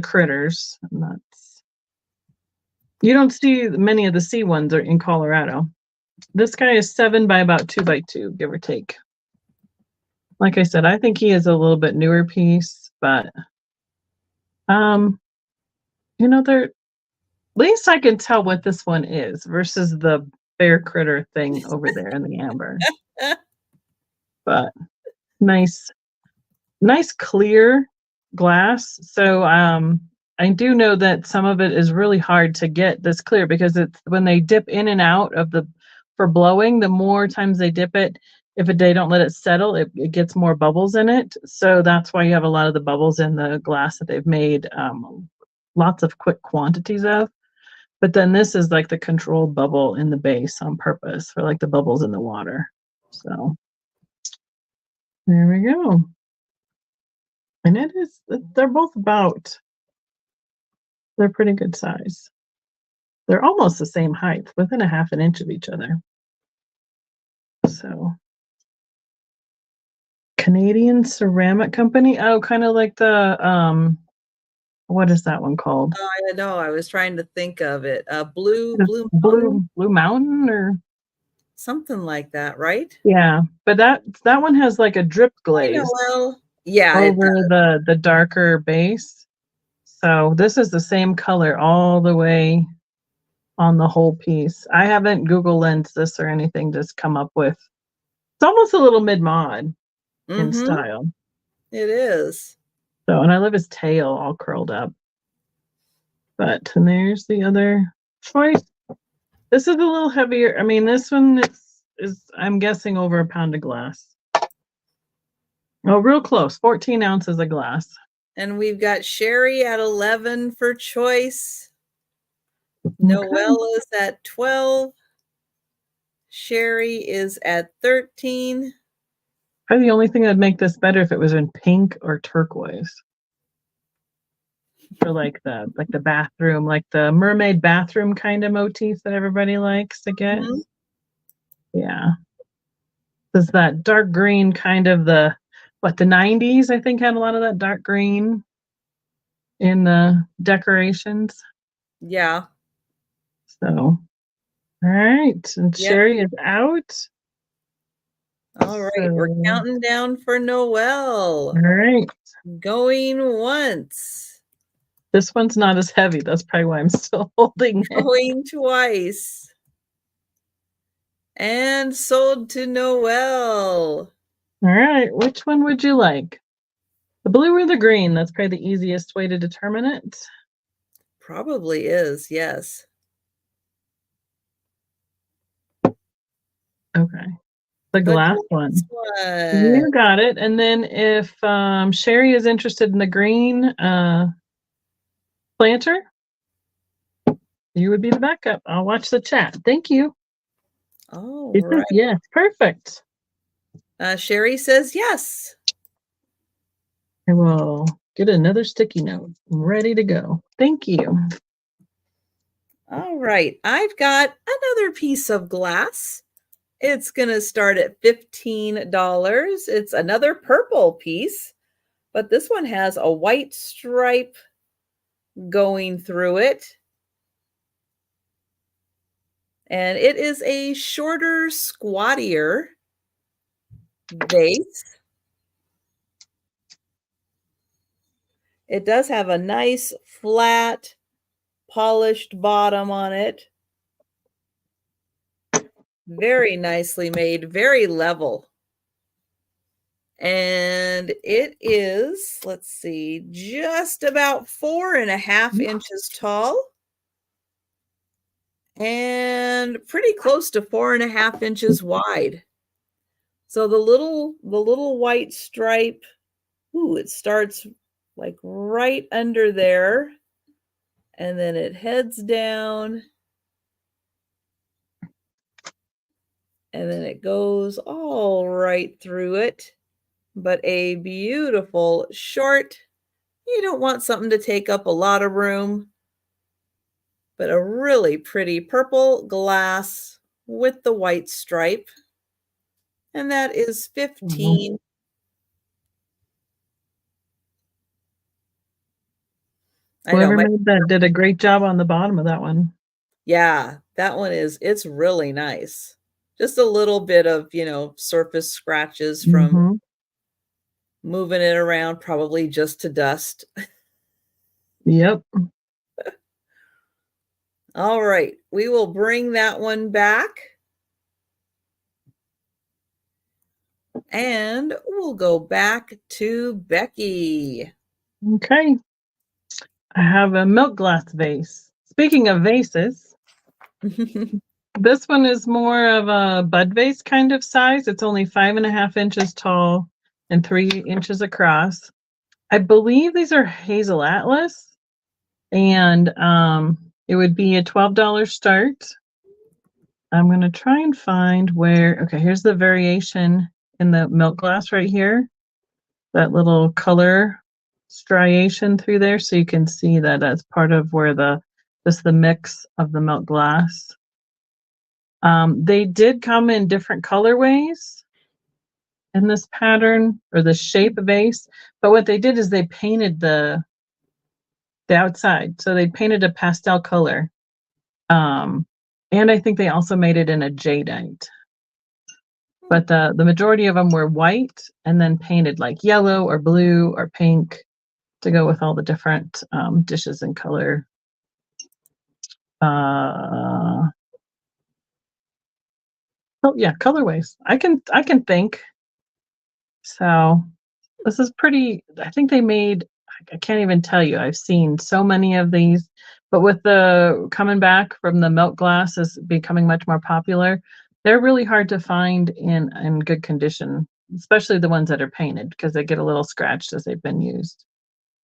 critters. And that's, you don't see many of the sea ones are in Colorado. This guy is 7 by about 2 by 2, give or take. Like I said, I think he is a little bit newer piece, but you know, at least I can tell what this one is versus the bear critter thing over there in the amber. But nice clear glass. So I do know that some of it is really hard to get this clear because it's when they dip in and out of for blowing, the more times they dip it, if they don't let it settle, it gets more bubbles in it. So that's why you have a lot of the bubbles in the glass that they've made lots of quick quantities of. But then this is like the controlled bubble in the base on purpose for like the bubbles in the water. So there we go. And they're both they're pretty good size. They're almost the same height, within a half an inch of each other. So Canadian Ceramic Company. Oh, kind of like the what is that one called? Oh, I know. I was trying to think of it. Blue Mountain or something like that, right? Yeah, but that one has like a drip glaze over the darker base. So this is the same color all the way on the whole piece. I haven't Google lensed this or anything, just come up with. It's almost a little mid-mod in style. It is. So, and I love his tail all curled up. But, and there's the other choice. This is a little heavier. I mean, this one is I'm guessing over a pound of glass. Oh, real close, 14 ounces of glass. And we've got Sherry at 11 for choice. Noelle is at 12. Sherry is at 13. Probably the only thing that'd make this better if it was in pink or turquoise. For like the bathroom, like the mermaid bathroom kind of motif that everybody likes to get. Yeah. There's that dark green kind of the 90s, I think, had a lot of that dark green in the decorations. Yeah. So, all right. And Sherry is out. All right. We're counting down for Noelle. All right. Going once. This one's not as heavy. That's probably why I'm still holding it. Going twice. And sold to Noelle. All right. Which one would you like? The blue or the green? That's probably the easiest way to determine it. Probably is, yes. Okay. The glass one. You got it. And then if Sherry is interested in the green planter, you would be the backup. I'll watch the chat. Thank you. Oh, right. Yes, perfect. Sherry says yes. I will get another sticky note ready to go. Thank you. All right. I've got another piece of glass. It's going to start at $15. It's another purple piece, but this one has a white stripe going through it. And it is a shorter, squattier vase. It does have a nice, flat, polished bottom on it. Very nicely made, very level. And it is, let's see, just about 4.5 inches tall. and pretty close to 4.5 inches wide. So the little white stripe, it starts like right under there, and then it heads down, and then it goes all right through it. But a beautiful short, you don't want something to take up a lot of room, but a really pretty purple glass with the white stripe. And that is 15. I know Whoever made that did a great job on the bottom of that one. Yeah, that one it's really nice. Just a little bit of, surface scratches from moving it around, probably just to dust. Yep. All right, we will bring that one back. And we'll go back to Becky. Okay. I have a milk glass vase. Speaking of vases, this one is more of a bud vase kind of size. It's only 5.5 inches tall and 3 inches across. I believe these are Hazel Atlas, and it would be a $12 start. I'm going to try and find where, okay, here's the variation in the milk glass right here. That little color striation through there, so you can see that that's part of where the mix of the milk glass. They did come in different colorways in this pattern or the shape vase, but what they did is they painted the outside, so they painted a pastel color, and I think they also made it in a jadeite. But the majority of them were white and then painted like yellow or blue or pink to go with all the different dishes and color. Oh yeah, colorways. I can think. So this is pretty. I think they made. I can't even tell you. I've seen so many of these, but with the coming back from the milk glass is becoming much more popular. They're really hard to find in good condition, especially the ones that are painted, because they get a little scratched as they've been used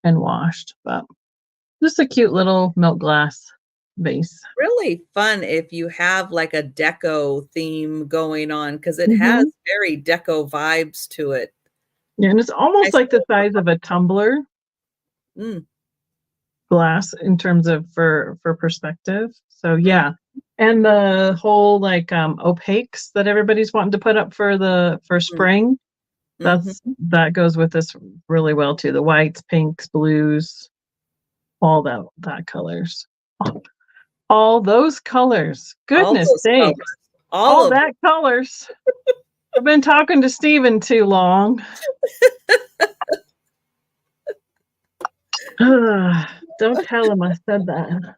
and washed. But just a cute little milk glass vase. Really fun if you have like a deco theme going on, because it has very deco vibes to it. Yeah, and it's almost like the size of a tumbler glass in terms of for perspective. So yeah. And the whole like opaques that everybody's wanting to put up for spring, that goes with this really well too. The whites, pinks, blues, all that colors. All those colors. Goodness sakes. All that colors. I've been talking to Steven too long. Don't tell him I said that.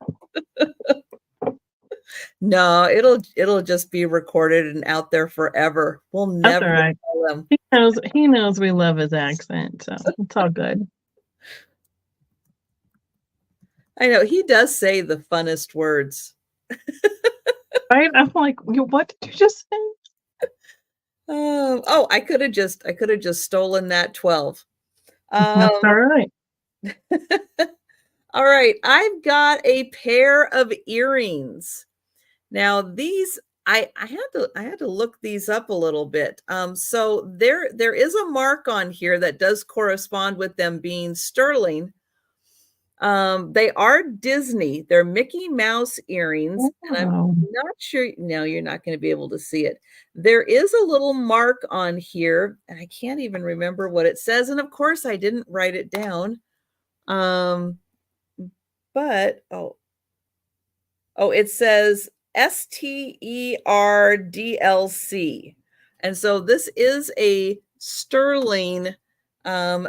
No, it'll just be recorded and out there forever. We'll never tell him. He knows we love his accent, so it's all good. I know he does say the funnest words. Right? I'm like, what did you just say? Oh, I could have just stolen that 12. That's all right. All right, I've got a pair of earrings. Now these I had to look these up a little bit. So there is a mark on here that does correspond with them being sterling. They are Disney. They're Mickey Mouse earrings, and I'm not sure. No, you're not going to be able to see it. There is a little mark on here, and I can't even remember what it says. And of course, I didn't write it down. But it says STERDLC, and so this is a sterling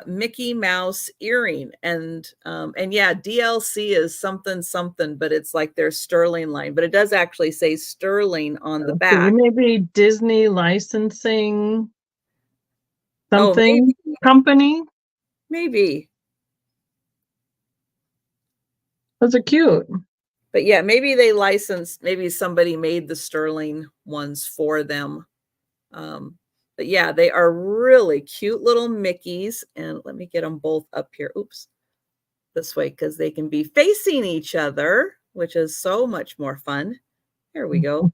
Mickey Mouse earring, and yeah, DLC is something, but it's like their sterling line, but it does actually say sterling on the back. Maybe Disney licensing something company. Maybe. Those are cute. But yeah, maybe they licensed, maybe somebody made the sterling ones for them. But yeah, they are really cute little Mickeys. And let me get them both up here. Oops, this way, because they can be facing each other, which is so much more fun. Here we go.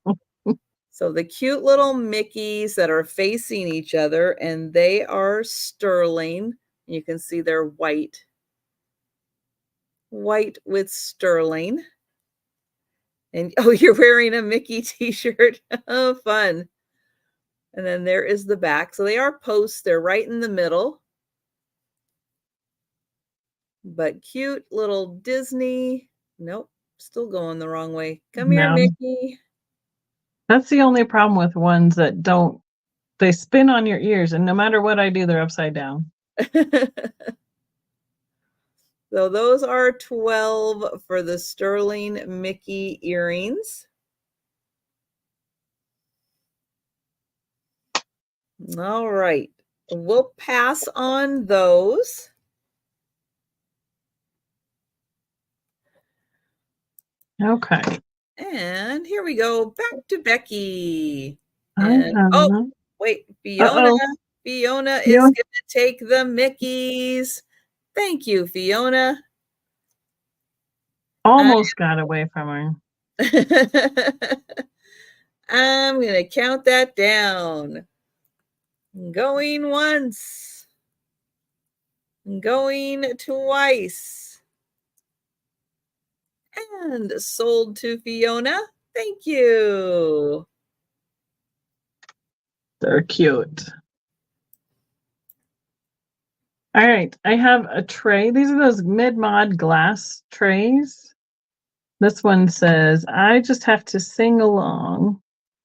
So the cute little Mickeys that are facing each other, and they are sterling. You can see they're white with sterling. And oh, you're wearing a Mickey t-shirt. Oh, fun. And then there is the back. So they are posts. They're right in the middle. But cute little Disney. Nope, still going the wrong way. Come here, No. Mickey. That's the only problem with ones that don't, they spin on your ears, and no matter what I do, they're upside down. So those are 12 for the sterling Mickey earrings. All right, we'll pass on those. Okay. And here we go, back to Becky. And oh, wait, Fiona. Fiona is going to take the Mickeys. Thank you, Fiona. Almost got away from her. I'm going to count that down. Going once. Going twice. And sold to Fiona. Thank you. They're cute. All right, I have a tray. These are those mid-mod glass trays. This one says, I just have to sing along.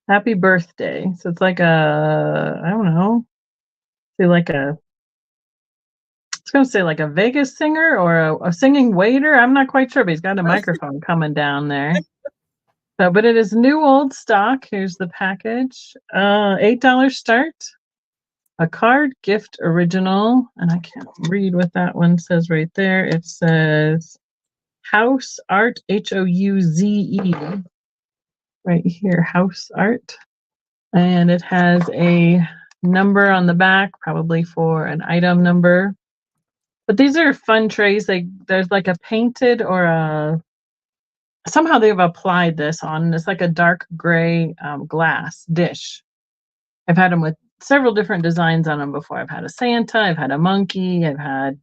Happy birthday. So it's like a, I don't know, like a, I was going to say like a Vegas singer or a singing waiter. I'm not quite sure, but he's got a microphone coming down there. So, but it is new old stock. Here's the package. $8 start. A card gift original. And I can't read what that one says right there. It says House Art, Houze. Right here, House Art. And it has a number on the back, probably for an item number. But these are fun trays. There's like a painted or a, somehow they've applied this on. It's like a dark gray glass dish. I've had them with several different designs on them before. I've had a Santa, I've had a monkey, I've had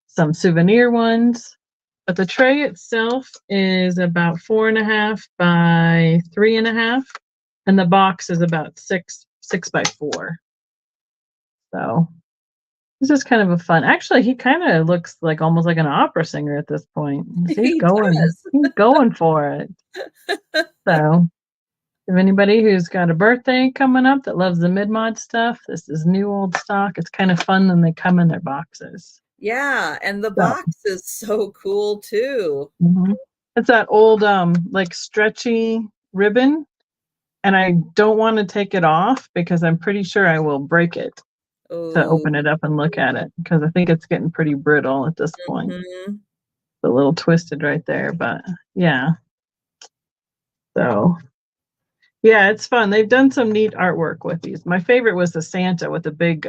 some souvenir ones. But the tray itself is about 4.5 by 3.5. And the box is about 6 by 4. So this is kind of a fun. Actually, he kind of looks like almost like an opera singer at this point. He's going for it. So if anybody who's got a birthday coming up that loves the mid-mod stuff, this is new old stock. It's kind of fun when they come in their boxes. Yeah, and the box is so cool too. Mm-hmm. It's that old like stretchy ribbon. And I don't want to take it off because I'm pretty sure I will break it to open it up and look at it, because I think it's getting pretty brittle at this point. It's a little twisted right there, but yeah. So yeah, it's fun. They've done some neat artwork with these. My favorite was the Santa with the big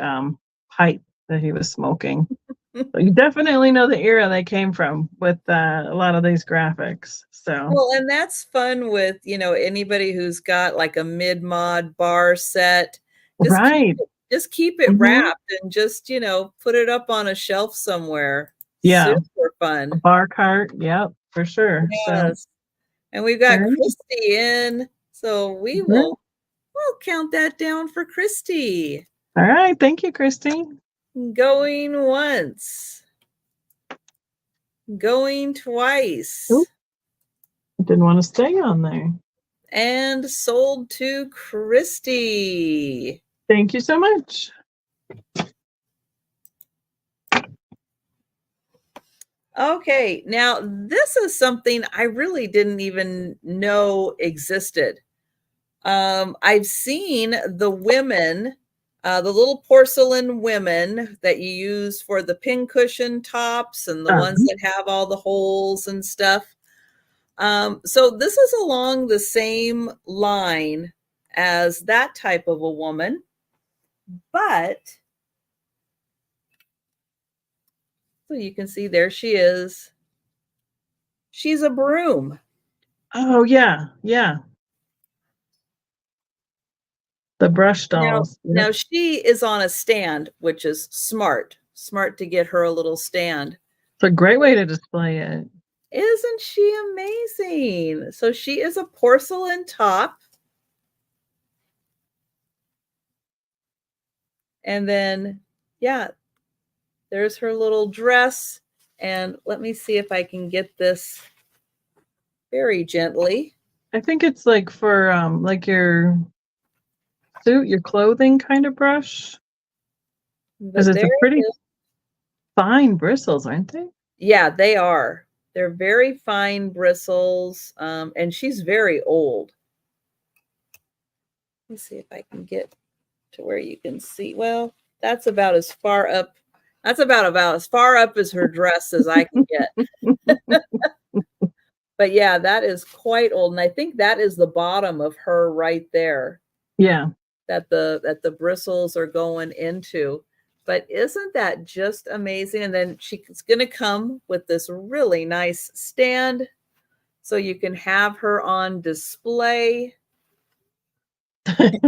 pipe that he was smoking. So you definitely know the era they came from with a lot of these graphics. So well, and that's fun with, you know, anybody who's got like a mid-mod bar set. Just keep it wrapped and just, you know, put it up on a shelf somewhere. Yeah. Super fun. A bar cart. Yep, for sure. Yes. So, and we've got Christy in, so we'll count that down for Christy. All right. Thank you, Christy. Going once. Going twice. Ooh. I didn't want to stay on there. And sold to Christy. Thank you so much. Okay, now this is something I really didn't even know existed. I've seen the women, the little porcelain women that you use for the pincushion tops and the ones that have all the holes and stuff. So this is along the same line as that type of a woman, but so you can see there she is. She's a broom. Oh yeah, yeah. The brush dolls. Now she is on a stand, which is smart. Smart to get her a little stand. It's a great way to display it. Isn't she amazing? So she is a porcelain top. And then, yeah, there's her little dress. And let me see if I can get this very gently. I think it's like for like your suit, your clothing kind of brush. Because it's a pretty fine bristles, aren't they? Yeah, they are. They're very fine bristles. And she's very old. Let's see if I can get to where you can see. Well, that's about as far up. That's about as far up as her dress as I can get. But yeah, that is quite old. And I think that is the bottom of her right there. Yeah. That the bristles are going into. But isn't that just amazing? And then she's going to come with this really nice stand so you can have her on display. I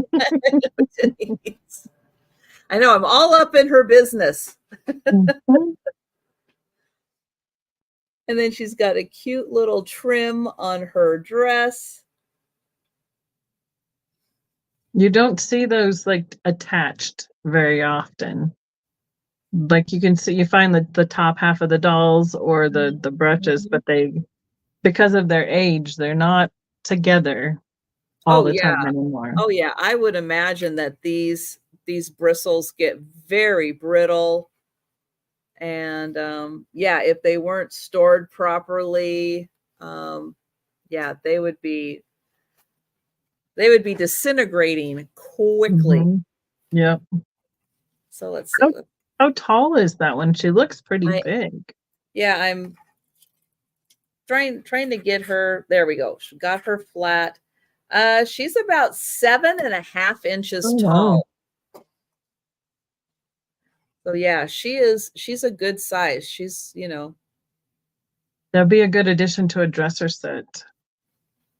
know, I'm all up in her business. Mm-hmm. And then she's got a cute little trim on her dress. You don't see those like attached very often. Like you can see, you find the top half of the dolls or the brooches, but they, because of their age, they're not together all the time anymore. Oh yeah, I would imagine that these bristles get very brittle. And yeah, if they weren't stored properly, yeah, they would be disintegrating quickly. Mm-hmm. Yep. So let's see. How tall is that one? She looks pretty big. Yeah, I'm trying to get her. There we go. She got her flat. She's about 7.5 inches tall. Wow. So yeah, she's a good size. She's, that'd be a good addition to a dresser set.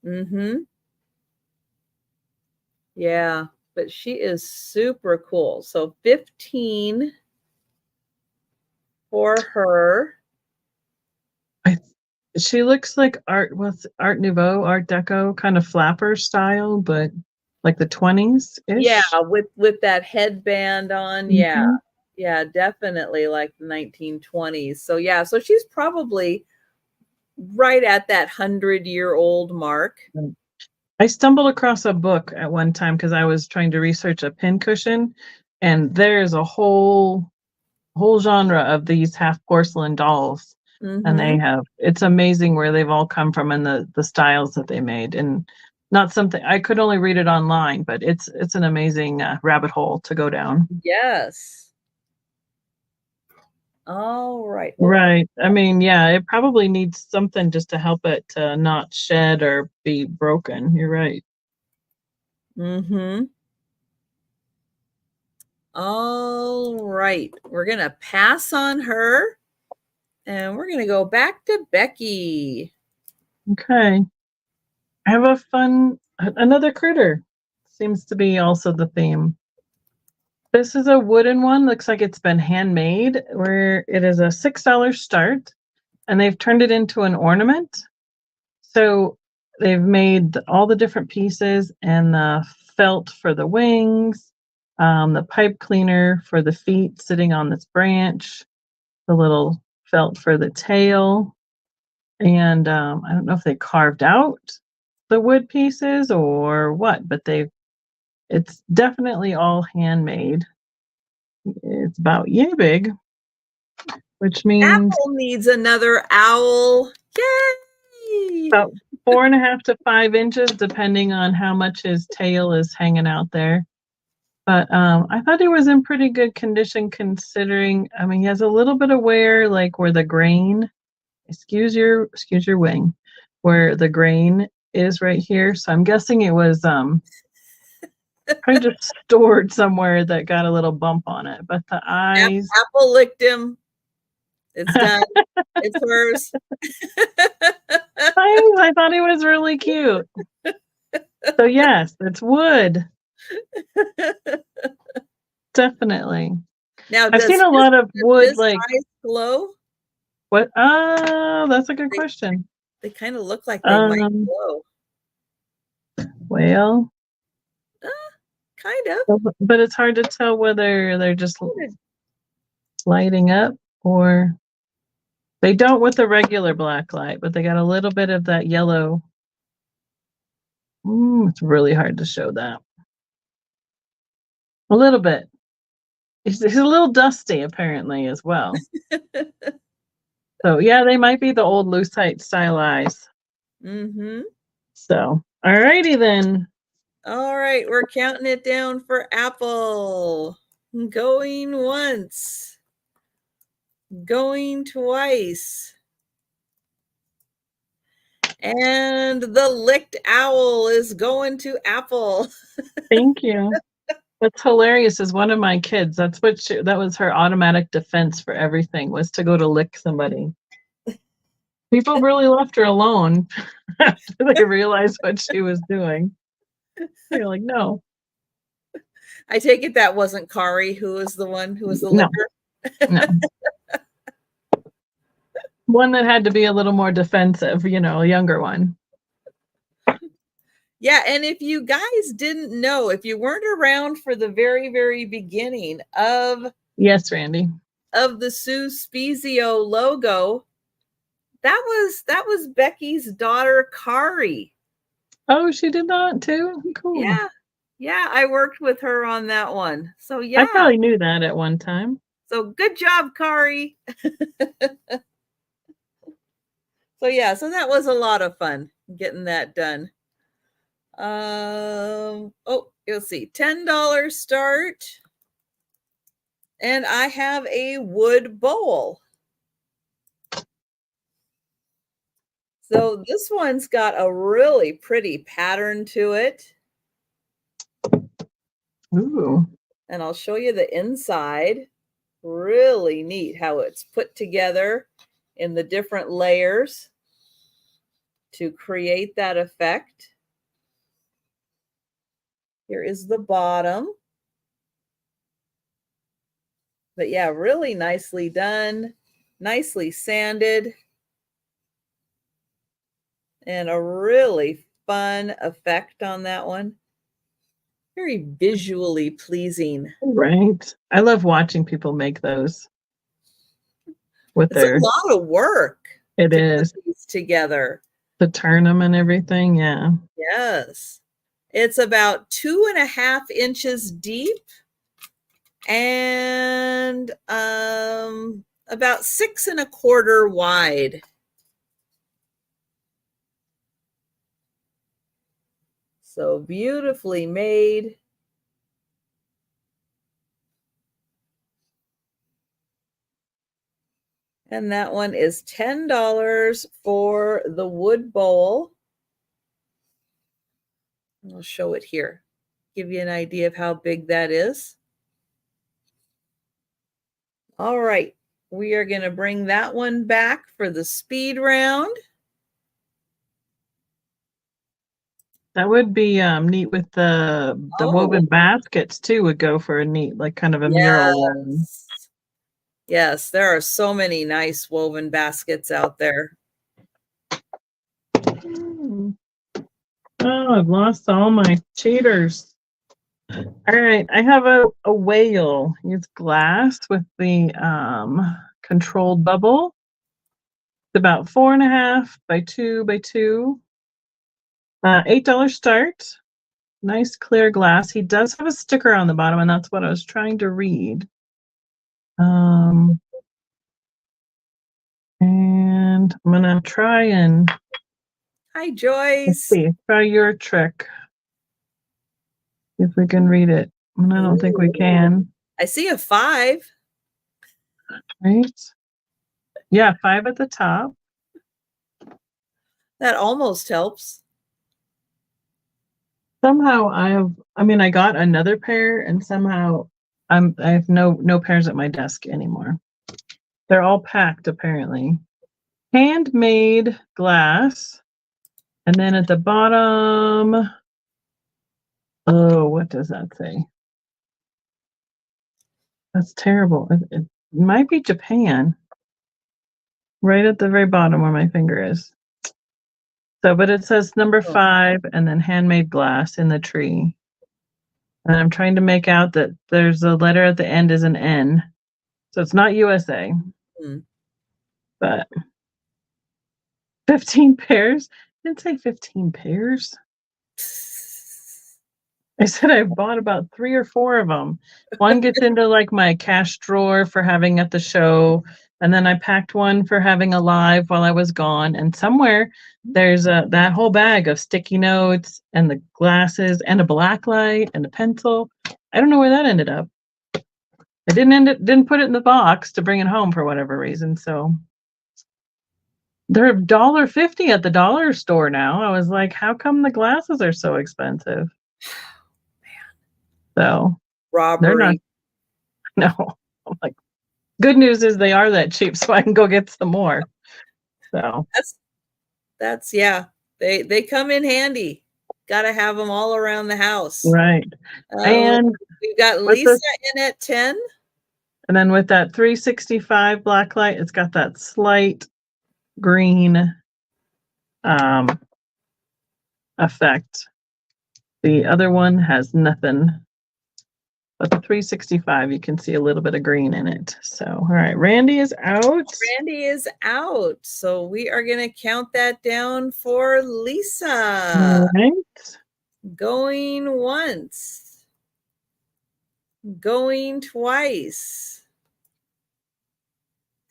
Mm-hmm. Yeah, but she is super cool. So 15 for her. She looks like Art Nouveau, Art Deco kind of flapper style, but like the 20s ish. Yeah, with that headband on. Mm-hmm. Yeah, definitely like the 1920s. So yeah, so she's probably right at that 100-year-old mark. I stumbled across a book at one time because I was trying to research a pincushion, and there's a whole genre of these half porcelain dolls. Mm-hmm. And it's amazing where they've all come from and the styles that they made. And not something, I could only read it online, but it's an amazing rabbit hole to go down. Yes. All right. Right. I mean, yeah, it probably needs something just to help it to not shed or be broken. You're right. Mm-hmm. All right. We're going to pass on her. And we're going to go back to Becky. Okay. I have another critter. Seems to be also the theme. This is a wooden one. Looks like it's been handmade, where it is a $6 start, and they've turned it into an ornament. So they've made all the different pieces and the felt for the wings, the pipe cleaner for the feet sitting on this branch, the little felt for the tail, and I don't know if they carved out the wood pieces or what, but it's definitely all handmade. It's about yay big, which means Apple needs another owl. Yay! About 4.5 to 5 inches, depending on how much his tail is hanging out there. But I thought he was in pretty good condition considering, I mean, he has a little bit of wear, like where the grain, excuse your wing, where the grain is right here. So I'm guessing it was probably just stored somewhere that got a little bump on it. But the eyes. Apple licked him. It's done. It's hers. I thought he was really cute. So yes, it's wood. Definitely. Now, I've seen a lot of wood like eyes glow. What? That's a good question. They kind of look like they might glow. Well, kind of. But it's hard to tell whether they're just lighting up or they don't with the regular black light, but they got a little bit of that yellow. It's really hard to show that. A little bit. He's a little dusty apparently as well. So yeah, they might be the old lucite style eyes. So, alrighty then. All right, we're counting it down for Apple. Going once. Going twice. And the licked owl is going to Apple. Thank you. What's hilarious is one of my kids, that was her automatic defense for everything, was to go to lick somebody. People really left her alone after they realized what she was doing. You're like, no. I take it that wasn't Kari who was the one who was the licker? No. One that had to be a little more defensive, a younger one. Yeah, and if you guys didn't know, if you weren't around for the very, very beginning of Yes, Randy. Of the Sue Spezio logo, that was Becky's daughter, Kari. Oh, she did that too? Cool. Yeah, I worked with her on that one. So yeah. I probably knew that at one time. So good job, Kari. So yeah, so that was a lot of fun getting that done. You'll see, $10 start. And I have a wood bowl. So this one's got a really pretty pattern to it. Ooh. And I'll show you the inside. Really neat how it's put together in the different layers to create that effect. Here is the bottom. But yeah, really nicely done, nicely sanded, and a really fun effect on that one. Very visually pleasing. Right. I love watching people make those. It's a lot of work. It is. Put these together. To turn them and everything, yeah. Yes. It's about 2.5 inches deep and about 6 1/4 wide. So beautifully made. And that one is $10 for the wood bowl. I'll show it here. Give you an idea of how big that is. All right, we are going to bring that one back for the speed round. That would be neat with the woven baskets too, would go for a neat, like kind of a mural one. Yes, there are so many nice woven baskets out there. Oh, I've lost all my cheaters. All right, I have a whale. It's glass with the controlled bubble. It's about 4.5 by 2 by 2. $8 start. Nice clear glass. He does have a sticker on the bottom, and that's what I was trying to read. And I'm gonna try and. Hi, Joyce. Let's see. Try your trick. See if we can read it. And I don't think we can. I see a 5. Right. Yeah, 5 at the top. That almost helps. Somehow I got another pair and somehow I have no pairs at my desk anymore. They're all packed apparently. Handmade glass. And then at the bottom, oh, what does that say? That's terrible. It might be Japan. Right at the very bottom where my finger is. So, but it says number 5 and then handmade glass in the tree. And I'm trying to make out that there's a letter at the end is an N. So it's not USA. But 15 pairs? I didn't say 15 pairs. I said I bought about 3 or 4 of them. One gets into like my cash drawer for having at the show. And then I packed one for having a live while I was gone. And somewhere there's that whole bag of sticky notes and the glasses and a black light and a pencil. I don't know where that ended up. I didn't put it in the box to bring it home for whatever reason. So they're $1.50 at the dollar store now. I was like, how come the glasses are so expensive? So robbery. They're not. No, I'm like, good news is they are that cheap, so I can go get some more. So that's yeah. They come in handy. Got to have them all around the house. Right. And we've got Lisa in at 10. And then with that 365 black light, it's got that slight green effect. The other one has nothing. But the 365, you can see a little bit of green in it. So, all right, Randy is out. Randy is out. So we are going to count that down for Lisa. All right. Going once. Going twice.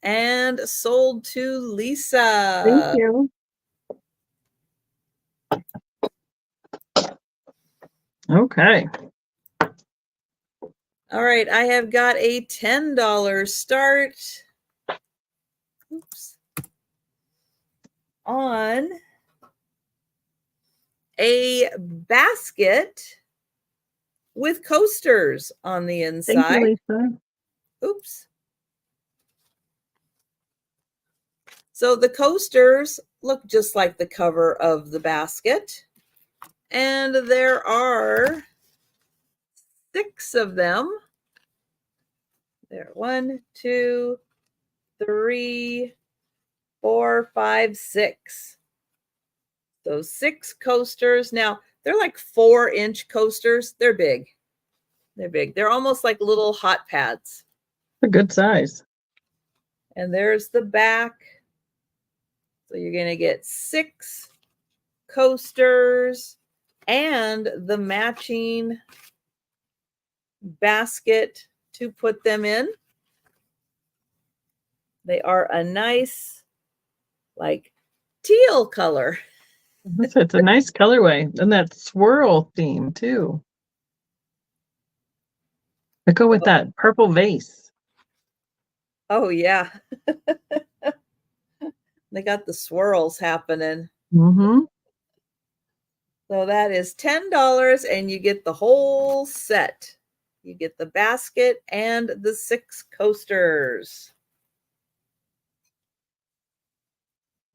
And sold to Lisa. Thank you. Okay. All right, I have got a $10 start. Oops. On a basket with coasters on the inside. Thank you, Lisa. Oops. So the coasters look just like the cover of the basket. And there are 6 of them. There, 1, 2, 3, 4, 5, 6. So 6 coasters. Now, they're like 4-inch coasters. They're big. They're big. They're almost like little hot pads. A good size. And there's the back. So you're going to get 6 coasters and the matching basket to put them in. They are a nice, like, teal color. It's a nice colorway. And that swirl theme, too. I go with that purple vase. Oh, yeah. They got the swirls happening. Mm-hmm. So that is $10, and you get the whole set. You get the basket and the 6 coasters.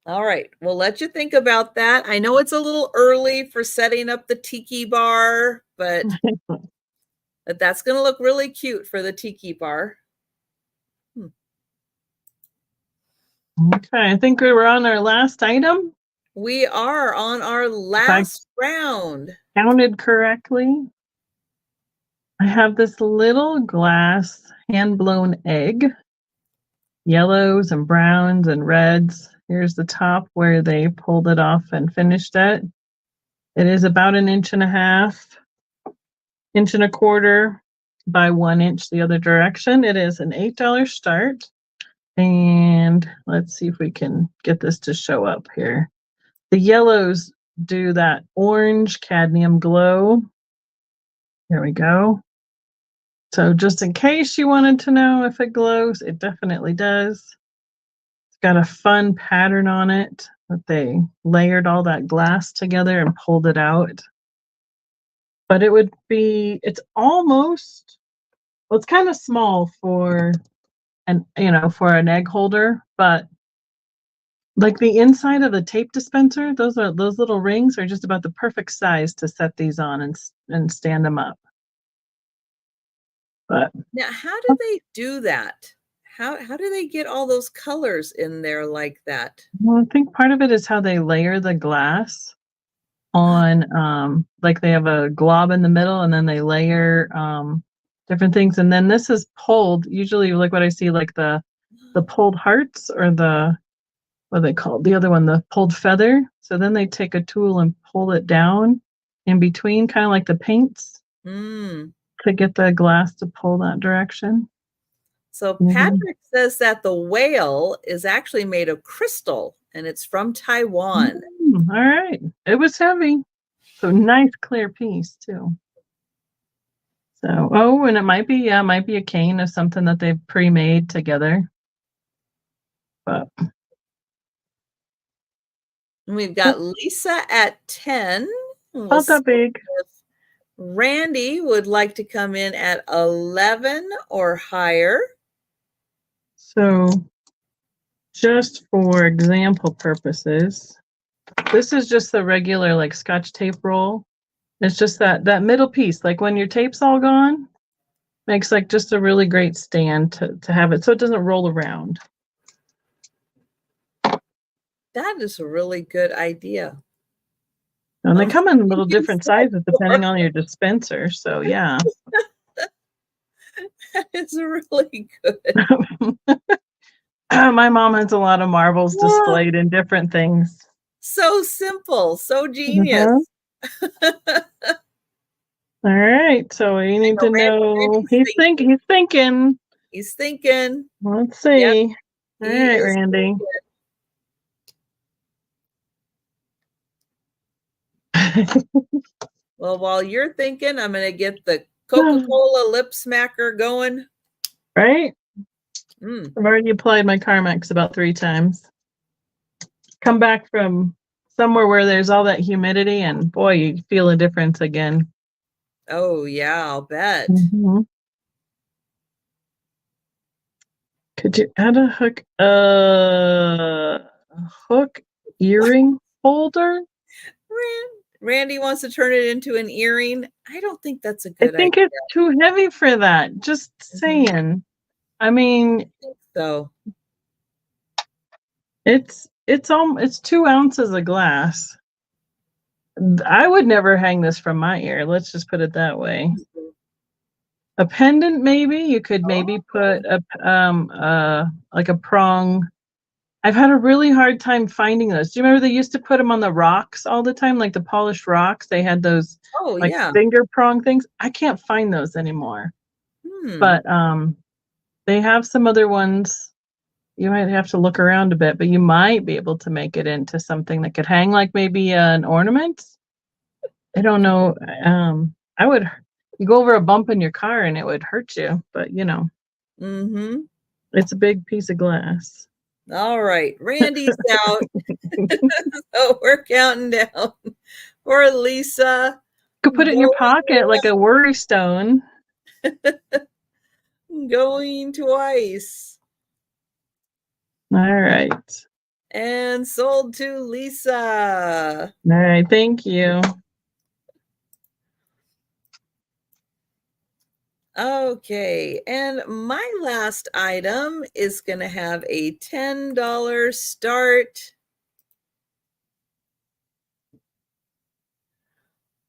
All right, we'll let you think about that. I know it's a little early for setting up the tiki bar, but that's going to look really cute for the tiki bar. Okay, I think we were on our last item. We are on our last round. Counted correctly. I have this little glass hand-blown egg. Yellows and browns and reds. Here's the top where they pulled it off and finished it. It is about 1.5 inches, 1.25 inches by 1 inch the other direction. It is an $8 start. And let's see if we can get this to show up here. The yellows do that orange cadmium glow. There we go. So just in case you wanted to know if it glows, it definitely does. It's got a fun pattern on it. that they layered all that glass together and pulled it out. But it's almost, well, it's kind of small for for an egg holder, but like the inside of the tape dispenser, those little rings are just about the perfect size to set these on and stand them up. But now, how do they do that? How do they get all those colors in there like that? well, I think part of it is how they layer the glass on, like they have a glob in the middle and then they layer different things. And then this is pulled, usually like what I see, like the pulled hearts or what are they called? The other one, the pulled feather. So then they take a tool and pull it down in between, kind of like the paints, to get the glass to pull that direction. So Patrick says that the whale is actually made of crystal and it's from Taiwan. All right. It was heavy. So nice clear piece too. So, and it might be a cane of something that they've pre-made together. But we've got Lisa at 10. Not that big. Randy would like to come in at 11 or higher. So just for example purposes, this is just the regular like Scotch tape roll. It's just that middle piece, like when your tape's all gone, makes like just a really great stand to have it so it doesn't roll around. That is a really good idea. And they come in little different sizes depending on your dispenser. So yeah. That is really good. My mom has a lot of marbles displayed in different things. So simple, so genius. All right, so we need to know. He's thinking. He's thinking. Let's see. Yep. All right, Randy. Well, while you're thinking, I'm going to get the Coca-Cola lip smacker going. Right? I've already applied my Carmex about 3 times. Come back from somewhere where there's all that humidity, and boy, you feel a difference again. Oh, yeah, I'll bet. Could you add a hook earring holder? Randy wants to turn it into an earring. I don't think that's a good idea. I think it's too heavy for that. Just saying. I mean, I think so. It's 2 ounces of glass. I would never hang this from my ear. Let's just put it that way. A pendant, maybe you could maybe put like a prong. I've had a really hard time finding those. Do you remember they used to put them on the rocks all the time, like the polished rocks? They had those finger prong things. I can't find those anymore. But they have some other ones. You might have to look around a bit, but you might be able to make it into something that could hang like maybe an ornament. I don't know. You go over a bump in your car and it would hurt you, but it's a big piece of glass. All right, Randy's out. So we're counting down for Lisa. You could put it in your pocket like a worry stone. Going twice. All right. And sold to Lisa. All right, thank you. Okay, and my last item is going to have a $10 start.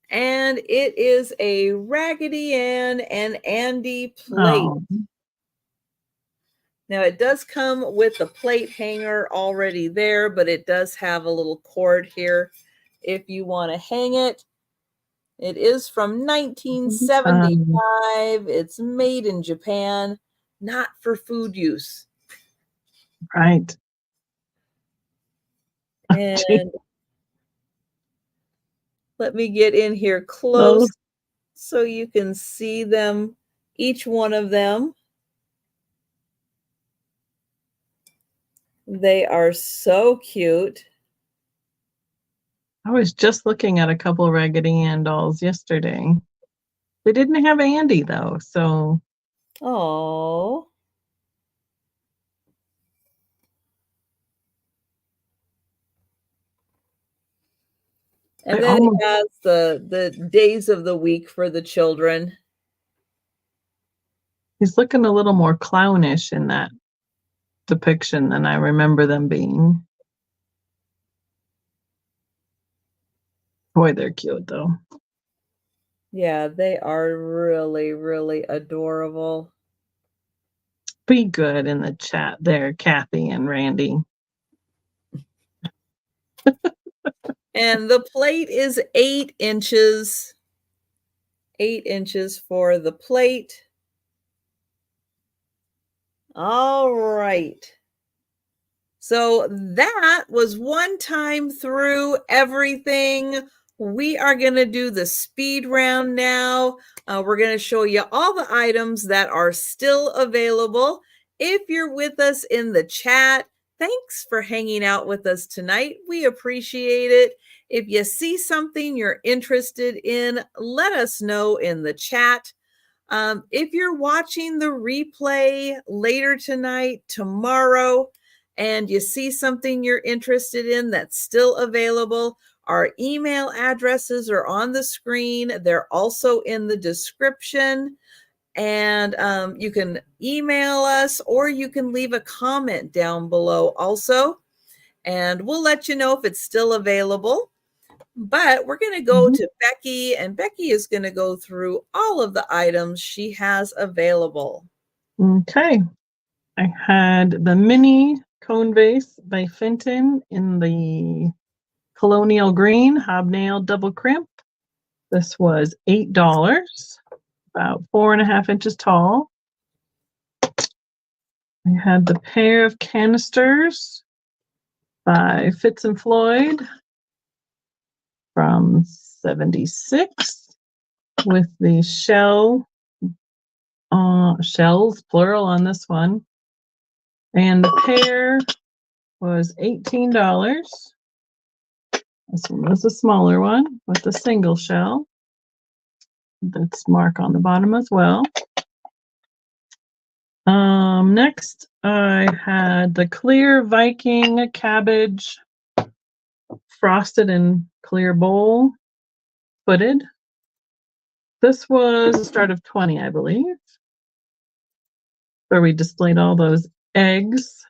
And it is a Raggedy Ann and Andy plate. Oh. Now, it does come with the plate hanger already there, but it does have a little cord here if you want to hang it. It is from 1975. It's made in Japan, not for food use. Right. And let me get in here close so you can see them, each one of them. They are so cute. I was just looking at a couple Raggedy Ann dolls yesterday. They didn't have Andy though, so. Oh. And then it has the days of the week for the children. He's looking a little more clownish in that depiction than I remember them being. Boy, they're cute though. Yeah, they are really, really adorable. Be good in the chat there, Kathy and Randy. And the plate is 8 inches. 8 inches for the plate. All right. So that was one time through everything. We are going to do the speed round now. We're going to show you all the items that are still available. If you're with us in the chat, thanks for hanging out with us tonight. We appreciate it. If you see something you're interested in, let us know in the chat. If you're watching the replay later tonight, tomorrow, and you see something you're interested in that's still available, our email addresses are on the screen. They're also in the description. And you can email us or you can leave a comment down below also. And we'll let you know if it's still available. But we're going to go to Becky, and Becky is going to go through all of the items she has available. Okay. I had the mini cone vase by Fenton in the colonial green hobnail double crimp. This was $8, about 4.5 inches tall. I had the pair of canisters by Fitz and Floyd from 76 with the shells plural on this one, and the pair was $18. This one was a smaller one with a single shell. That's mark on the bottom as well. Next I had the clear Viking cabbage frosted and clear bowl footed. This was the start of 20, I believe, where we displayed all those eggs.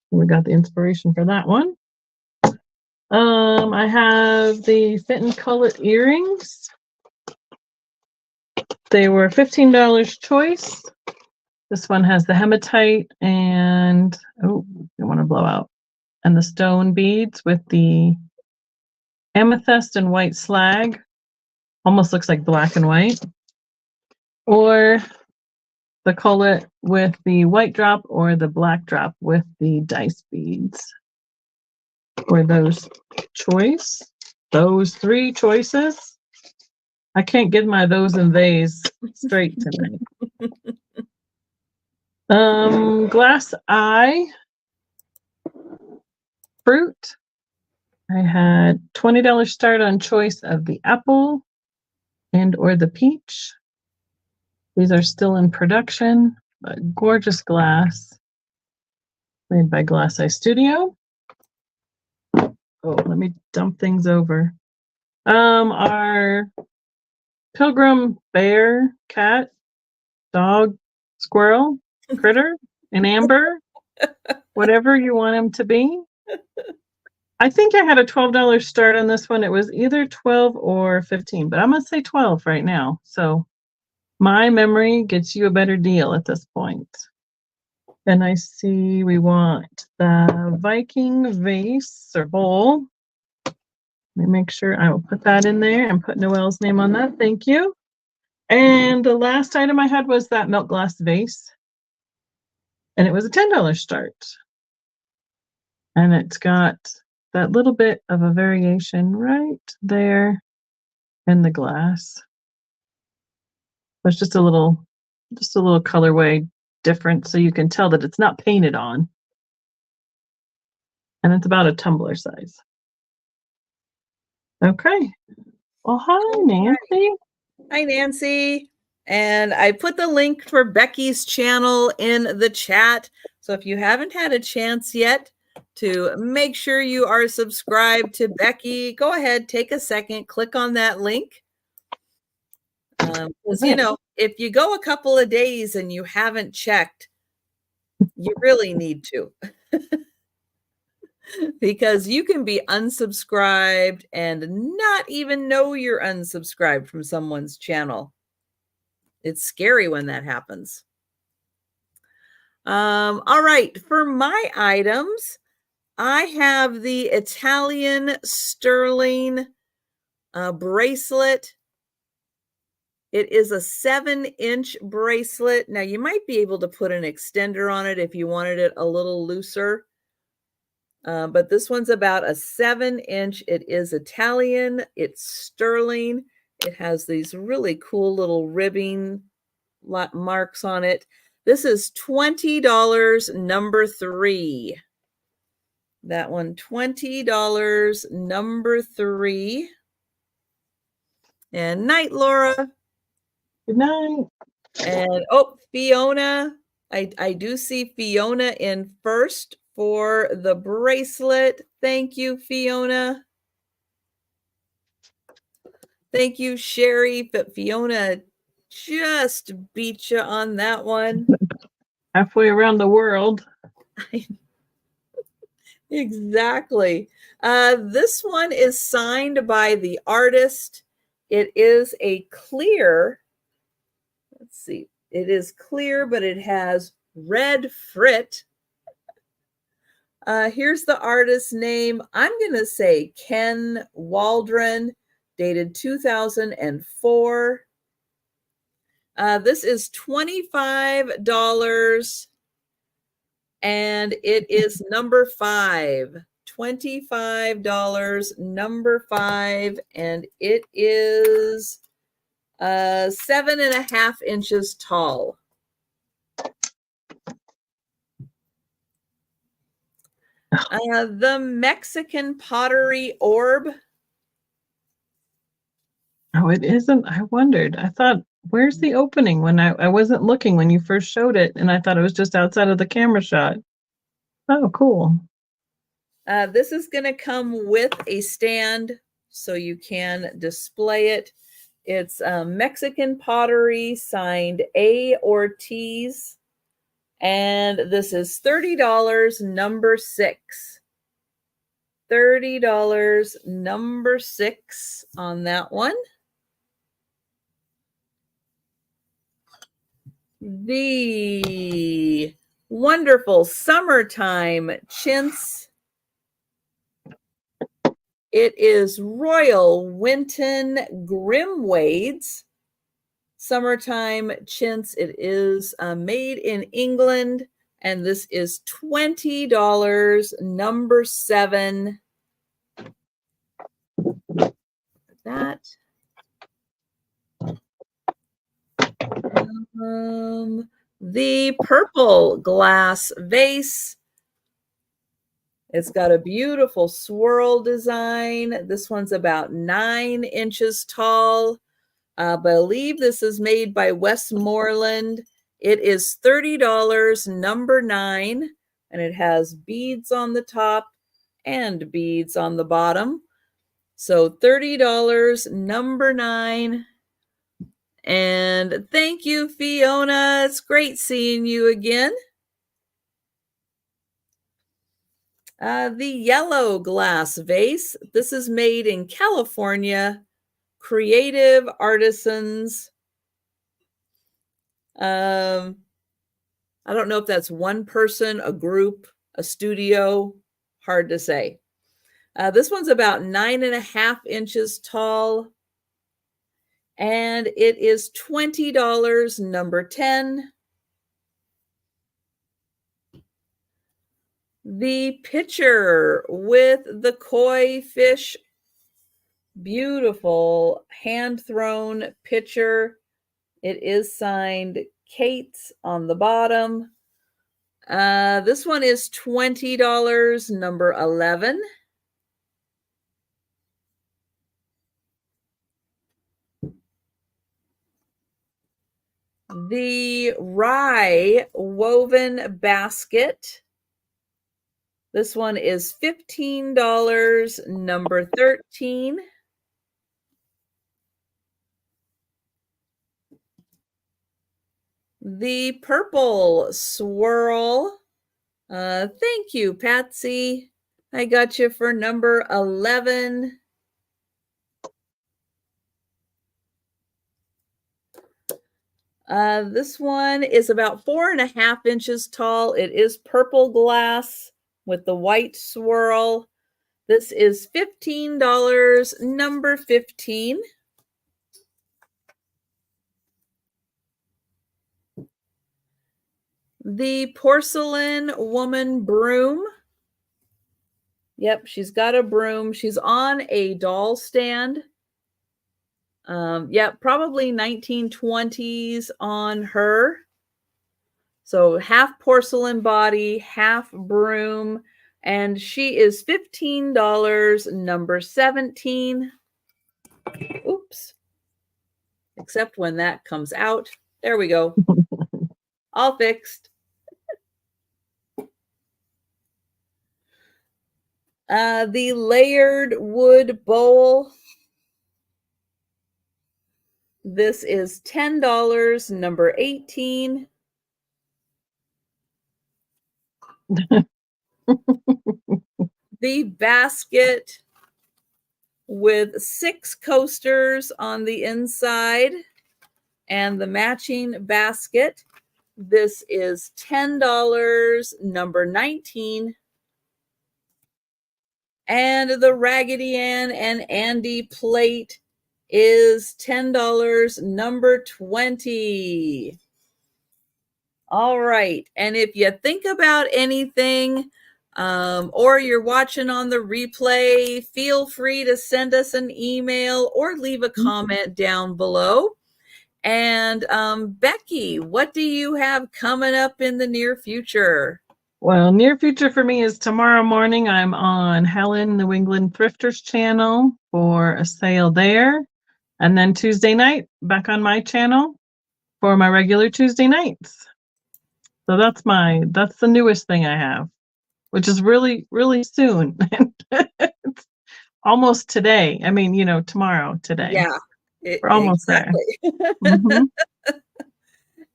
We got the inspiration for that one. I have the Fit and Cullet earrings. They were $15 choice. This one has the hematite and, oh, I want to blow out, and the stone beads with the amethyst and white slag. Almost looks like black and white. Or the cullet with the white drop or the black drop with the dice beads. For those three choices. I can't get my those and theys straight tonight. Glass eye fruit. I had $20 start on choice of the apple and or the peach. These are still in production, but gorgeous glass made by Glass Eye Studio. Oh, let me dump things over. Our pilgrim bear, cat, dog, squirrel, critter, an amber, whatever you want him to be. I think I had a $12 start on this one. It was either 12 or 15, but I'm going to say 12 right now. So my memory gets you a better deal at this point. And I see we want the Viking vase or bowl. Let me make sure I will put that in there and put Noelle's name on that. Thank you. And the last item I had was that milk glass vase. And it was a $10 start. And it's got that little bit of a variation right there in the glass. It's just a little colorway different, so you can tell that it's not painted on. And it's about a tumbler size. Okay. Well, hi, Nancy. Hi, Nancy. And I put the link for Becky's channel in the chat. So if you haven't had a chance yet to make sure you are subscribed to Becky, go ahead, take a second, click on that link. Because, you know, if you go a couple of days and you haven't checked, you really need to. Because you can be unsubscribed and not even know you're unsubscribed from someone's channel. It's scary when that happens. All right, for my items, I have the Italian sterling bracelet. It is a 7-inch bracelet. Now, you might be able to put an extender on it if you wanted it a little looser. But this one's about a 7-inch. It is Italian. It's sterling. It has these really cool little ribbing marks on it. This is $20, number 3. That one, $20, number 3. And night, Laura. Good night. And oh, Fiona. I do see Fiona in first for the bracelet. Thank you, Fiona. Thank you, Sherry. But Fiona just beat you on that one. Halfway around the world. Exactly. This one is signed by the artist. It is a clear. Let's see. It is clear, but it has red frit. Here's the artist's name. I'm going to say Ken Waldron, dated 2004. This is $25, and it is number 5. $25, number 5, and it is 7.5 inches tall. The Mexican pottery orb. Oh, it isn't. I wondered. I thought, where's the opening? When I wasn't looking when you first showed it, and I thought it was just outside of the camera shot. Oh, cool. This is going to come with a stand so you can display it. It's Mexican pottery, signed A. Ortiz. And this is $30, number 6. $30, number 6 on that one. The wonderful summertime chintz. It is Royal Winton Grimwades summertime chintz. It is made in England, and this is $20, number 7. That. The purple glass vase. It's got a beautiful swirl design. This one's about 9 inches tall. I believe this is made by Westmoreland. It is $30, number 9, and it has beads on the top and beads on the bottom. So $30, number 9. And thank you, Fiona. It's great seeing you again. The yellow glass vase. This is made in California. Creative Artisans. I don't know if that's one person, a group, a studio. Hard to say. This one's about 9.5 inches tall. And it is $20, number 10. The pitcher with the koi fish. Beautiful hand-thrown pitcher. It is signed Kate on the bottom. This one is $20, number 11. The rye woven basket. This one is $15, number 13. The purple swirl. Thank you, Patsy. I got you for number 11. This one is about 4.5 inches tall. It is purple glass with the white swirl. This is $15, number 15. The porcelain woman broom. Yep, she's got a broom. She's on a doll stand. Yep, probably 1920s on her. So half porcelain body, half broom, and she is $15, number 17. Oops. Except when that comes out. There we go. All fixed. The layered wood bowl. This is $10, number 18. The basket with 6 coasters on the inside and the matching basket. This is $10, number 19. And the Raggedy Ann and Andy plate is $10, number 20. All right. And if you think about anything, or you're watching on the replay, feel free to send us an email or leave a comment down below. And Becky, what do you have coming up in the near future? Well, near future for me is tomorrow morning. I'm on Helen, New England Thrifters channel for a sale there. And then Tuesday night, back on my channel for my regular Tuesday nights. So that's the newest thing I have, which is really, really soon. It's almost today. I mean, tomorrow, today. Yeah, we're almost exactly. there. Mm-hmm.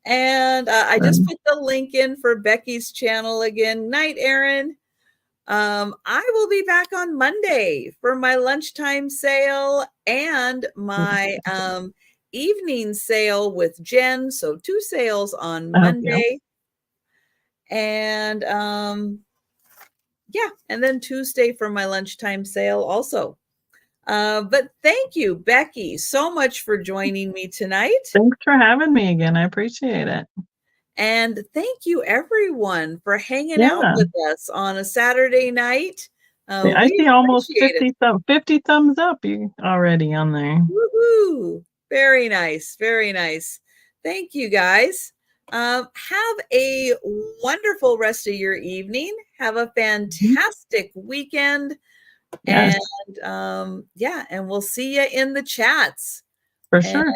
And I just put the link in for Becky's channel again. Night, Erin. I will be back on Monday for my lunchtime sale and my evening sale with Jen. So 2 sales on Monday. And yeah, and then Tuesday for my lunchtime sale also. But thank you, Becky, so much for joining me tonight. Thanks for having me again. I appreciate it. And thank you, everyone, for hanging out with us on a Saturday night. I see almost 50 thumbs up already on there. Woohoo! Very nice. Very nice. Thank you, guys. Have a wonderful rest of your evening. Have a fantastic weekend. Yes. And yeah, and we'll see you in the chats. For sure.